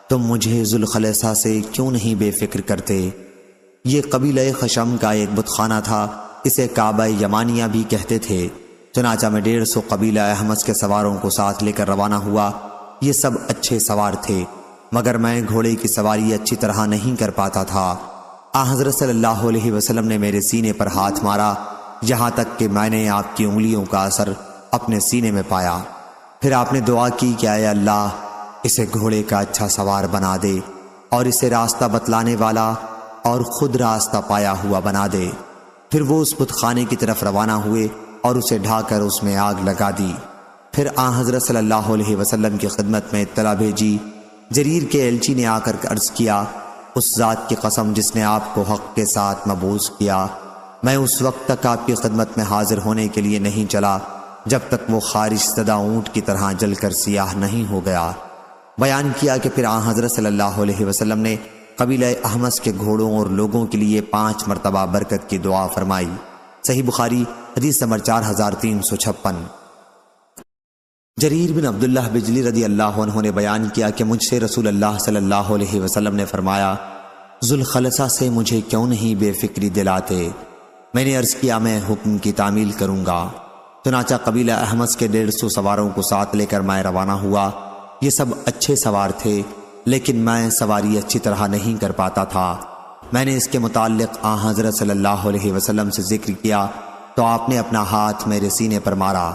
تم مجھے ذوالخلصہ سے کیوں نہیں بے فکر کرتے؟ یہ قبیلہ خشم کا ایک بت خانہ تھا، اسے کعبہ یمانیہ بھی کہتے تھے۔ چنانچہ میں 150 قبیلہ احمس کے سواروں کو ساتھ لے کر روانہ ہوا۔ یہ سب اچھے سوار تھے، مگر میں گھوڑے کی سواری اچھی طرح نہیں کر پاتا تھا۔ حضرت صلی اللہ علیہ وسلم نے میرے سینے پر ہاتھ مارا، یہاں تک کہ میں نے آپ کی انگلیوں کا اثر اپنے سینے میں پایا۔ پھر آپ نے دعا کی کہ اے اللہ، اسے گھوڑے کا اچھا سوار بنا دے اور اسے راستہ بتلانے والا اور خود راستہ پایا ہوا بنا دے۔ پھر وہ اس بت خانے کی طرف روانہ ہوئے اور اسے ڈھا کر اس میں آگ لگا دی۔ پھر آن حضرت صلی اللہ علیہ وسلم کی خدمت میں اطلاع بھیجی۔ جریر کے ایلچی نے آ کر عرض کیا، اس ذات کی قسم جس نے آپ کو حق کے ساتھ مبعوث کیا، میں اس وقت تک آپ کی خدمت میں حاضر ہونے کے لیے نہیں چلا جب تک وہ خارش زدہ اونٹ کی طرح جل کر سیاہ نہیں ہو گیا۔ بیان کیا کہ پھر آن حضرت صلی اللہ علیہ وسلم نے قبیلہ احمس کے گھوڑوں اور لوگوں کے لیے 5 مرتبہ برکت کی دعا فرمائی۔ صحیح بخاری حدیث نمبر 4356۔ جریر بن عبداللہ بجلی رضی اللہ عنہ نے بیان کیا کہ مجھ سے رسول اللہ صلی اللہ علیہ وسلم نے فرمایا، ذوالخلصہ سے مجھے کیوں نہیں بے فکری دلاتے؟ میں نے عرض کیا، میں حکم کی تعمیل کروں گا۔ چنانچہ قبیلہ احمس کے 150 سواروں کو ساتھ لے کر میں روانہ ہوا۔ یہ سب اچھے سوار تھے، لیکن میں سواری اچھی طرح نہیں کر پاتا تھا۔ میں نے اس کے متعلق آن حضرت صلی اللہ علیہ وسلم سے ذکر کیا تو آپ نے اپنا ہاتھ میرے سینے پر مارا،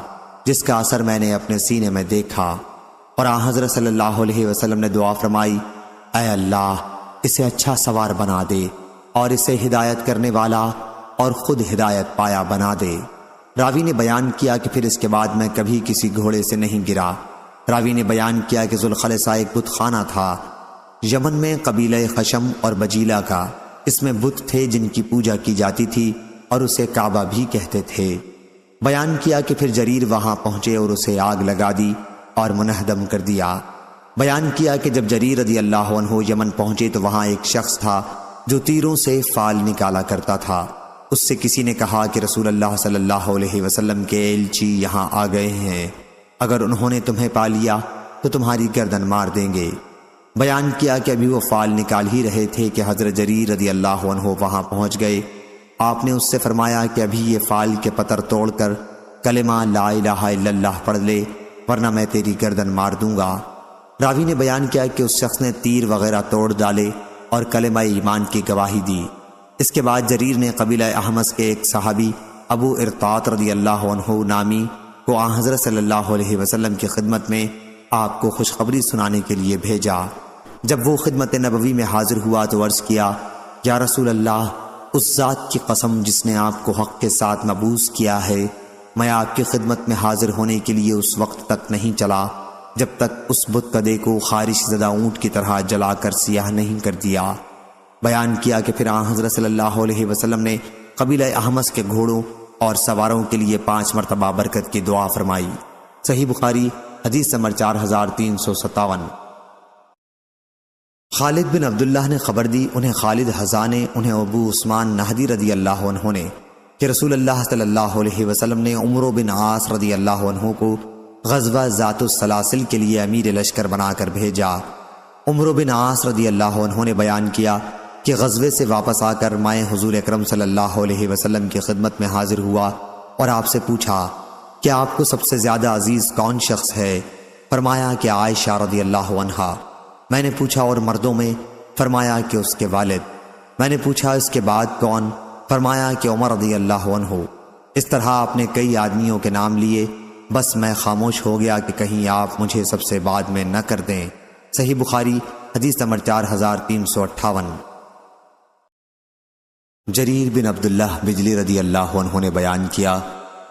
جس کا اثر میں نے اپنے سینے میں دیکھا، اور آن حضرت صلی اللہ علیہ وسلم نے دعا فرمائی، اے اللہ اسے اچھا سوار بنا دے اور اسے ہدایت کرنے والا اور خود ہدایت پایا بنا دے۔ راوی نے بیان کیا کہ پھر اس کے بعد میں کبھی کسی گھوڑے سے نہیں گرا۔ راوی نے بیان کیا کہ ذوالخلصہ ایک بت خانہ تھا یمن میں قبیلہ خشم اور بجیلہ کا۔ اس میں بت تھے جن کی پوجا کی جاتی تھی اور اسے کعبہ بھی کہتے تھے۔ بیان کیا کہ پھر جریر وہاں پہنچے اور اسے آگ لگا دی اور منہدم کر دیا۔ بیان کیا کہ جب جریر رضی اللہ عنہ یمن پہنچے تو وہاں ایک شخص تھا جو تیروں سے فال نکالا کرتا تھا۔ اس سے کسی نے کہا کہ رسول اللہ صلی اللہ علیہ وسلم کے ایلچی یہاں آ گئے ہیں، اگر انہوں نے تمہیں پا لیا تو تمہاری گردن مار دیں گے۔ بیان کیا کہ ابھی وہ فال نکال ہی رہے تھے کہ حضرت جریر رضی اللہ عنہ وہاں پہنچ گئے۔ آپ نے اس سے فرمایا کہ ابھی یہ فال کے پتر توڑ کر کلمہ لا الہ الا اللہ پڑھ لے، ورنہ میں تیری گردن مار دوں گا۔ راوی نے بیان کیا کہ اس شخص نے تیر وغیرہ توڑ ڈالے اور کلمہ ایمان کی گواہی دی۔ اس کے بعد جریر نے قبیلہ احمس کے ایک صحابی ابو ارطاط رضی اللہ عنہ نامی کو آن حضرت صلی اللہ علیہ وسلم کی خدمت میں آپ کو خوشخبری سنانے کے لیے بھیجا۔ جب وہ خدمت نبوی میں حاضر ہوا تو عرض کیا، یا رسول اللہ، اس ذات کی قسم جس نے آپ کو حق کے ساتھ مبعوث کیا ہے، میں آپ کی خدمت میں حاضر ہونے کے لیے اس وقت تک نہیں چلا جب تک اس بت کدے کو خارش زدہ اونٹ کی طرح جلا کر سیاہ نہیں کر دیا۔ بیان کیا کہ پھر آن حضرت صلی اللہ علیہ وسلم نے قبیلہ احمس کے گھوڑوں اور سواروں کے لیے 5 مرتبہ برکت کی دعا فرمائی۔ صحیح بخاری حدیث نمبر 4357۔ خالد بن عبداللہ نے خبر دی، انہیں خالد حذا نے، انہیں ابو عثمان نہدی رضی اللہ عنہ نے، کہ رسول اللہ صلی اللہ علیہ وسلم نے عمرو بن عاص رضی اللہ عنہ کو غزوہ ذات السلاسل کے لیے امیر لشکر بنا کر بھیجا۔ عمرو بن عاص رضی اللہ عنہ نے بیان کیا کہ غزوے سے واپس آ کر میں حضور اکرم صلی اللہ علیہ وسلم کی خدمت میں حاضر ہوا اور آپ سے پوچھا کہ آپ کو سب سے زیادہ عزیز کون شخص ہے؟ فرمایا کہ عائشہ رضی اللہ عنہا۔ میں نے پوچھا اور مردوں میں؟ فرمایا کہ اس کے والد۔ میں نے پوچھا اس کے بعد کون؟ فرمایا کہ عمر رضی اللہ عنہ۔ اس طرح آپ نے کئی آدمیوں کے نام لیے، بس میں خاموش ہو گیا کہ کہیں آپ مجھے سب سے بعد میں نہ کر دیں۔ صحیح بخاری حدیث نمبر 4358۔ جریر بن عبداللہ بجلی رضی اللہ عنہ نے بیان کیا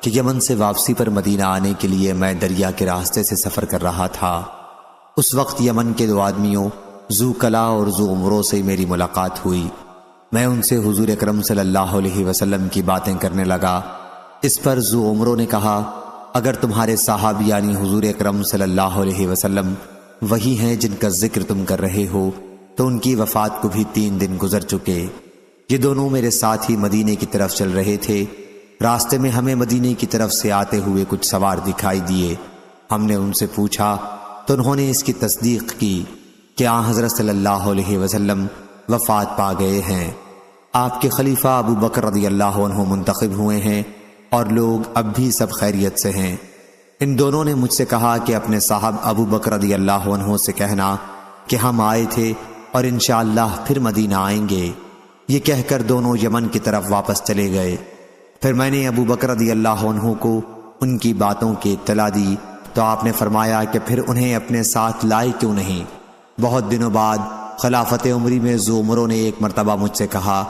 کہ یمن سے واپسی پر مدینہ آنے کے لیے میں دریا کے راستے سے سفر کر رہا تھا۔ اس وقت یمن کے 2 آدمیوں ذو کلا اور ذو عمرو سے میری ملاقات ہوئی۔ میں ان سے حضور اکرم صلی اللہ علیہ وسلم کی باتیں کرنے لگا۔ اس پر ذو عمرو نے کہا، اگر تمہارے صاحب یعنی حضور اکرم صلی اللہ علیہ وسلم وہی ہیں جن کا ذکر تم کر رہے ہو تو ان کی وفات کو بھی 3 دن گزر چکے۔ یہ دونوں میرے ساتھ ہی مدینے کی طرف چل رہے تھے۔ راستے میں ہمیں مدینے کی طرف سے آتے ہوئے کچھ سوار دکھائی دیے۔ ہم نے ان سے پوچھا تو انہوں نے اس کی تصدیق کی کہ آن حضرت صلی اللہ علیہ وسلم وفات پا گئے ہیں۔ آپ کے خلیفہ ابو بکر رضی اللہ عنہ منتخب ہوئے ہیں اور لوگ اب بھی سب خیریت سے ہیں۔ ان دونوں نے مجھ سے کہا کہ اپنے صاحب ابو بکر رضی اللہ عنہ سے کہنا کہ ہم آئے تھے اور انشاءاللہ پھر مدینہ آئیں گے۔ یہ کہہ کر دونوں یمن کی طرف واپس چلے گئے۔ پھر میں نے ابو بکر رضی اللہ عنہ کو ان کی باتوں کی اطلاع دی تو آپ نے فرمایا کہ پھر انہیں اپنے ساتھ لائے کیوں نہیں؟ بہت دنوں بعد خلافت عمری میں ذو عمرو نے ایک مرتبہ مجھ سے کہا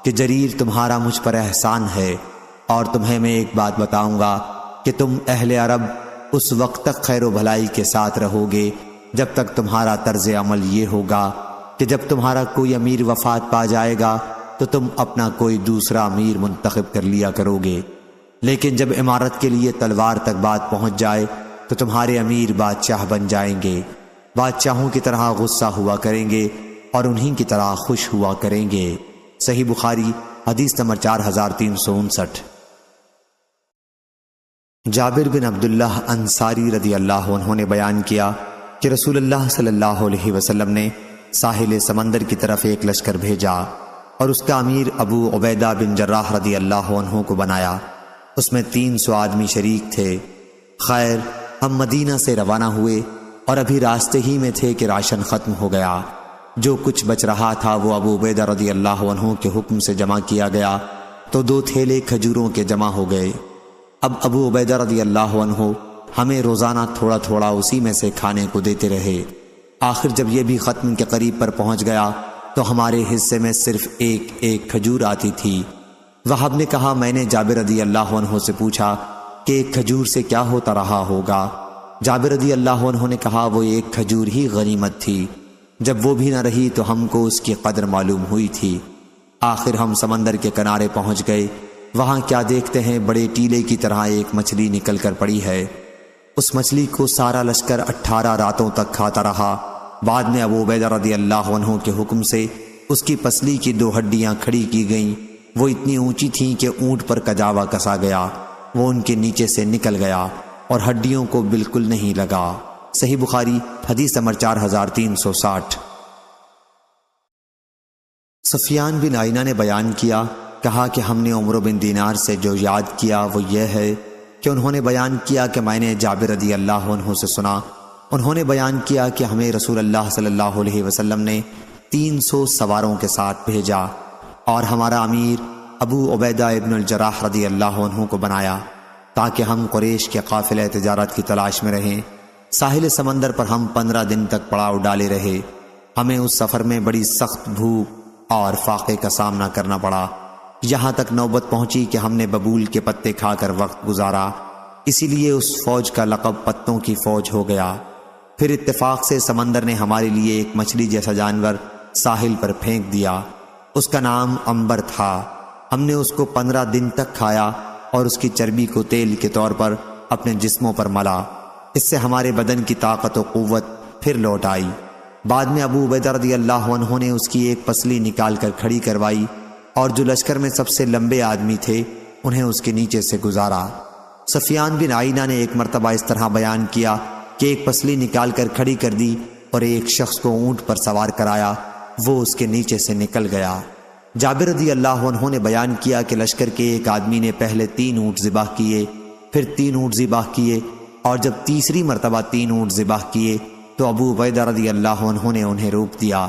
کہ جریر تمہارا مجھ پر احسان ہے، اور تمہیں میں ایک بات بتاؤں گا کہ تم اہل عرب اس وقت تک خیر و بھلائی کے ساتھ رہو گے جب تک تمہارا طرز عمل یہ ہوگا کہ جب تمہارا کوئی امیر وفات پا جائے گا تو تم اپنا کوئی دوسرا امیر منتخب کر لیا کرو گے، لیکن جب امارت کے لیے تلوار تک بات پہنچ جائے تو تمہارے امیر بادشاہ بن جائیں گے، بادشاہوں کی طرح غصہ ہوا کریں گے اور انہی کی طرح خوش ہوا کریں گے۔ صحیح بخاری حدیث نمبر 4359۔ جابر بن عبداللہ انصاری رضی اللہ عنہ نے بیان کیا کہ رسول اللہ صلی اللہ علیہ وسلم نے ساحل سمندر کی طرف ایک لشکر بھیجا اور اس کا امیر ابو عبیدہ بن جراح رضی اللہ عنہ کو بنایا۔ اس میں 300 آدمی شریک تھے۔ خیر، ہم مدینہ سے روانہ ہوئے اور ابھی راستے ہی میں تھے کہ راشن ختم ہو گیا۔ جو کچھ بچ رہا تھا وہ ابو عبیدہ رضی اللہ عنہ کے حکم سے جمع کیا گیا تو 2 تھیلے کھجوروں کے جمع ہو گئے۔ اب ابو عبیدہ رضی اللہ عنہ ہمیں روزانہ تھوڑا تھوڑا اسی میں سے کھانے کو دیتے رہے۔ آخر جب یہ بھی ختم کے قریب پر پہنچ گیا تو ہمارے حصے میں صرف ایک کھجور آتی تھی۔ وہب نے کہا، میں نے جابر رضی اللہ عنہ سے پوچھا کہ ایک کھجور سے کیا ہوتا رہا ہوگا؟ جابر رضی اللہ عنہ نے کہا، وہ ایک کھجور ہی غنیمت تھی، جب وہ بھی نہ رہی تو ہم کو اس کی قدر معلوم ہوئی تھی۔ آخر ہم سمندر کے کنارے پہنچ گئے۔ وہاں کیا دیکھتے ہیں، بڑے ٹیلے کی طرح ایک مچھلی نکل کر پڑی ہے۔ اس مچھلی کو سارا لشکر 18 راتوں تک کھاتا رہا۔ بعد میں ابو عبیدہ رضی اللہ عنہ کے حکم سے اس کی پسلی کی 2 ہڈیاں کھڑی کی گئیں۔ وہ اتنی اونچی تھیں کہ اونٹ پر کجاوا کسا گیا، وہ ان کے نیچے سے نکل گیا اور ہڈیوں کو بالکل نہیں لگا۔ صحیح بخاری حدیث نمبر 4360۔ سفیان بن عینہ نے بیان کیا، کہا کہ ہم نے عمرو بن دینار سے جو یاد کیا وہ یہ ہے کہ انہوں نے بیان کیا کہ میں نے جابر رضی اللہ عنہ سے سنا، انہوں نے بیان کیا کہ ہمیں رسول اللہ صلی اللہ علیہ وسلم نے 300 سواروں کے ساتھ بھیجا اور ہمارا امیر ابو عبیدہ ابن الجراح رضی اللہ عنہ کو بنایا تاکہ ہم قریش کے قافلہ تجارت کی تلاش میں رہیں۔ ساحل سمندر پر ہم 15 دن تک پڑاؤ ڈالے رہے۔ ہمیں اس سفر میں بڑی سخت بھوک اور فاقے کا سامنا کرنا پڑا، یہاں تک نوبت پہنچی کہ ہم نے ببول کے پتے کھا کر وقت گزارا، اسی لیے اس فوج کا لقب پتوں کی فوج ہو گیا۔ پھر اتفاق سے سمندر نے ہمارے لیے ایک مچھلی جیسا جانور ساحل پر پھینک دیا، اس کا نام عنبر تھا۔ ہم نے اس کو 15 دن تک کھایا اور اس کی چربی کو تیل کے طور پر اپنے جسموں پر ملا، اس سے ہمارے بدن کی طاقت و قوت پھر لوٹ آئی۔ بعد میں ابو عبیدہ رضی اللہ عنہ نے اس کی ایک پسلی نکال کر کھڑی کروائی اور جو لشکر میں سب سے لمبے آدمی تھے انہیں اس کے نیچے سے گزارا۔ سفیان بن عینہ نے ایک مرتبہ اس طرح بیان کیا کہ ایک پسلی نکال کر کھڑی کر دی اور ایک شخص کو اونٹ پر سوار کرایا، وہ اس کے نیچے سے نکل گیا۔ جابر رضی اللہ عنہ نے بیان کیا کہ لشکر کے ایک آدمی نے پہلے 3 اونٹ ذبح کیے، پھر 3 اونٹ ذبح کیے، اور جب تیسری مرتبہ 3 اونٹ ذبح کیے تو ابو عبیدہ رضی اللہ عنہ نے انہیں روک دیا،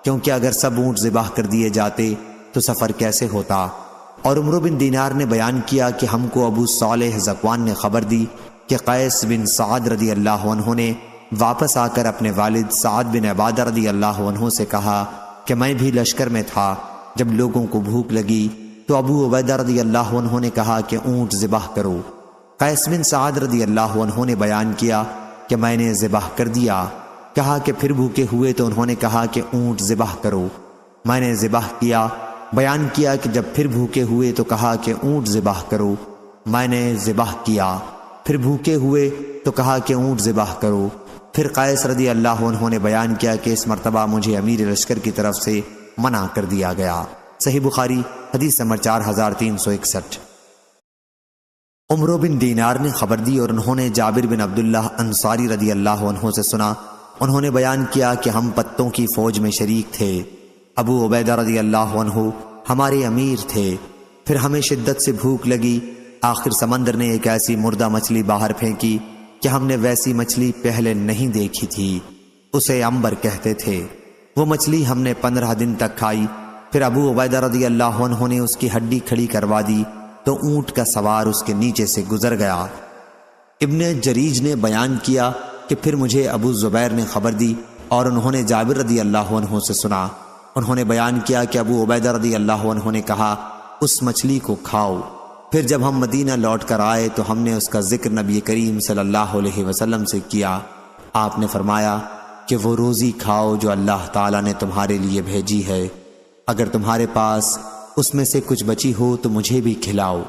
کیونکہ اگر سب اونٹ ذبح کر دیے جاتے تو سفر کیسے ہوتا۔ اور عمرو بن دینار نے بیان کیا کہ ہم کو ابو صالح ذکوان نے خبر دی کہ قیس بن سعد رضی اللہ عنہ نے واپس آ کر اپنے والد سعد بن عبادہ رضی اللہ عنہ سے کہا کہ میں بھی لشکر میں تھا، جب لوگوں کو بھوک لگی تو ابو عبیدہ رضی اللہ عنہ نے کہا کہ اونٹ ذبح کرو۔ قیس بن سعد رضی اللہ عنہ نے بیان کیا کہ میں نے ذبح کر دیا۔ کہا کہ پھر بھوکے ہوئے تو انہوں نے کہا کہ اونٹ ذبح کرو، میں نے ذبح کیا۔ بیان کیا کہ جب پھر بھوکے ہوئے تو کہا کہ اونٹ ذبح کرو، میں نے ذبح کیا۔ پھر بھوکے ہوئے تو کہا کہ اونٹ ذبح کرو۔ پھر قیس رضی اللہ عنہ نے بیان کیا کہ اس مرتبہ مجھے امیر لشکر کی طرف سے منع کر دیا گیا۔ صحیح بخاری حدیث نمبر 4361۔ عمرو بن دینار نے خبر دی اور انہوں نے جابر بن عبداللہ انصاری رضی اللہ عنہ سے سنا، انہوں نے بیان کیا کہ ہم پتوں کی فوج میں شریک تھے، ابو عبیدہ رضی اللہ عنہ ہمارے امیر تھے۔ پھر ہمیں شدت سے بھوک لگی، آخر سمندر نے ایک ایسی مردہ مچھلی باہر پھینکی کہ ہم نے ویسی مچھلی پہلے نہیں دیکھی تھی، اسے عنبر کہتے تھے۔ وہ مچھلی ہم نے 15 دن تک کھائی۔ پھر ابو عبیدہ رضی اللہ عنہ نے اس کی ہڈی کھڑی کروا دی تو اونٹ کا سوار اس کے نیچے سے گزر گیا۔ ابن جریج نے بیان کیا کہ پھر مجھے ابو زبیر نے خبر دی اور انہوں نے جابر رضی اللہ عنہ سے سنا، انہوں نے بیان کیا کہ ابو عبیدہ رضی اللہ عنہ نے کہا اس مچھلی کو کھاؤ۔ پھر جب ہم مدینہ لوٹ کر آئے تو ہم نے اس کا ذکر نبی کریم صلی اللہ علیہ وسلم سے کیا۔ آپ نے فرمایا کہ وہ روزی کھاؤ جو اللہ تعالیٰ نے تمہارے لیے بھیجی ہے، اگر تمہارے پاس اس میں سے کچھ بچی ہو تو مجھے بھی کھلاؤ۔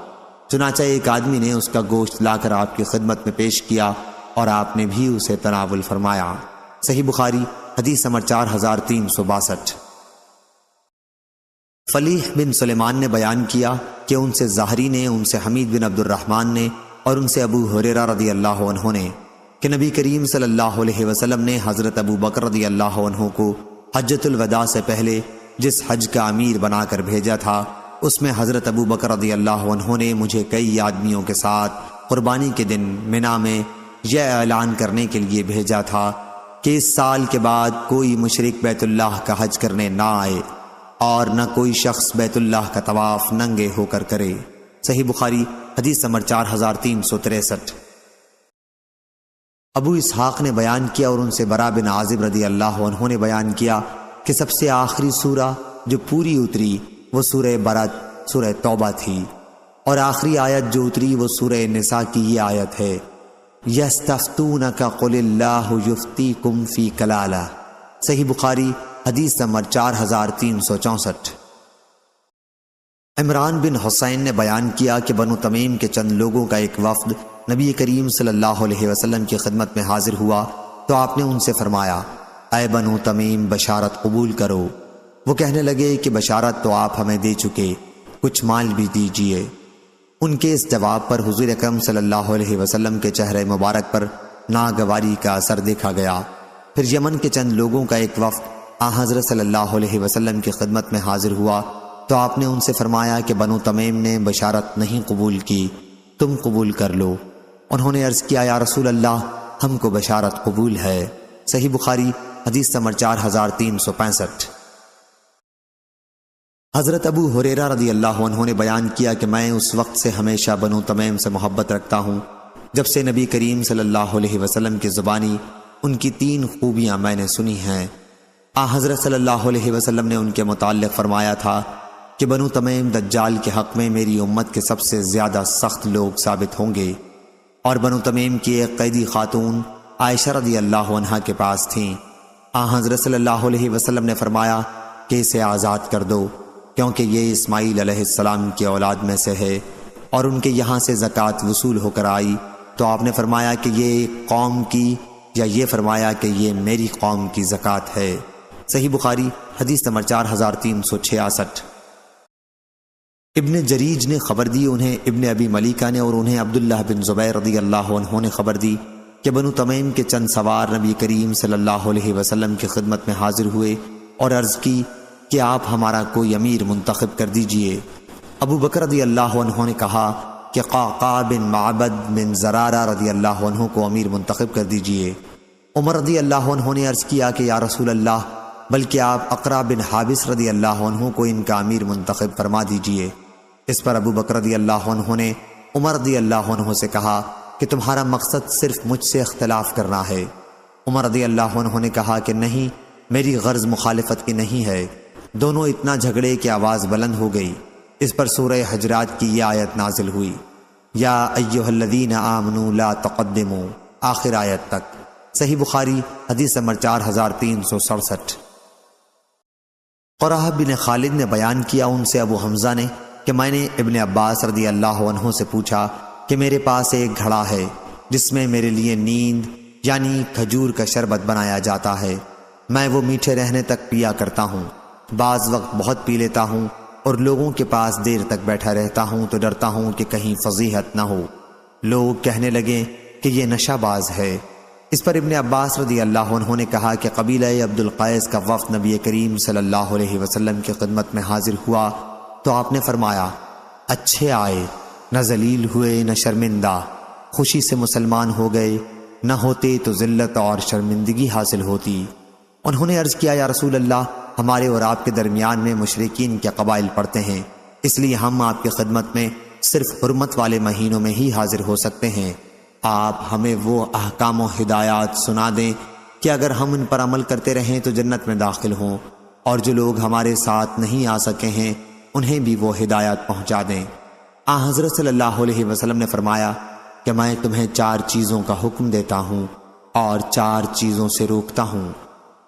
چنانچہ ایک آدمی نے اس کا گوشت لا کر آپ کی خدمت میں پیش کیا اور آپ نے بھی اسے تناول فرمایا۔ صحیح بخاری حدیث نمبر 4362۔ فلیح بن سلیمان نے بیان کیا کہ ان سے زہری نے، ان سے حمید بن عبد الرحمن نے اور ان سے ابو ہریرہ رضی اللہ عنہ نے کہ نبی کریم صلی اللہ علیہ وسلم نے حضرت ابو بکر رضی اللہ عنہ کو حجۃ الوداع سے پہلے جس حج کا امیر بنا کر بھیجا تھا، اس میں حضرت ابو بکر رضی اللہ عنہ نے مجھے کئی آدمیوں کے ساتھ قربانی کے دن منا میں یہ اعلان کرنے کے لیے بھیجا تھا کہ اس سال کے بعد کوئی مشرک بیت اللہ کا حج کرنے نہ آئے اور نہ کوئی شخص بیت اللہ کا طواف ننگے ہو کر کرے۔ صحیح بخاری حدیث نمبر 4363۔ ابو اسحاق نے بیان کیا اور ان سے برا بن عازب رضی اللہ عنہ نے بیان کیا کہ سب سے آخری سورہ جو پوری اتری وہ سورہ برات، سورہ توبہ تھی، اور آخری آیت جو اتری وہ سورہ نساء کی یہ آیت ہے، یستفتونک قل اللہ یفتیکم فی کلالہ۔ صحیح بخاری حدیث نمبر 4364۔ عمران بن حسین نے بیان کیا کہ بنو تمیم کے چند لوگوں کا ایک وفد نبی کریم صلی اللہ علیہ وسلم کی خدمت میں حاضر ہوا تو آپ نے ان سے فرمایا، اے بنو تمیم بشارت قبول کرو۔ وہ کہنے لگے کہ بشارت تو آپ ہمیں دے چکے، کچھ مال بھی دیجئے۔ ان کے اس جواب پر حضور اکرم صلی اللہ علیہ وسلم کے چہرے مبارک پر ناگواری کا اثر دیکھا گیا۔ پھر یمن کے چند لوگوں کا ایک وفد حضرت صلی اللہ علیہ وسلم کی خدمت میں حاضر ہوا تو آپ نے ان سے فرمایا کہ بنو تمیم نے بشارت نہیں قبول کی، تم قبول کر لو۔ انہوں نے عرض کیا، یا رسول اللہ ہم کو بشارت قبول ہے۔ صحیح بخاری حدیث نمبر 4365۔ حضرت ابو ہریرہ رضی اللہ عنہ نے بیان کیا کہ میں اس وقت سے ہمیشہ بنو تمیم سے محبت رکھتا ہوں جب سے نبی کریم صلی اللہ علیہ وسلم کی زبانی ان کی 3 خوبیاں میں نے سنی ہیں۔ حضرت صلی اللہ علیہ وسلم نے ان کے متعلق فرمایا تھا کہ بنو تمیم دجال کے حق میں میری امت کے سب سے زیادہ سخت لوگ ثابت ہوں گے، اور بنو تمیم کی ایک قیدی خاتون عائشہ رضی اللہ عنہا کے پاس تھیں۔ حضرت صلی اللہ علیہ وسلم نے فرمایا کہ اسے آزاد کر دو، کیونکہ یہ اسماعیل علیہ السلام کی اولاد میں سے ہے اور ان کے یہاں سے زکوٰۃ وصول ہو کر آئی۔ تو آپ نے فرمایا کہ یہ قوم کی، یا یہ فرمایا کہ یہ میری قوم کی زکوٰۃ ہے۔ صحیح بخاری حدیث نمبر 4366۔ ابن جریج نے خبر دی، انہیں ابن ابی ملیکہ نے اور انہیں عبداللہ بن زبیر رضی اللہ عنہ نے خبر دی کہ بنو تمیم کے چند سوار نبی کریم صلی اللہ علیہ وسلم کی خدمت میں حاضر ہوئے اور عرض کی کہ آپ ہمارا کوئی امیر منتخب کر دیجئے۔ ابو بکر رضی اللہ عنہ نے کہا کہ قعقاع بن معبد بن زرارہ رضی اللہ عنہ کو امیر منتخب کر دیجئے۔ عمر رضی اللہ عنہ نے عرض کیا کہ یا رسول اللہ بلکہ آپ اقرع بن حابس رضی اللہ عنہ کو ان کا امیر منتخب فرما دیجئے۔ اس پر ابو بکر رضی اللہ عنہ نے عمر رضی اللہ عنہ سے کہا کہ تمہارا مقصد صرف مجھ سے اختلاف کرنا ہے۔ عمر رضی اللہ عنہ نے کہا کہ نہیں، میری غرض مخالفت کی نہیں ہے۔ دونوں اتنا جھگڑے کہ آواز بلند ہو گئی۔ اس پر سورہ حجرات کی یہ آیت نازل ہوئی، یا ایھا الذین آمنوا لا تقدموا، آخر آیت تک۔ صحیح بخاری حدیث نمبر 4367۔ قرہ بن خالد نے بیان کیا ان سے ابو حمزہ نے کہ میں نے ابن عباس رضی اللہ عنہ سے پوچھا کہ میرے پاس ایک گھڑا ہے جس میں میرے لیے نیند یعنی کھجور کا شربت بنایا جاتا ہے، میں وہ میٹھے رہنے تک پیا کرتا ہوں، بعض وقت بہت پی لیتا ہوں اور لوگوں کے پاس دیر تک بیٹھا رہتا ہوں تو ڈرتا ہوں کہ کہیں فضیحت نہ ہو، لوگ کہنے لگیں کہ یہ نشہ باز ہے۔ اس پر ابن عباس رضی اللہ عنہ نے کہا کہ قبیلہ عبد القیس کا وفد نبی کریم صلی اللہ علیہ وسلم کی خدمت میں حاضر ہوا تو آپ نے فرمایا، اچھے آئے، نہ ذلیل ہوئے نہ شرمندہ، خوشی سے مسلمان ہو گئے، نہ ہوتے تو ذلت اور شرمندگی حاصل ہوتی۔ انہوں نے عرض کیا، یا رسول اللہ ہمارے اور آپ کے درمیان میں مشرکین کے قبائل پڑتے ہیں، اس لیے ہم آپ کی خدمت میں صرف حرمت والے مہینوں میں ہی حاضر ہو سکتے ہیں۔ آپ ہمیں وہ احکام و ہدایات سنا دیں کہ اگر ہم ان پر عمل کرتے رہیں تو جنت میں داخل ہوں، اور جو لوگ ہمارے ساتھ نہیں آ سکے ہیں انہیں بھی وہ ہدایات پہنچا دیں۔ حضرت صلی اللہ علیہ وسلم نے فرمایا کہ میں تمہیں 4 چیزوں کا حکم دیتا ہوں اور 4 چیزوں سے روکتا ہوں۔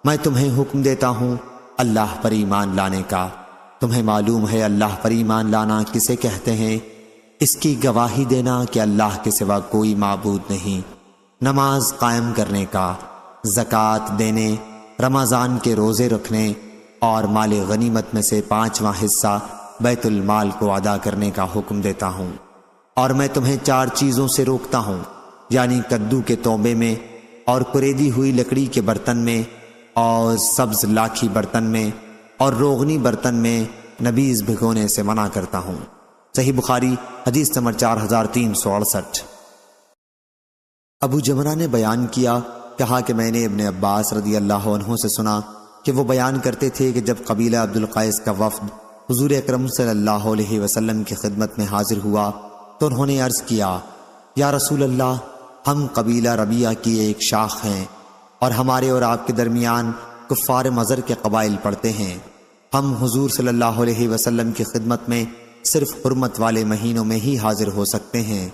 میں تمہیں حکم دیتا ہوں اللہ پر ایمان لانے کا۔ تمہیں معلوم ہے اللہ پر ایمان لانا کسے کہتے ہیں؟ اس کی گواہی دینا کہ اللہ کے سوا کوئی معبود نہیں، نماز قائم کرنے کا، زکوٰۃ دینے، رمضان کے روزے رکھنے اور مال غنیمت میں سے 5واں حصہ بیت المال کو ادا کرنے کا حکم دیتا ہوں۔ اور میں تمہیں 4 چیزوں سے روکتا ہوں، یعنی کدو کے توبے میں اور کریدی ہوئی لکڑی کے برتن میں اور سبز لاکھی برتن میں اور روغنی برتن میں نبیذ بھگونے سے منع کرتا ہوں۔ صحیح بخاری حدیث نمبر 4368۔ ابو جمرہ نے بیان کیا، کہا کہ میں نے ابن عباس رضی اللہ عنہ سے سنا کہ وہ بیان کرتے تھے کہ جب قبیلہ عبد القیس کا وفد حضور اکرم صلی اللہ علیہ وسلم کی خدمت میں حاضر ہوا تو انہوں نے عرض کیا، یا رسول اللہ، ہم قبیلہ ربیہ کی ایک شاخ ہیں اور ہمارے اور آپ کے درمیان کفار مضر کے قبائل پڑتے ہیں۔ ہم حضور صلی اللہ علیہ وسلم کی خدمت میں صرف حرمت والے مہینوں میں ہی حاضر ہو سکتے ہیں،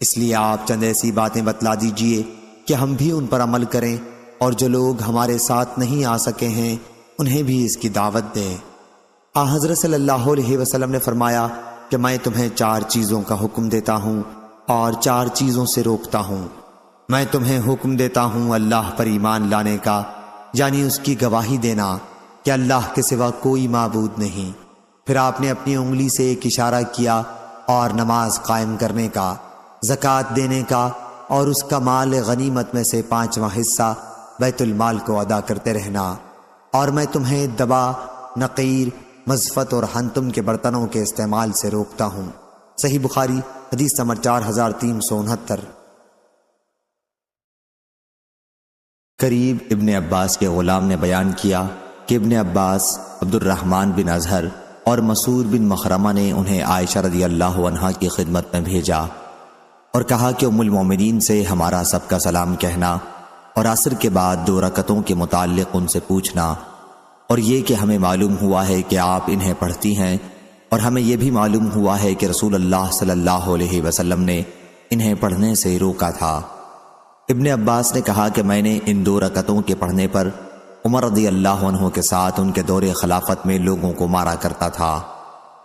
اس لیے آپ چند ایسی باتیں بتلا دیجئے کہ ہم بھی ان پر عمل کریں، اور جو لوگ ہمارے ساتھ نہیں آ سکے ہیں انہیں بھی اس کی دعوت دیں۔ حضرت صلی اللہ علیہ وسلم نے فرمایا کہ میں تمہیں 4 چیزوں کا حکم دیتا ہوں اور 4 چیزوں سے روکتا ہوں۔ میں تمہیں حکم دیتا ہوں اللہ پر ایمان لانے کا، یعنی اس کی گواہی دینا کہ اللہ کے سوا کوئی معبود نہیں۔ پھر آپ نے اپنی انگلی سے ایک اشارہ کیا، اور نماز قائم کرنے کا، زکوٰۃ دینے کا اور اس کا مال غنیمت میں سے 5واں حصہ بیت المال کو ادا کرتے رہنا۔ اور میں تمہیں دبا، نقیر، مزفت اور حنتم کے برتنوں کے استعمال سے روکتا ہوں۔ صحیح بخاری حدیث نمبر 4369۔ قریب ابن عباس کے غلام نے بیان کیا کہ ابن عباس، عبد الرحمن بن اظہر اور مسعود بن مخرمہ نے انہیں عائشہ رضی اللہ عنہا کی خدمت میں بھیجا اور کہا کہ ام المومنین سے ہمارا سب کا سلام کہنا اور عصر کے بعد 2 رکعتوں کے متعلق ان سے پوچھنا، اور یہ کہ ہمیں معلوم ہوا ہے کہ آپ انہیں پڑھتی ہیں، اور ہمیں یہ بھی معلوم ہوا ہے کہ رسول اللہ صلی اللہ علیہ وسلم نے انہیں پڑھنے سے روکا تھا۔ ابن عباس نے کہا کہ میں نے ان 2 رکعتوں کے پڑھنے پر عمر رضی اللہ عنہ کے ساتھ ان کے دور خلافت میں لوگوں کو مارا کرتا تھا۔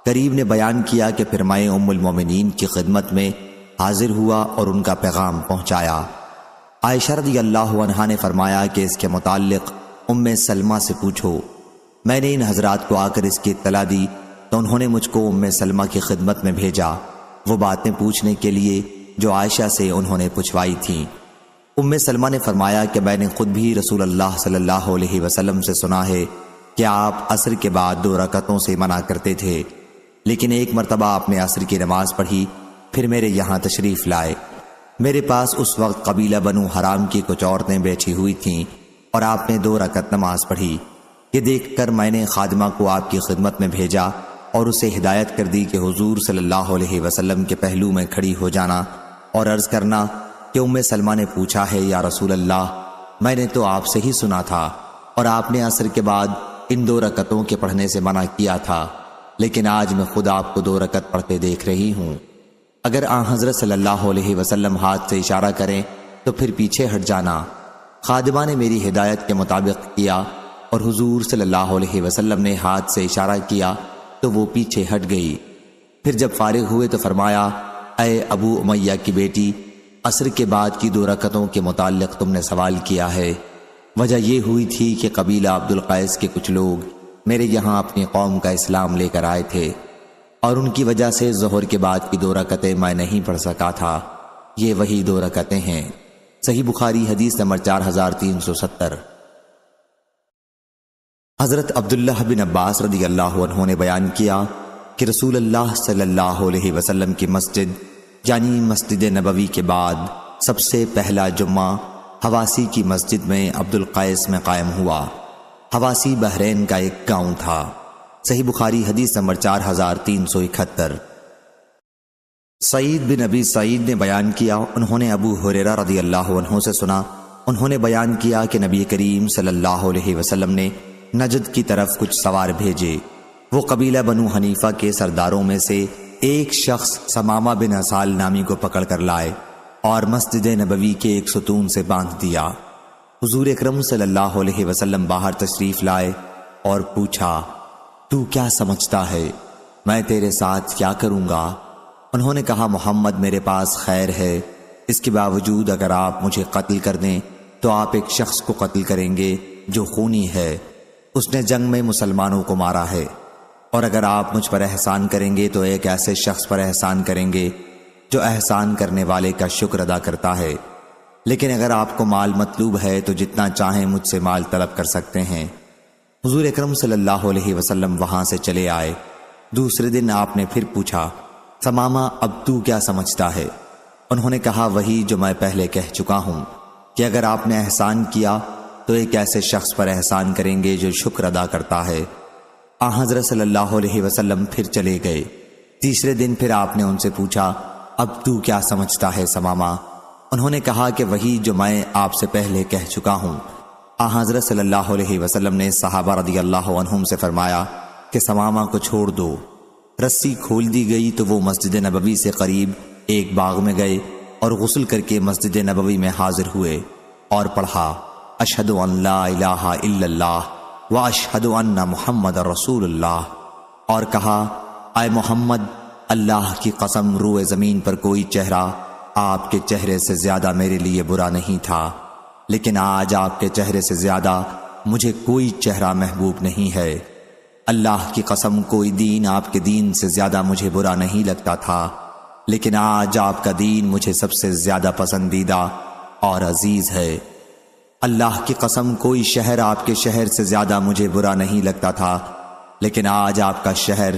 قریب نے بیان کیا کہ پھر میں ام المومنین کی خدمت میں حاضر ہوا اور ان کا پیغام پہنچایا۔ عائشہ رضی اللہ عنہا نے فرمایا کہ اس کے متعلق ام سلمہ سے پوچھو۔ میں نے ان حضرات کو آ کر اس کی اطلاع دی تو انہوں نے مجھ کو ام سلمہ کی خدمت میں بھیجا، وہ باتیں پوچھنے کے لیے جو عائشہ سے انہوں نے پوچھوائی تھیں۔ ام سلمہ نے فرمایا کہ میں نے خود بھی رسول اللہ صلی اللہ علیہ وسلم سے سنا ہے کہ آپ عصر کے بعد 2 رکعتوں سے منع کرتے تھے، لیکن ایک مرتبہ آپ نے عصر کی نماز پڑھی، پھر میرے یہاں تشریف لائے۔ میرے پاس اس وقت قبیلہ بنو حرام کی کچھ عورتیں بیٹھی ہوئی تھیں اور آپ نے 2 رکعت نماز پڑھی۔ یہ دیکھ کر میں نے خادمہ کو آپ کی خدمت میں بھیجا اور اسے ہدایت کر دی کہ حضور صلی اللہ علیہ وسلم کے پہلو میں کھڑی ہو جانا اور عرض کرنا کہ ام سلمہ نے پوچھا ہے یا رسول اللہ، میں نے تو آپ سے ہی سنا تھا اور آپ نے عصر کے بعد ان 2 رکعتوں کے پڑھنے سے منع کیا تھا، لیکن آج میں خود آپ کو 2 رکعت پڑھتے دیکھ رہی ہوں۔ اگر حضرت صلی اللہ علیہ وسلم ہاتھ سے اشارہ کریں تو پھر پیچھے ہٹ جانا۔ خادمہ نے میری ہدایت کے مطابق کیا اور حضور صلی اللہ علیہ وسلم نے ہاتھ سے اشارہ کیا تو وہ پیچھے ہٹ گئی۔ پھر جب فارغ ہوئے تو فرمایا، اے ابو امیہ کی بیٹی، عصر کے بعد کی 2 رکعتوں کے متعلق تم نے سوال کیا ہے۔ وجہ یہ ہوئی تھی کہ قبیلہ عبد القیس کے کچھ لوگ میرے یہاں اپنی قوم کا اسلام لے کر آئے تھے اور ان کی وجہ سے ظہر کے بعد کی 2 رکعتیں میں نہیں پڑھ سکا تھا۔ یہ وہی 2 رکعتیں ہیں۔ صحیح بخاری حدیث نمبر 4370۔ حضرت عبداللہ بن عباس رضی اللہ عنہ نے بیان کیا کہ رسول اللہ صلی اللہ علیہ وسلم کی مسجد یعنی مسجد نبوی کے بعد سب سے پہلا جمعہ حواسی کی مسجد میں عبد القیس میں قائم ہوا۔ حواسی بحرین کا ایک گاؤں تھا۔ صحیح بخاری حدیث نمبر 4371۔ سعید بن ابی سعید نے بیان کیا، انہوں نے ابو ہریرہ رضی اللہ عنہ سے سنا، انہوں نے بیان کیا کہ نبی کریم صلی اللہ علیہ وسلم نے نجد کی طرف کچھ سوار بھیجے۔ وہ قبیلہ بنو حنیفہ کے سرداروں میں سے ایک شخص ثمامہ بن اسال نامی کو پکڑ کر لائے اور مسجد نبوی کے ایک ستون سے باندھ دیا۔ حضور اکرم صلی اللہ علیہ وسلم باہر تشریف لائے اور پوچھا، تو کیا سمجھتا ہے، میں تیرے ساتھ کیا کروں گا؟ انہوں نے کہا، محمد میرے پاس خیر ہے، اس کے باوجود اگر آپ مجھے قتل کر دیں تو آپ ایک شخص کو قتل کریں گے جو خونی ہے، اس نے جنگ میں مسلمانوں کو مارا ہے، اور اگر آپ مجھ پر احسان کریں گے تو ایک ایسے شخص پر احسان کریں گے جو احسان کرنے والے کا شکر ادا کرتا ہے۔ لیکن اگر آپ کو مال مطلوب ہے تو جتنا چاہیں مجھ سے مال طلب کر سکتے ہیں۔ حضور اکرم صلی اللہ علیہ وسلم وہاں سے چلے آئے۔ دوسرے دن آپ نے پھر پوچھا، ثمامہ اب تو کیا سمجھتا ہے؟ انہوں نے کہا، وہی جو میں پہلے کہہ چکا ہوں کہ اگر آپ نے احسان کیا تو ایک ایسے شخص پر احسان کریں گے جو شکر ادا کرتا ہے۔ حضرت صلی اللہ علیہ وسلم پھر چلے گئے۔ تیسرے دن پھر آپ نے ان سے پوچھا، اب تو کیا سمجھتا ہے ثمامہ؟ انہوں نے کہا کہ وہی جو میں آپ سے پہلے کہہ چکا ہوں۔ حضرت صلی اللہ علیہ وسلم نے صحابہ رضی اللہ عنہم سے فرمایا کہ ثمامہ کو چھوڑ دو۔ رسی کھول دی گئی تو وہ مسجد نبوی سے قریب ایک باغ میں گئے اور غسل کر کے مسجد نبوی میں حاضر ہوئے اور پڑھا، اشہد ان لا الہ الا اللہ واشہد ان محمد رسول اللہ، اور کہا، اے محمد، اللہ کی قسم روئے زمین پر کوئی چہرہ آپ کے چہرے سے زیادہ میرے لیے برا نہیں تھا، لیکن آج آپ کے چہرے سے زیادہ مجھے کوئی چہرہ محبوب نہیں ہے۔ اللہ کی قسم کوئی دین آپ کے دین سے زیادہ مجھے برا نہیں لگتا تھا، لیکن آج آپ کا دین مجھے سب سے زیادہ پسندیدہ اور عزیز ہے۔ اللہ کی قسم کوئی شہر آپ کے شہر سے زیادہ مجھے برا نہیں لگتا تھا، لیکن آج آپ کا شہر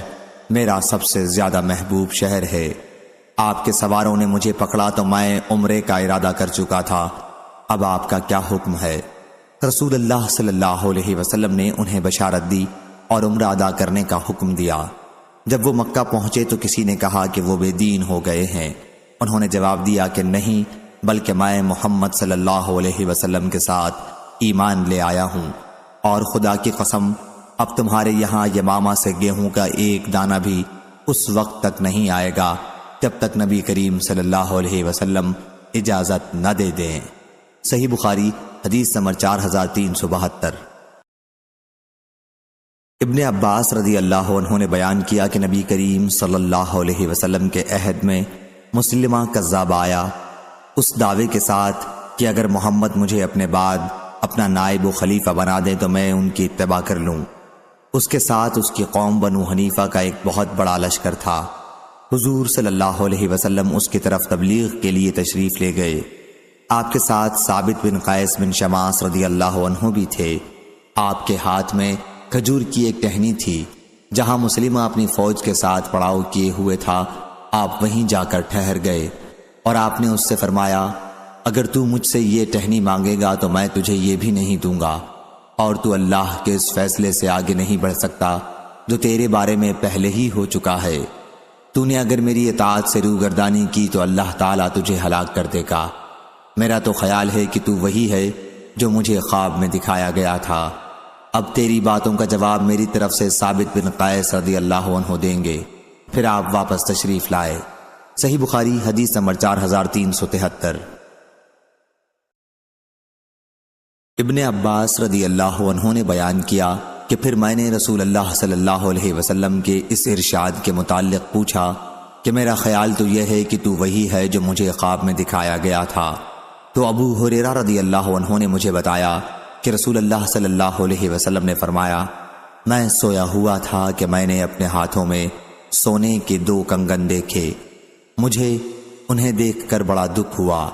میرا سب سے زیادہ محبوب شہر ہے۔ آپ کے سواروں نے مجھے پکڑا تو میں عمرے کا ارادہ کر چکا تھا، اب آپ کا کیا حکم ہے؟ رسول اللہ صلی اللہ علیہ وسلم نے انہیں بشارت دی اور عمرہ ادا کرنے کا حکم دیا۔ جب وہ مکہ پہنچے تو کسی نے کہا کہ وہ بے دین ہو گئے ہیں۔ انہوں نے جواب دیا کہ نہیں، بلکہ میں محمد صلی اللہ علیہ وسلم کے ساتھ ایمان لے آیا ہوں، اور خدا کی قسم اب تمہارے یہاں یمامہ سے گیہوں کا ایک دانہ بھی اس وقت تک نہیں آئے گا جب تک نبی کریم صلی اللہ علیہ وسلم اجازت نہ دے دیں۔ صحیح بخاری حدیث نمبر 4372۔ ابن عباس رضی اللہ عنہ نے بیان کیا کہ نبی کریم صلی اللہ علیہ وسلم کے عہد میں مسلمہ کذاب آیا اس دعوے کے ساتھ کہ اگر محمد مجھے اپنے بعد اپنا نائب و خلیفہ بنا دیں تو میں ان کی اتباع کر لوں۔ اس کے ساتھ اس کی قوم بنو حنیفہ کا ایک بہت بڑا لشکر تھا۔ حضور صلی اللہ علیہ وسلم اس کی طرف تبلیغ کے لیے تشریف لے گئے۔ آپ کے ساتھ ثابت بن قیس بن شماس رضی اللہ عنہ بھی تھے۔ آپ کے ہاتھ میں کھجور کی ایک ٹہنی تھی۔ جہاں مسلمہ اپنی فوج کے ساتھ پڑاؤ کیے ہوئے تھا، آپ وہیں جا کر ٹھہر گئے اور آپ نے اس سے فرمایا، اگر تو مجھ سے یہ ٹہنی مانگے گا تو میں تجھے یہ بھی نہیں دوں گا، اور تو اللہ کے اس فیصلے سے آگے نہیں بڑھ سکتا جو تیرے بارے میں پہلے ہی ہو چکا ہے۔ تو نے اگر میری اطاعت سے روگردانی کی تو اللہ تعالیٰ تجھے ہلاک کر دے گا۔ میرا تو خیال ہے کہ تو وہی ہے جو مجھے خواب میں دکھایا گیا تھا۔ اب تیری باتوں کا جواب میری طرف سے ثابت بن قیس رضی اللہ عنہ دیں گے۔ پھر آپ واپس تشریف لائے۔ صحیح بخاری حدیث نمبر 4373۔ ابن عباس رضی اللہ عنہ نے بیان کیا کہ پھر میں نے رسول اللہ صلی اللہ علیہ وسلم کے اس ارشاد کے متعلق پوچھا کہ میرا خیال تو یہ ہے کہ تو وہی ہے جو مجھے خواب میں دکھایا گیا تھا۔ تو ابو ہریرہ رضی اللہ عنہ نے مجھے بتایا کہ رسول اللہ صلی اللہ علیہ وسلم نے فرمایا، میں سویا ہوا تھا کہ میں نے اپنے ہاتھوں میں سونے کے 2 کنگن دیکھے، مجھے انہیں دیکھ کر بڑا دکھ ہوا۔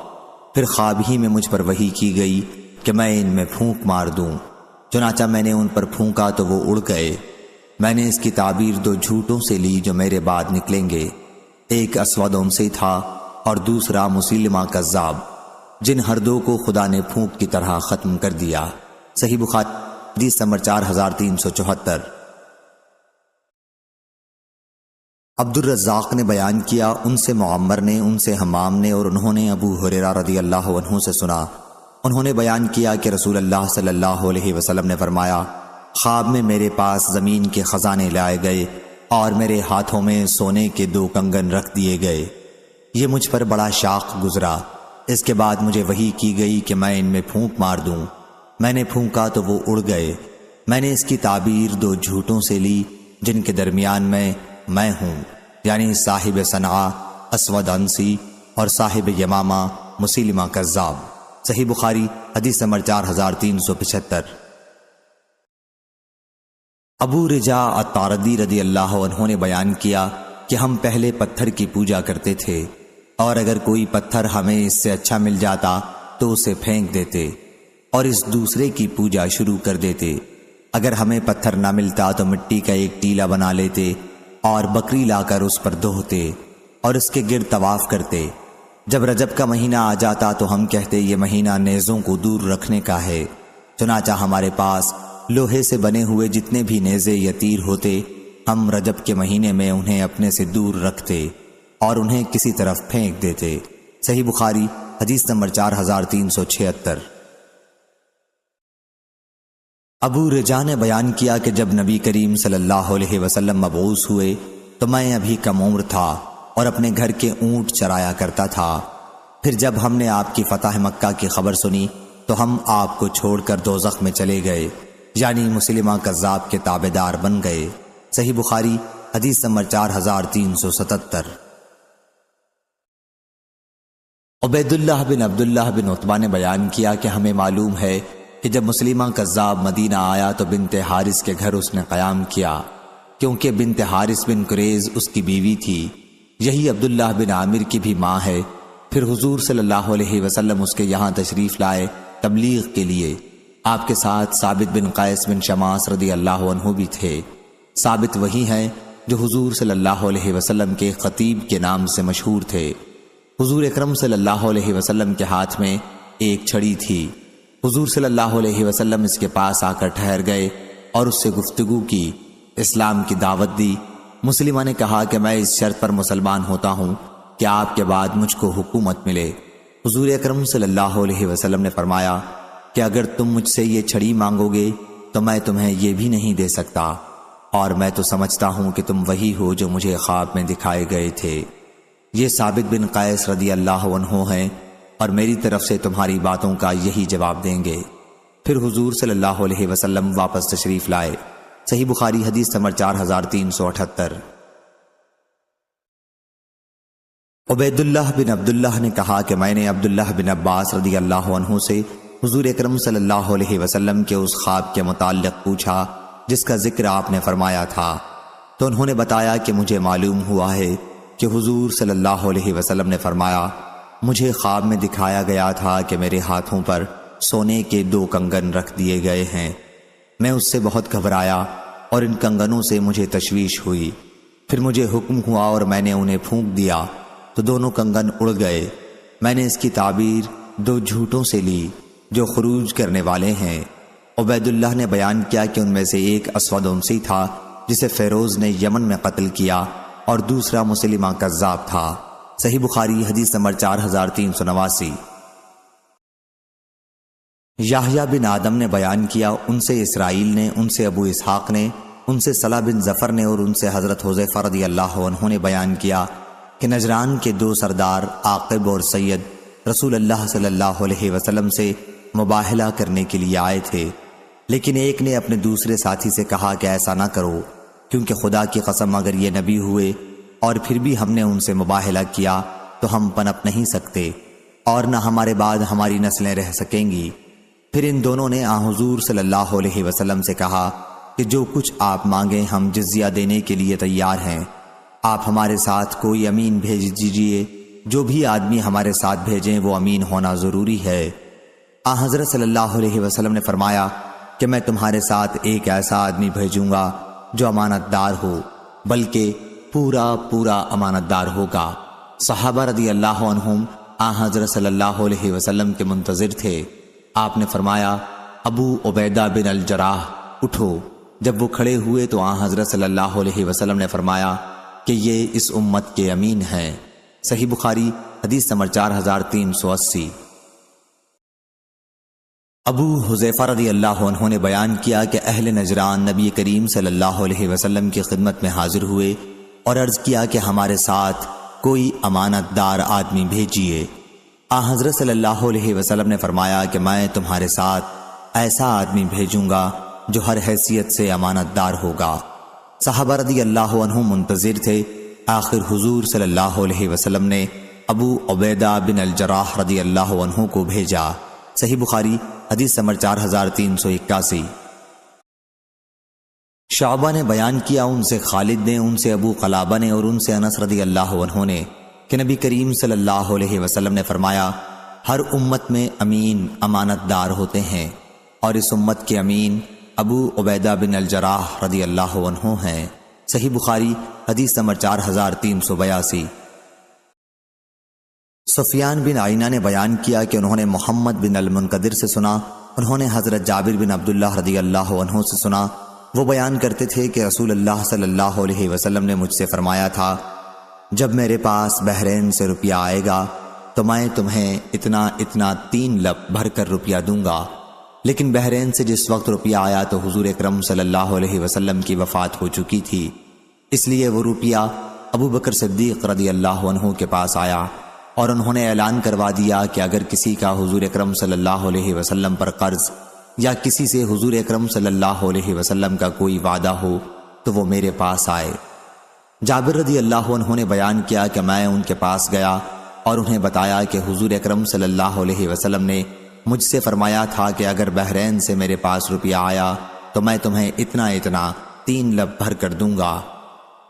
پھر خواب ہی میں مجھ پر وحی کی گئی کہ میں ان میں پھونک مار دوں، چنانچہ میں نے ان پر پھونکا تو وہ اڑ گئے۔ میں نے اس کی تعبیر 2 جھوٹوں سے لی جو میرے بعد نکلیں گے، ایک اسود انسی تھا اور دوسرا مسلمہ کذاب، جن ہر 2 کو خدا نے پھونک کی طرح ختم کر دیا۔ صحیح بخاری حدیث نمبر 4374۔ عبد الرزاق نے بیان کیا، ان سے معمر نے، ان سے حمام نے، اور انہوں نے ابو ہریرہ رضی اللہ عنہ سے سنا۔ انہوں نے بیان کیا کہ رسول اللہ صلی اللہ علیہ وسلم نے فرمایا، خواب میں میرے پاس زمین کے خزانے لائے گئے اور میرے ہاتھوں میں سونے کے 2 کنگن رکھ دیے گئے۔ یہ مجھ پر بڑا شاق گزرا۔ اس کے بعد مجھے وحی کی گئی کہ میں ان میں پھونک مار دوں۔ میں نے پھونکا تو وہ اڑ گئے۔ میں نے اس کی تعبیر 2 جھوٹوں سے لی جن کے درمیان میں ہوں، یعنی صاحب صنعا اسود عنسی اور صاحب یمامہ مسیلمہ کذاب۔ صحیح بخاری حدیث نمبر 4375۔ ابو رجاء الطاردی رضی اللہ عنہ نے بیان کیا کہ ہم پہلے پتھر کی پوجا کرتے تھے، اور اگر کوئی پتھر ہمیں اس سے اچھا مل جاتا تو اسے پھینک دیتے اور اس دوسرے کی پوجا شروع کر دیتے۔ اگر ہمیں پتھر نہ ملتا تو مٹی کا ایک ٹیلا بنا لیتے اور بکری لا کر اس پر دھوتے اور اس کے گرد طواف کرتے۔ جب رجب کا مہینہ آ جاتا تو ہم کہتے یہ مہینہ نیزوں کو دور رکھنے کا ہے، چنانچہ ہمارے پاس لوہے سے بنے ہوئے جتنے بھی نیزے یا تیر ہوتے، ہم رجب کے مہینے میں انہیں اپنے سے دور رکھتے اور انہیں کسی طرف پھینک دیتے۔ صحیح بخاری حدیث نمبر 4376۔ ابو رجاء نے بیان کیا کہ جب نبی کریم صلی اللہ علیہ وسلم مبعوث ہوئے تو میں ابھی کم عمر تھا اور اپنے گھر کے اونٹ چرایا کرتا تھا۔ پھر جب ہم نے آپ کی فتح مکہ کی خبر سنی تو ہم آپ کو چھوڑ کر دوزخ میں چلے گئے، یعنی مسلمہ کذاب کے تابعدار بن گئے۔ صحیح بخاری حدیث نمبر 4377۔ عبید اللہ بن عبداللہ بن عتبہ نے بیان کیا کہ ہمیں معلوم ہے کہ جب مسلمہ کذاب مدینہ آیا تو بنت حارث کے گھر اس نے قیام کیا، کیونکہ بنت حارث بن قریظ اس کی بیوی تھی۔ یہی عبداللہ بن عامر کی بھی ماں ہے۔ پھر حضور صلی اللہ علیہ وسلم اس کے یہاں تشریف لائے تبلیغ کے لیے۔ آپ کے ساتھ ثابت بن قیس بن شماس رضی اللہ عنہ بھی تھے۔ ثابت وہی ہیں جو حضور صلی اللہ علیہ وسلم کے خطیب کے نام سے مشہور تھے۔ حضور اکرم صلی اللہ علیہ وسلم کے ہاتھ میں ایک چھڑی تھی۔ حضور صلی اللہ علیہ وسلم اس کے پاس آ کر ٹھہر گئے اور اس سے گفتگو کی، اسلام کی دعوت دی۔ مسلمہ نے کہا کہ میں اس شرط پر مسلمان ہوتا ہوں کہ آپ کے بعد مجھ کو حکومت ملے۔ حضور اکرم صلی اللہ علیہ وسلم نے فرمایا کہ اگر تم مجھ سے یہ چھڑی مانگو گے تو میں تمہیں یہ بھی نہیں دے سکتا، اور میں تو سمجھتا ہوں کہ تم وہی ہو جو مجھے خواب میں دکھائے گئے تھے۔ یہ ثابت بن قیس رضی اللہ عنہ ہیں اور میری طرف سے تمہاری باتوں کا یہی جواب دیں گے۔ پھر حضور صلی اللہ علیہ وسلم واپس تشریف لائے۔ صحیح بخاری حدیث نمبر 4378۔ عبید اللہ بن عبداللہ نے کہا کہ میں نے عبداللہ بن عباس رضی اللہ عنہ سے حضور اکرم صلی اللہ علیہ وسلم کے اس خواب کے متعلق پوچھا جس کا ذکر آپ نے فرمایا تھا، تو انہوں نے بتایا کہ مجھے معلوم ہوا ہے کہ حضور صلی اللہ علیہ وسلم نے فرمایا مجھے خواب میں دکھایا گیا تھا کہ میرے ہاتھوں پر سونے کے 2 کنگن رکھ دیے گئے ہیں۔ میں اس سے بہت گھبرایا اور ان کنگنوں سے مجھے تشویش ہوئی۔ پھر مجھے حکم ہوا اور میں نے انہیں پھونک دیا تو دونوں کنگن اڑ گئے۔ میں نے اس کی تعبیر 2 جھوٹوں سے لی جو خروج کرنے والے ہیں۔ عبید اللہ نے بیان کیا کہ ان میں سے ایک اسود عنسی تھا جسے فیروز نے یمن میں قتل کیا، اور دوسرا مسلمہ کذاب تھا۔ صحیح بخاری حدیث نمبر 4389۔ یحییٰ بن آدم نے بیان کیا، ان سے اسرائیل نے، ان سے ابو اسحاق نے، ان سے صلاح بن ظفر نے اور ان سے حضرت حذیفہ رضی اللہ عنہ نے بیان کیا کہ نجران کے 2 سردار عاقب اور سید رسول اللہ صلی اللہ علیہ وسلم سے مباہلہ کرنے کے لیے آئے تھے، لیکن ایک نے اپنے دوسرے ساتھی سے کہا کہ ایسا نہ کرو، کیونکہ خدا کی قسم اگر یہ نبی ہوئے اور پھر بھی ہم نے ان سے مباہلہ کیا تو ہم پنپ نہیں سکتے اور نہ ہمارے بعد ہماری نسلیں رہ سکیں گی۔ پھر ان دونوں نے حضور صلی اللہ علیہ وسلم سے کہا کہ جو کچھ آپ مانگیں ہم جزیہ دینے کے لیے تیار ہیں، آپ ہمارے ساتھ کوئی امین بھیج دیجئے، جو بھی آدمی ہمارے ساتھ بھیجیں وہ امین ہونا ضروری ہے۔ حضرت صلی اللہ علیہ وسلم نے فرمایا کہ میں تمہارے ساتھ ایک ایسا آدمی بھیجوں گا جو امانت دار ہو، بلکہ پورا امانت دار ہوگا۔ صحابہ رضی اللہ عنہم حضرت صلی اللہ علیہ وسلم کے منتظر تھے۔ آپ نے فرمایا ابو عبیدہ بن الجراح اٹھو۔ جب وہ کھڑے ہوئے تو حضرت صلی اللہ علیہ وسلم نے فرمایا کہ یہ اس امت کے امین ہیں۔ صحیح بخاری حدیث نمبر 4380۔ ابو حذیفہ رضی اللہ عنہ نے بیان کیا کہ اہل نجران نبی کریم صلی اللہ علیہ وسلم کی خدمت میں حاضر ہوئے اور عرض کیا کہ ہمارے ساتھ کوئی امانت دار آدمی بھیجیے۔ حضرت صلی اللہ علیہ وسلم نے فرمایا کہ میں تمہارے ساتھ ایسا آدمی بھیجوں گا جو ہر حیثیت سے امانت دار ہوگا۔ صحابہ رضی اللہ عنہ منتظر تھے۔ آخر حضور صلی اللہ علیہ وسلم نے ابو عبیدہ بن الجراح رضی اللہ عنہ کو بھیجا۔ صحیح بخاری حدیث نمبر 4381۔ شعبہ نے بیان کیا، ان سے خالد نے، ان سے ابو قلابہ نے اور ان سے انس رضی اللہ عنہ نے کہ نبی کریم صلی اللہ علیہ وسلم نے فرمایا ہر امت میں امین امانت دار ہوتے ہیں اور اس امت کے امین ابو عبیدہ بن الجراح رضی اللہ عنہ ہیں۔ صحیح بخاری حدیث نمبر 4382۔ سفیان بن عینہ نے بیان کیا کہ انہوں نے محمد بن المنقدر سے سنا، انہوں نے حضرت جابر بن عبداللہ رضی اللہ عنہ سے سنا، وہ بیان کرتے تھے کہ رسول اللہ صلی اللہ علیہ وسلم نے مجھ سے فرمایا تھا جب میرے پاس بحرین سے روپیہ آئے گا تو میں تمہیں اتنا 3 لب بھر کر روپیہ دوں گا، لیکن بحرین سے جس وقت روپیہ آیا تو حضور اکرم صلی اللہ علیہ وسلم کی وفات ہو چکی تھی، اس لیے وہ روپیہ ابو بکر صدیق رضی اللہ عنہ کے پاس آیا اور انہوں نے اعلان کروا دیا کہ اگر کسی کا حضور اکرم صلی اللہ علیہ وسلم پر قرض یا کسی سے حضور اکرم صلی اللہ علیہ وسلم کا کوئی وعدہ ہو تو وہ میرے پاس آئے۔ جابر رضی اللہ عنہ نے بیان کیا کہ میں ان کے پاس گیا اور انہیں بتایا کہ حضور اکرم صلی اللہ علیہ وسلم نے مجھ سے فرمایا تھا کہ اگر بحرین سے میرے پاس روپیہ آیا تو میں تمہیں اتنا 3 لب بھر کر دوں گا۔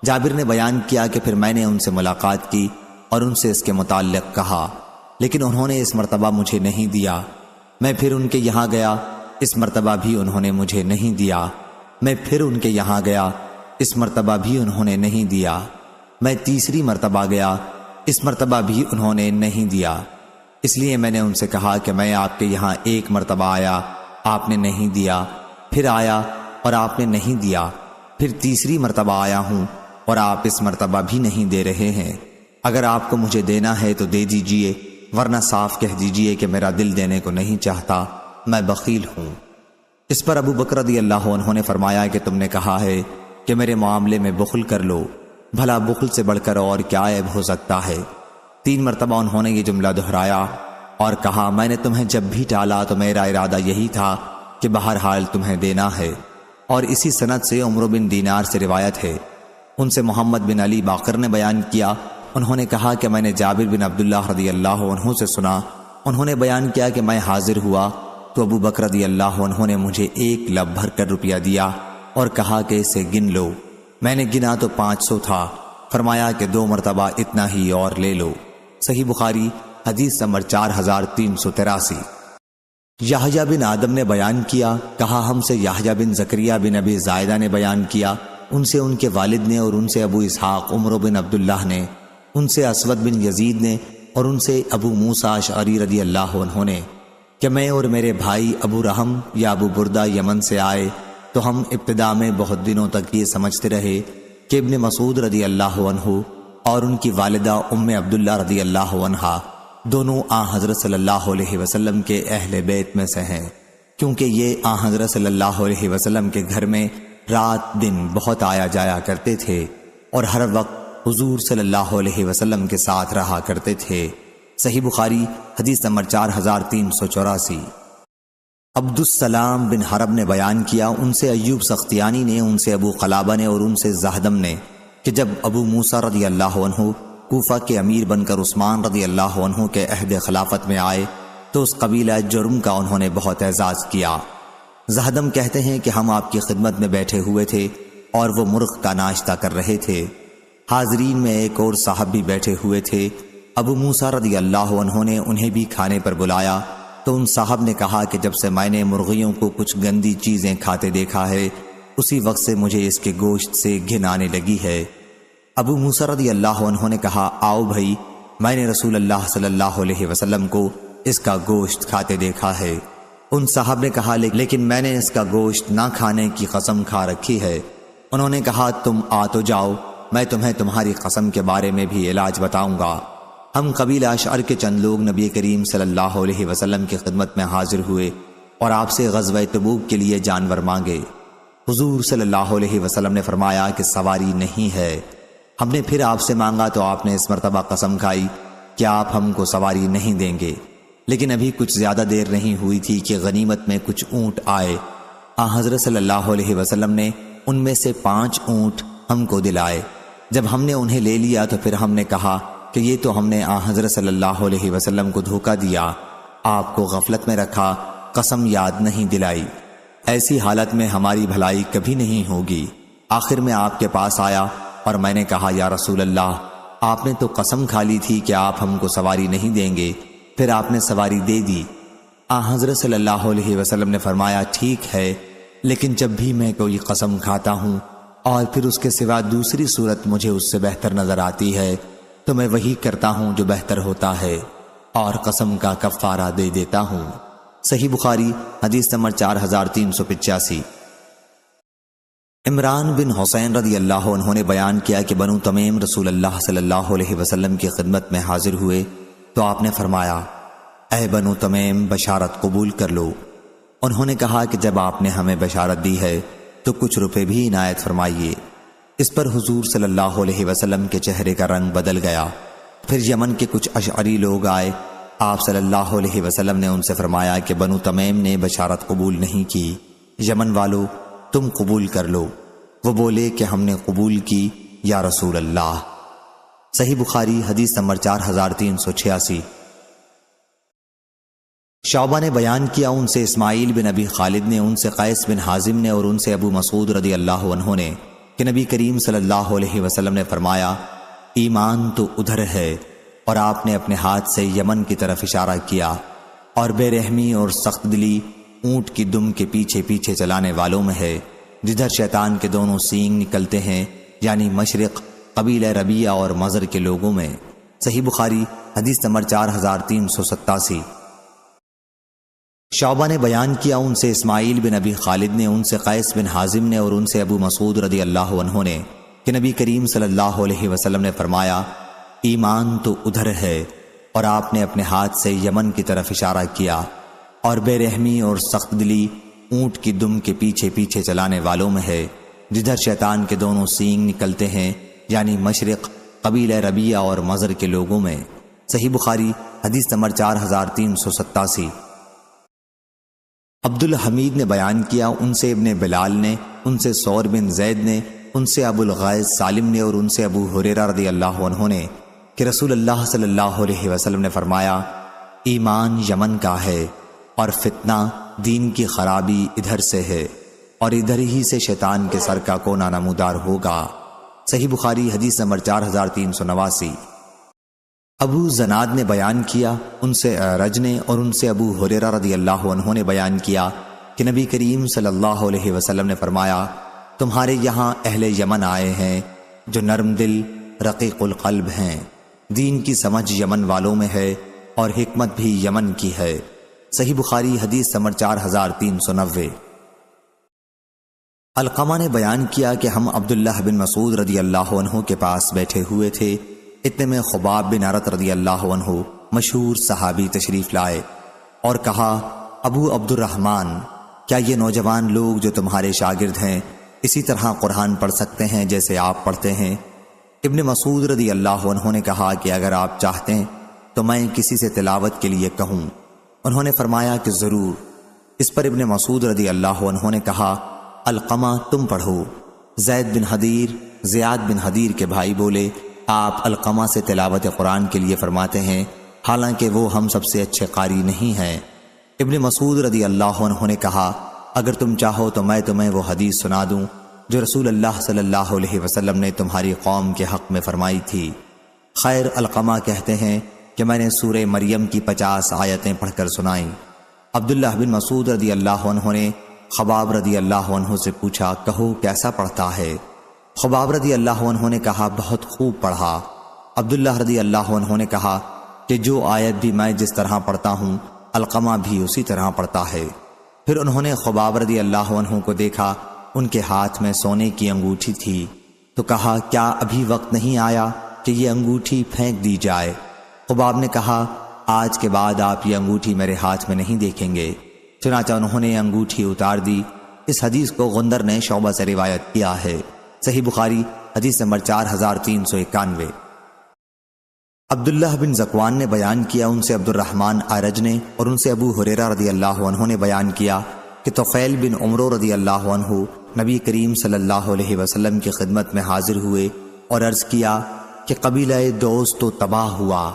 جابر نے بیان کیا کہ پھر میں نے ان سے ملاقات کی اور ان سے اس کے متعلق کہا، لیکن انہوں نے اس مرتبہ مجھے نہیں دیا۔ میں پھر ان کے یہاں گیا، اس مرتبہ بھی انہوں نے مجھے نہیں دیا۔ میں پھر ان کے یہاں گیا، اس مرتبہ بھی انہوں نے نہیں دیا۔ میں تیسری مرتبہ گیا، اس مرتبہ بھی انہوں نے نہیں دیا۔ اس لیے میں نے ان سے کہا کہ میں آپ کے یہاں 1 مرتبہ آیا، آپ نے نہیں دیا، پھر آیا اور آپ نے نہیں دیا، پھر تیسری مرتبہ آیا ہوں اور آپ اس مرتبہ بھی نہیں دے رہے ہیں۔ اگر آپ کو مجھے دینا ہے تو دے دیجئے، ورنہ صاف کہہ دیجئے کہ میرا دل دینے کو نہیں چاہتا، میں بخیل ہوں۔ اس پر ابو بکر رضی اللہ عنہ نے فرمایا کہ تم نے کہا ہے کہ میرے معاملے میں بخل کر لو، بھلا بخل سے بڑھ کر اور کیا عیب ہو سکتا ہے۔ 3 مرتبہ انہوں نے یہ جملہ دہرایا اور کہا میں نے تمہیں جب بھی ٹالا تو میرا ارادہ یہی تھا کہ بہرحال تمہیں دینا ہے، اور اسی سند سے عمرو بن دینار سے روایت ہے۔ ان سے محمد بن علی باقر نے بیان کیا، انہوں نے کہا کہ میں نے جابر بن عبداللہ رضی اللہ عنہ سے سنا، انہوں نے بیان کیا کہ میں حاضر ہوا تو ابو بکر رضی اللہ عنہ نے مجھے 1 لب بھر کر روپیہ دیا اور کہا کہ اسے گن لو۔ میں نے گنا تو 500 تھا، فرمایا کہ 2 مرتبہ اتنا ہی اور لے لو۔ صحیح بخاری حدیث نمبر 4383۔ یحییٰ بن آدم نے بیان کیا، کہا ہم سے یحییٰ بن زکریا بن ابی زائدہ نے بیان کیا، ان سے ان کے والد نے اور ان سے ابو اسحاق عمرو بن عبداللہ نے، ان سے اسود بن یزید نے اور ان سے ابو موسیٰ اشعری رضی اللہ عنہ نے کہ میں اور میرے بھائی ابو رحم یا ابو بردہ یمن سے آئے تو ہم ابتدا میں بہت دنوں تک یہ سمجھتے رہے کہ ابن مسعود رضی اللہ عنہ اور ان کی والدہ ام عبداللہ رضی اللہ عنہا دونوں حضرت صلی اللہ علیہ وسلم کے اہل بیت میں سے ہیں، کیونکہ یہ حضرت صلی اللہ علیہ وسلم کے گھر میں رات دن بہت آیا جایا کرتے تھے اور ہر وقت حضور صلی اللہ علیہ وسلم کے ساتھ رہا کرتے تھے۔ صحیح بخاری حدیث نمبر 4384۔ عبد السلام بن حرب نے بیان کیا، ان سے ایوب سختیانی نے، ان سے ابو قلابہ نے اور ان سے زہدم نے کہ جب ابو موسیٰ رضی اللہ عنہ کوفہ کے امیر بن کر عثمان رضی اللہ عنہ کے عہد خلافت میں آئے تو اس قبیلہ جرم کا انہوں نے بہت اعزاز کیا۔ زہدم کہتے ہیں کہ ہم آپ کی خدمت میں بیٹھے ہوئے تھے اور وہ مرغ کا ناشتہ کر رہے تھے، حاضرین میں ایک اور صاحب بھی بیٹھے ہوئے تھے۔ ابو موسیٰ رضی اللہ عنہ نے انہیں بھی کھانے پر بلایا تو ان صاحب نے کہا کہ جب سے میں نے مرغیوں کو کچھ گندی چیزیں کھاتے دیکھا ہے اسی وقت سے مجھے اس کے گوشت سے گھن آنے لگی ہے۔ ابو موسیٰ رضی اللہ عنہ نے کہا آؤ بھائی، میں نے رسول اللہ صلی اللہ علیہ وسلم کو اس کا گوشت کھاتے دیکھا ہے۔ ان صاحب نے کہا لیکن میں نے اس کا گوشت نہ کھانے کی قسم کھا رکھی ہے۔ انہوں نے کہا تم آ تو جاؤ، میں تمہیں تمہاری قسم کے بارے میں بھی علاج بتاؤں گا۔ ہم قبیلہ اشعر کے چند لوگ نبی کریم صلی اللہ علیہ وسلم کی خدمت میں حاضر ہوئے اور آپ سے غزوہ تبوک کے لیے جانور مانگے۔ حضور صلی اللہ علیہ وسلم نے فرمایا کہ سواری نہیں ہے۔ ہم نے پھر آپ سے مانگا تو آپ نے اس مرتبہ قسم کھائی کہ آپ ہم کو سواری نہیں دیں گے، لیکن ابھی کچھ زیادہ دیر نہیں ہوئی تھی کہ غنیمت میں کچھ اونٹ آئے۔ حضرت صلی اللہ علیہ وسلم نے ان میں سے 5 اونٹ ہم کو دلائے۔ جب ہم نے انہیں لے لیا تو پھر ہم نے کہا کہ یہ تو ہم نے حضرت صلی اللہ علیہ وسلم کو دھوکہ دیا، آپ کو غفلت میں رکھا، قسم یاد نہیں دلائی۔ ایسی حالت میں ہماری بھلائی کبھی نہیں ہوگی۔ آخر میں آپ کے پاس آیا اور میں نے کہا یا رسول اللہ، آپ نے تو قسم کھا لی تھی کہ آپ ہم کو سواری نہیں دیں گے، پھر آپ نے سواری دے دی۔ حضرت صلی اللہ علیہ وسلم نے فرمایا ٹھیک ہے، لیکن جب بھی میں کوئی قسم کھاتا ہوں اور پھر اس کے سوا دوسری صورت مجھے اس سے بہتر نظر آتی ہے تو میں وہی کرتا ہوں جو بہتر ہوتا ہے اور قسم کا کفارہ دے دیتا ہوں۔ صحیح بخاری حدیث نمبر 4385۔ عمران بن حسین رضی اللہ عنہ نے بیان کیا کہ بنو تمیم رسول اللہ صلی اللہ علیہ وسلم کی خدمت میں حاضر ہوئے تو آپ نے فرمایا اے بنو تمیم بشارت قبول کر لو۔ انہوں نے کہا کہ جب آپ نے ہمیں بشارت دی ہے تو کچھ روپے بھی عنایت فرمائیے۔ اس پر حضور صلی اللہ علیہ وسلم کے چہرے کا رنگ بدل گیا۔ پھر یمن کے کچھ اشعری لوگ آئے، آپ صلی اللہ علیہ وسلم نے ان سے فرمایا کہ بنو تمیم نے بشارت قبول نہیں کی، یمن والو تم قبول کر لو۔ وہ بولے کہ ہم نے قبول کی یا رسول اللہ۔ صحیح بخاری حدیث نمبر 4386۔ شعبہ نے بیان کیا ان سے اسماعیل بن ابی خالد نے، ان سے قیس بن حازم نے اور ان سے ابو مسعود رضی اللہ عنہ نے کہ نبی کریم صلی اللہ علیہ وسلم نے فرمایا ایمان تو ادھر ہے، اور آپ نے اپنے ہاتھ سے یمن کی طرف اشارہ کیا، اور بے رحمی اور سخت دلی اونٹ کی دم کے پیچھے پیچھے چلانے والوں میں ہے، جدھر شیطان کے دونوں سینگ نکلتے ہیں، یعنی مشرق قبیلہ ربیہ اور مضر کے لوگوں میں۔ صحیح بخاری حدیث نمبر 4387۔ شعبہ نے بیان کیا ان سے اسماعیل بن ابی خالد نے، ان سے قیس بن حازم نے اور ان سے ابو مسعود رضی اللہ عنہ نے کہ نبی کریم صلی اللہ علیہ وسلم نے فرمایا ایمان تو ادھر ہے، اور آپ نے اپنے ہاتھ سے یمن کی طرف اشارہ کیا، اور بے رحمی اور سخت دلی اونٹ کی دم کے پیچھے پیچھے چلانے والوں میں ہے، جدھر شیطان کے دونوں سینگ نکلتے ہیں، یعنی مشرق قبیلہ ربیہ اور مضر کے لوگوں میں۔ صحیح بخاری حدیث نمبر 4387۔ عبد الحمید نے بیان کیا ان سے ابن بلال نے، ان سے ثور بن زید نے، ان سے ابو الغیث سالم نے اور ان سے ابو ہریرہ رضی اللہ عنہ نے کہ رسول اللہ صلی اللہ علیہ وسلم نے فرمایا ایمان یمن کا ہے، اور فتنہ دین کی خرابی ادھر سے ہے، اور ادھر ہی سے شیطان کے سر کا کونا نمودار ہوگا۔ صحیح بخاری حدیث نمبر 4389۔ ابو زناد نے بیان کیا ان سے اعرج نے اور ان سے ابو ہریرہ رضی اللہ عنہ نے بیان کیا کہ نبی کریم صلی اللہ علیہ وسلم نے فرمایا تمہارے یہاں اہل یمن آئے ہیں جو نرم دل رقیق القلب ہیں، دین کی سمجھ یمن والوں میں ہے اور حکمت بھی یمن کی ہے۔ صحیح بخاری حدیث نمبر 4390۔ علقمہ نے بیان کیا کہ ہم عبداللہ بن مسعود رضی اللہ عنہ کے پاس بیٹھے ہوئے تھے، اتنے میں خباب بن عرط رضی اللہ عنہ مشہور صحابی تشریف لائے اور کہا ابو عبد الرحمن، کیا یہ نوجوان لوگ جو تمہارے شاگرد ہیں اسی طرح قرآن پڑھ سکتے ہیں جیسے آپ پڑھتے ہیں؟ ابن مسعود رضی اللہ عنہ نے کہا کہ اگر آپ چاہتے ہیں تو میں کسی سے تلاوت کے لیے کہوں۔ انہوں نے فرمایا کہ ضرور۔ اس پر ابن مسعود رضی اللہ عنہ نے کہا علقمہ تم پڑھو۔ زید بن حدیر زیاد بن حدیر کے بھائی بولے آپ علقمہ سے تلاوت قرآن کے لیے فرماتے ہیں، حالانکہ وہ ہم سب سے اچھے قاری نہیں ہیں۔ ابن مسعود رضی اللہ عنہ نے کہا اگر تم چاہو تو میں تمہیں وہ حدیث سنا دوں جو رسول اللہ صلی اللہ علیہ وسلم نے تمہاری قوم کے حق میں فرمائی تھی۔ خیر علقمہ کہتے ہیں کہ میں نے سورہ مریم کی 50 آیتیں پڑھ کر سنائیں۔ عبداللہ بن مسعود رضی اللہ عنہ نے خباب رضی اللہ عنہ سے پوچھا کہو کیسا پڑھتا ہے؟ خباب رضی اللہ عنہ نے کہا بہت خوب پڑھا۔ عبداللہ رضی اللہ عنہ نے کہا کہ جو آیت بھی میں جس طرح پڑھتا ہوں علقمہ بھی اسی طرح پڑھتا ہے۔ پھر انہوں نے خباب رضی اللہ عنہ کو دیکھا، ان کے ہاتھ میں سونے کی انگوٹھی تھی، تو کہا کیا ابھی وقت نہیں آیا کہ یہ انگوٹھی پھینک دی جائے؟ خباب نے کہا آج کے بعد آپ یہ انگوٹھی میرے ہاتھ میں نہیں دیکھیں گے۔ چنانچہ انہوں نے انگوٹھی اتار دی۔ اس حدیث کو غندر نے شعبہ سے روایت کیا ہے۔ صحیح بخاری حدیث نمبر 4391۔ عبداللہ بن ذکوان نے بیان کیا، ان سے عبد الرحمن اعرج نے اور ان سے ابو ہریرہ رضی اللہ عنہ نے بیان کیا کہ طفیل بن عمرو رضی اللہ عنہ نبی کریم صلی اللہ علیہ وسلم کی خدمت میں حاضر ہوئے اور عرض کیا کہ قبیلہ دوست تو تباہ ہوا،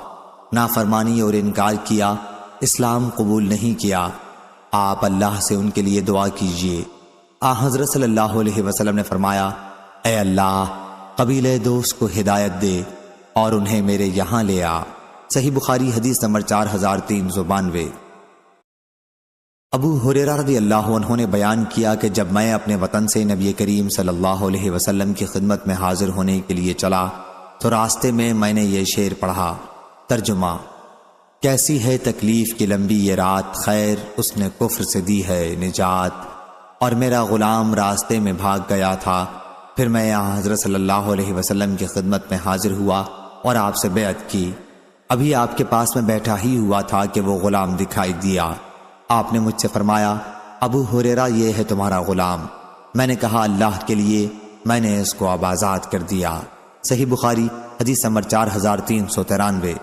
نافرمانی اور انکار کیا، اسلام قبول نہیں کیا، آپ اللہ سے ان کے لیے دعا کیجئے۔ حضرت صلی اللہ علیہ وسلم نے فرمایا، اے اللہ قبیلہ دوست کو ہدایت دے اور انہیں میرے یہاں لے آ۔ صحیح بخاری حدیث نمبر 4392۔ ابو ہریرہ رضی اللہ عنہ نے بیان کیا کہ جب میں اپنے وطن سے نبی کریم صلی اللہ علیہ وسلم کی خدمت میں حاضر ہونے کے لیے چلا تو راستے میں نے یہ شعر پڑھا۔ ترجمہ: کیسی ہے تکلیف کی لمبی یہ رات، خیر اس نے کفر سے دی ہے نجات، اور میرا غلام راستے میں بھاگ گیا تھا، پھر میں یہاں حضرت صلی اللہ علیہ وسلم کی خدمت میں حاضر ہوا اور آپ سے بیعت کی۔ ابھی آپ کے پاس میں بیٹھا ہی ہوا تھا کہ وہ غلام دکھائی دیا۔ آپ نے مجھ سے فرمایا، ابو ہریرہ یہ ہے تمہارا غلام۔ میں نے کہا، اللہ کے لیے، میں نے اس کو اب آزاد کر دیا۔ صحیح بخاری حدیث نمبر 4393۔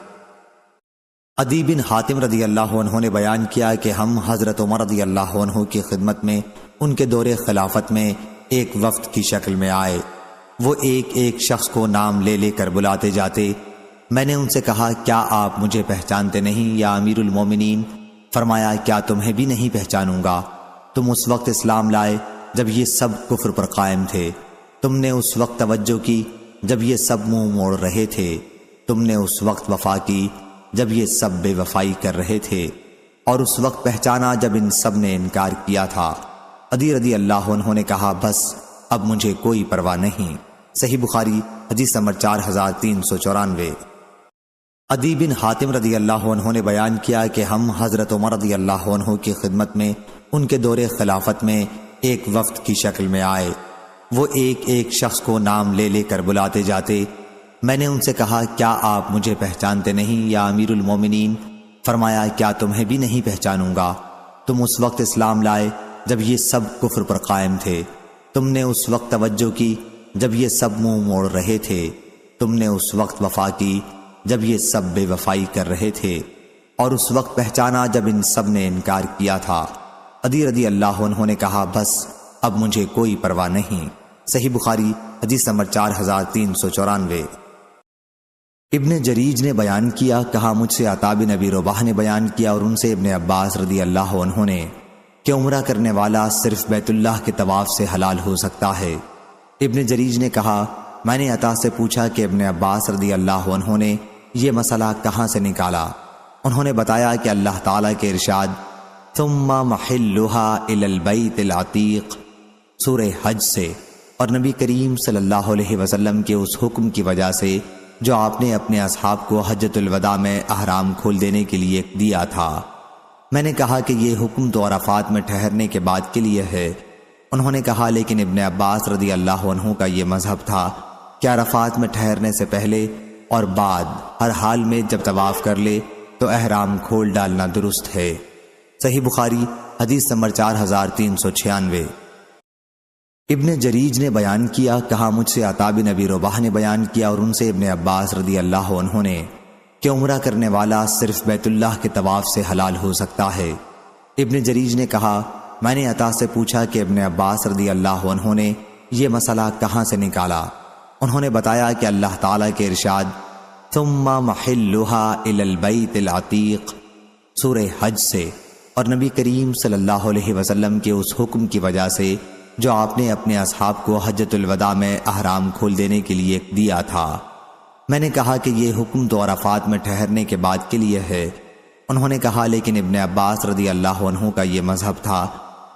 عدی بن حاتم رضی اللہ عنہ نے بیان کیا کہ ہم حضرت عمر رضی اللہ عنہ کی خدمت میں ان کے دور خلافت میں ایک وفد کی شکل میں آئے۔ وہ ایک ایک شخص کو نام لے لے کر بلاتے جاتے۔ میں نے ان سے کہا، کیا آپ مجھے پہچانتے نہیں یا امیر المومنین؟ فرمایا، کیا تمہیں بھی نہیں پہچانوں گا؟ تم اس وقت اسلام لائے جب یہ سب کفر پر قائم تھے، تم نے اس وقت توجہ کی جب یہ سب منہ موڑ رہے تھے، تم نے اس وقت وفا کی جب یہ سب بے وفائی کر رہے تھے، اور اس وقت پہچانا جب ان سب نے انکار کیا تھا۔ عدی رضی اللہ عنہ نے کہا، بس اب مجھے کوئی پرواہ نہیں۔ صحیح بخاری حدیث نمبر 4394۔ عدی بن حاتم رضی اللہ عنہ نے بیان کیا کہ ہم حضرت عمر رضی اللہ عنہ کی خدمت میں ان کے دور خلافت میں ایک وفد کی شکل میں آئے۔ وہ ایک ایک شخص کو نام لے لے کر بلاتے جاتے۔ میں نے ان سے کہا، کیا آپ مجھے پہچانتے نہیں یا امیر المومنین؟ فرمایا، کیا تمہیں بھی نہیں پہچانوں گا؟ تم اس وقت اسلام لائے جب یہ سب کفر پر قائم تھے، تم نے اس وقت توجہ کی جب یہ سب منہ موڑ رہے تھے، تم نے اس وقت وفا کی جب یہ سب بے وفائی کر رہے تھے، اور اس وقت پہچانا جب ان سب نے انکار کیا تھا۔ عدی رضی اللہ عنہ نے کہا، بس اب مجھے کوئی پرواہ نہیں۔ صحیح بخاری حدیث نمبر 4394۔ ابن جریج نے بیان کیا، کہا مجھ سے عطا بن ابی رباح نے بیان کیا اور ان سے ابن عباس رضی اللہ عنہ نے کہ عمرہ کرنے والا صرف بیت اللہ کے طواف سے حلال ہو سکتا ہے۔ ابن جریج نے کہا، میں نے عطا سے پوچھا کہ ابن عباس رضی اللہ عنہ نے یہ مسئلہ کہاں سے نکالا؟ انہوں نے بتایا کہ اللہ تعالیٰ کے ارشاد ثم محلها الى البیت العتیق سورہ حج سے، اور نبی کریم صلی اللہ علیہ وسلم کے اس حکم کی وجہ سے جو آپ نے اپنے اصحاب کو حجۃ الوداع میں احرام کھول دینے کے لیے دیا تھا۔ میں نے کہا کہ یہ حکم تو عرفات میں ٹھہرنے کے بعد کے لیے ہے۔ انہوں نے کہا، لیکن ابن عباس رضی اللہ عنہ کا یہ مذہب تھا کہ عرفات میں ٹھہرنے سے پہلے اور بعد ہر حال میں جب طواف کر لے تو احرام کھول ڈالنا درست ہے۔ صحیح بخاری حدیث نمبر 4396۔ ابن جریج نے بیان کیا، کہا مجھ سے عطا بن ابی رباح نے بیان کیا اور ان سے ابن عباس رضی اللہ عنہ نے کہ عمرہ کرنے والا صرف بیت اللہ کے طواف سے حلال ہو سکتا ہے۔ ابن جریج نے کہا، میں نے عطا سے پوچھا کہ ابن عباس رضی اللہ عنہ نے یہ مسئلہ کہاں سے نکالا؟ انہوں نے بتایا کہ اللہ تعالیٰ کے ارشاد ثم محلها الى البیت العتیق سورہ حج سے، اور نبی کریم صلی اللہ علیہ وسلم کے اس حکم کی وجہ سے جو آپ نے اپنے اصحاب کو حجۃ الوداع میں احرام کھول دینے کے لیے دیا تھا۔ میں نے کہا کہ یہ حکم تو عرفات میں ٹھہرنے کے بعد کے لیے ہے۔ انہوں نے کہا، لیکن ابن عباس رضی اللہ عنہ کا یہ مذہب تھا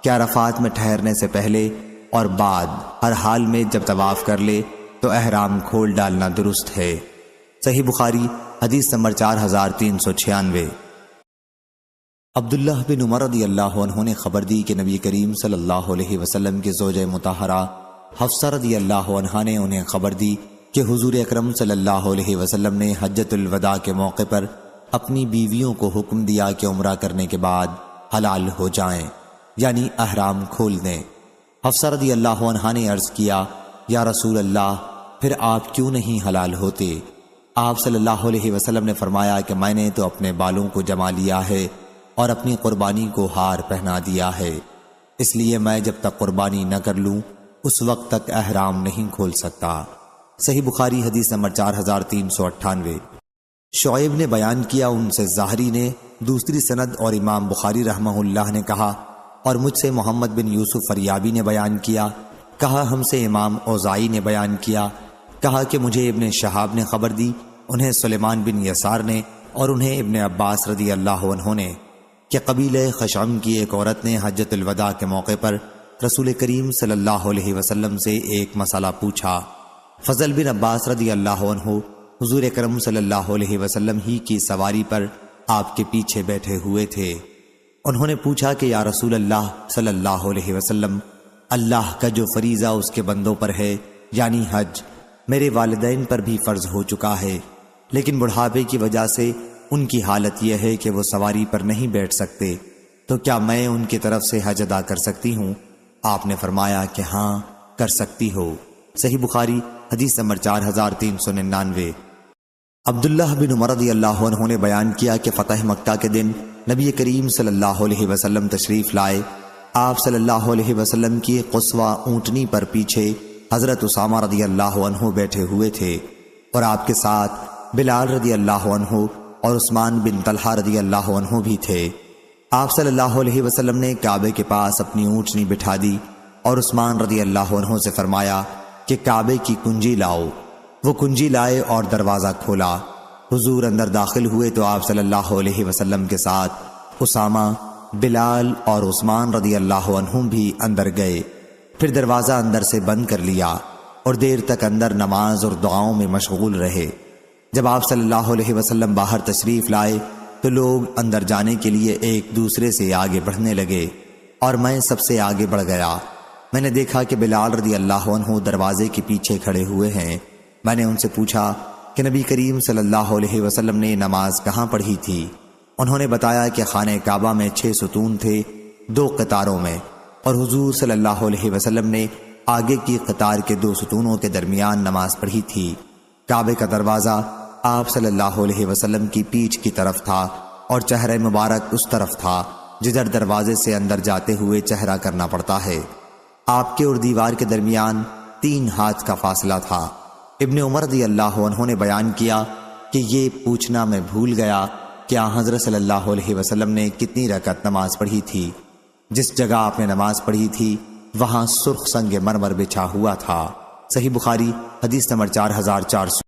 کہ عرفات میں ٹھہرنے سے پہلے اور بعد ہر حال میں جب طواف کر لے تو احرام کھول ڈالنا درست ہے۔ صحیح بخاری حدیث نمبر 4396۔ عبداللہ بن عمر رضی اللہ عنہ نے خبر دی کہ نبی کریم صلی اللہ علیہ وسلم کے زوجہ مطہرہ حفصہ رضی اللہ عنہا نے انہیں خبر دی کہ حضور اکرم صلی اللہ علیہ وسلم نے حجۃ الوداع کے موقع پر اپنی بیویوں کو حکم دیا کہ عمرہ کرنے کے بعد حلال ہو جائیں، یعنی احرام کھول دیں۔ حفصہ رضی اللہ عنہا نے عرض کیا، یا رسول اللہ، پھر آپ کیوں نہیں حلال ہوتے؟ آپ صلی اللہ علیہ وسلم نے فرمایا کہ میں نے تو اپنے بالوں کو جما لیا ہے اور اپنی قربانی کو ہار پہنا دیا ہے، اس لیے میں جب تک قربانی نہ کر لوں اس وقت تک احرام نہیں کھول سکتا۔ صحیح بخاری حدیث نمبر 4398۔ شعیب نے بیان کیا، ان سے ظاہری نے دوسری سند اور امام بخاری رحمہ اللہ نے کہا، اور مجھ سے محمد بن یوسف فریابی نے بیان کیا، کہا ہم سے امام اوزائی نے بیان کیا، کہا کہ مجھے ابن شہاب نے خبر دی، انہیں سلیمان بن یسار نے، اور انہیں ابن عباس رضی اللہ عنہ نے، کہ قبیلہ خشعم کی ایک عورت نے حجۃ الوداع کے موقع پر رسول کریم صلی اللہ علیہ وسلم سے ایک مسئلہ پوچھا۔ فضل بن عباس رضی اللہ عنہ حضور اکرم صلی اللہ علیہ وسلم ہی کی سواری پر آپ کے پیچھے بیٹھے ہوئے تھے۔ انہوں نے پوچھا کہ یا رسول اللہ صلی اللہ علیہ وسلم، اللہ کا جو فریضہ اس کے بندوں پر ہے یعنی حج، میرے والدین پر بھی فرض ہو چکا ہے، لیکن بڑھاپے کی وجہ سے ان کی حالت یہ ہے کہ وہ سواری پر نہیں بیٹھ سکتے، تو کیا میں ان کی طرف سے حج ادا کر سکتی ہوں؟ آپ نے فرمایا کہ ہاں کر سکتی ہو۔ صحیح بخاری حدیث نمبر 4399۔ عبداللہ بن عمر رضی اللہ عنہ نے بیان کیا کہ فتح مکہ کے دن نبی کریم صلی اللہ علیہ وسلم تشریف لائے۔ آپ صلی اللہ علیہ وسلم کی قصوہ اونٹنی پر پیچھے حضرت اسامہ رضی اللہ عنہ بیٹھے ہوئے تھے، اور آپ کے ساتھ بلال رضی اللہ عنہ اور عثمان بن طلحہ رضی اللہ عنہ بھی تھے۔ آپ صلی اللہ علیہ وسلم نے کعبے کے پاس اپنی اونٹنی بٹھا دی اور عثمان رضی اللہ عنہ سے فرمایا کہ کعبے کی کنجی لاؤ۔ وہ کنجی لائے اور دروازہ کھولا۔ حضور اندر داخل ہوئے تو آپ صلی اللہ علیہ وسلم کے ساتھ اسامہ، بلال اور عثمان رضی اللہ عنہ بھی اندر گئے، پھر دروازہ اندر سے بند کر لیا اور دیر تک اندر نماز اور دعاؤں میں مشغول رہے۔ جب آپ صلی اللہ علیہ وسلم باہر تشریف لائے تو لوگ اندر جانے کے لیے ایک دوسرے سے آگے بڑھنے لگے اور میں سب سے آگے بڑھ گیا۔ میں نے دیکھا کہ بلال رضی اللہ عنہ دروازے کے پیچھے کھڑے ہوئے ہیں۔ میں نے ان سے پوچھا کہ نبی کریم صلی اللہ علیہ وسلم نے نماز کہاں پڑھی تھی؟ انہوں نے بتایا کہ خانہ کعبہ میں 6 ستون تھے 2 قطاروں میں، اور حضور صلی اللہ علیہ وسلم نے آگے کی قطار کے 2 ستونوں کے درمیان نماز پڑھی تھی۔ کعبے کا دروازہ آپ صلی اللہ علیہ وسلم کی پیٹھ کی طرف تھا اور چہرہ مبارک اس طرف تھا جدھر دروازے سے اندر جاتے ہوئے چہرہ کرنا پڑتا ہے۔ آپ کے اور دیوار کے درمیان 3 ہاتھ کا فاصلہ تھا۔ ابن عمر رضی اللہ عنہ نے بیان کیا کہ یہ پوچھنا میں بھول گیا کہ حضرت صلی اللہ علیہ وسلم نے کتنی رکعت نماز پڑھی تھی۔ جس جگہ آپ نے نماز پڑھی تھی وہاں سرخ سنگ مرمر بچھا ہوا تھا۔ صحیح بخاری حدیث نمبر 4400۔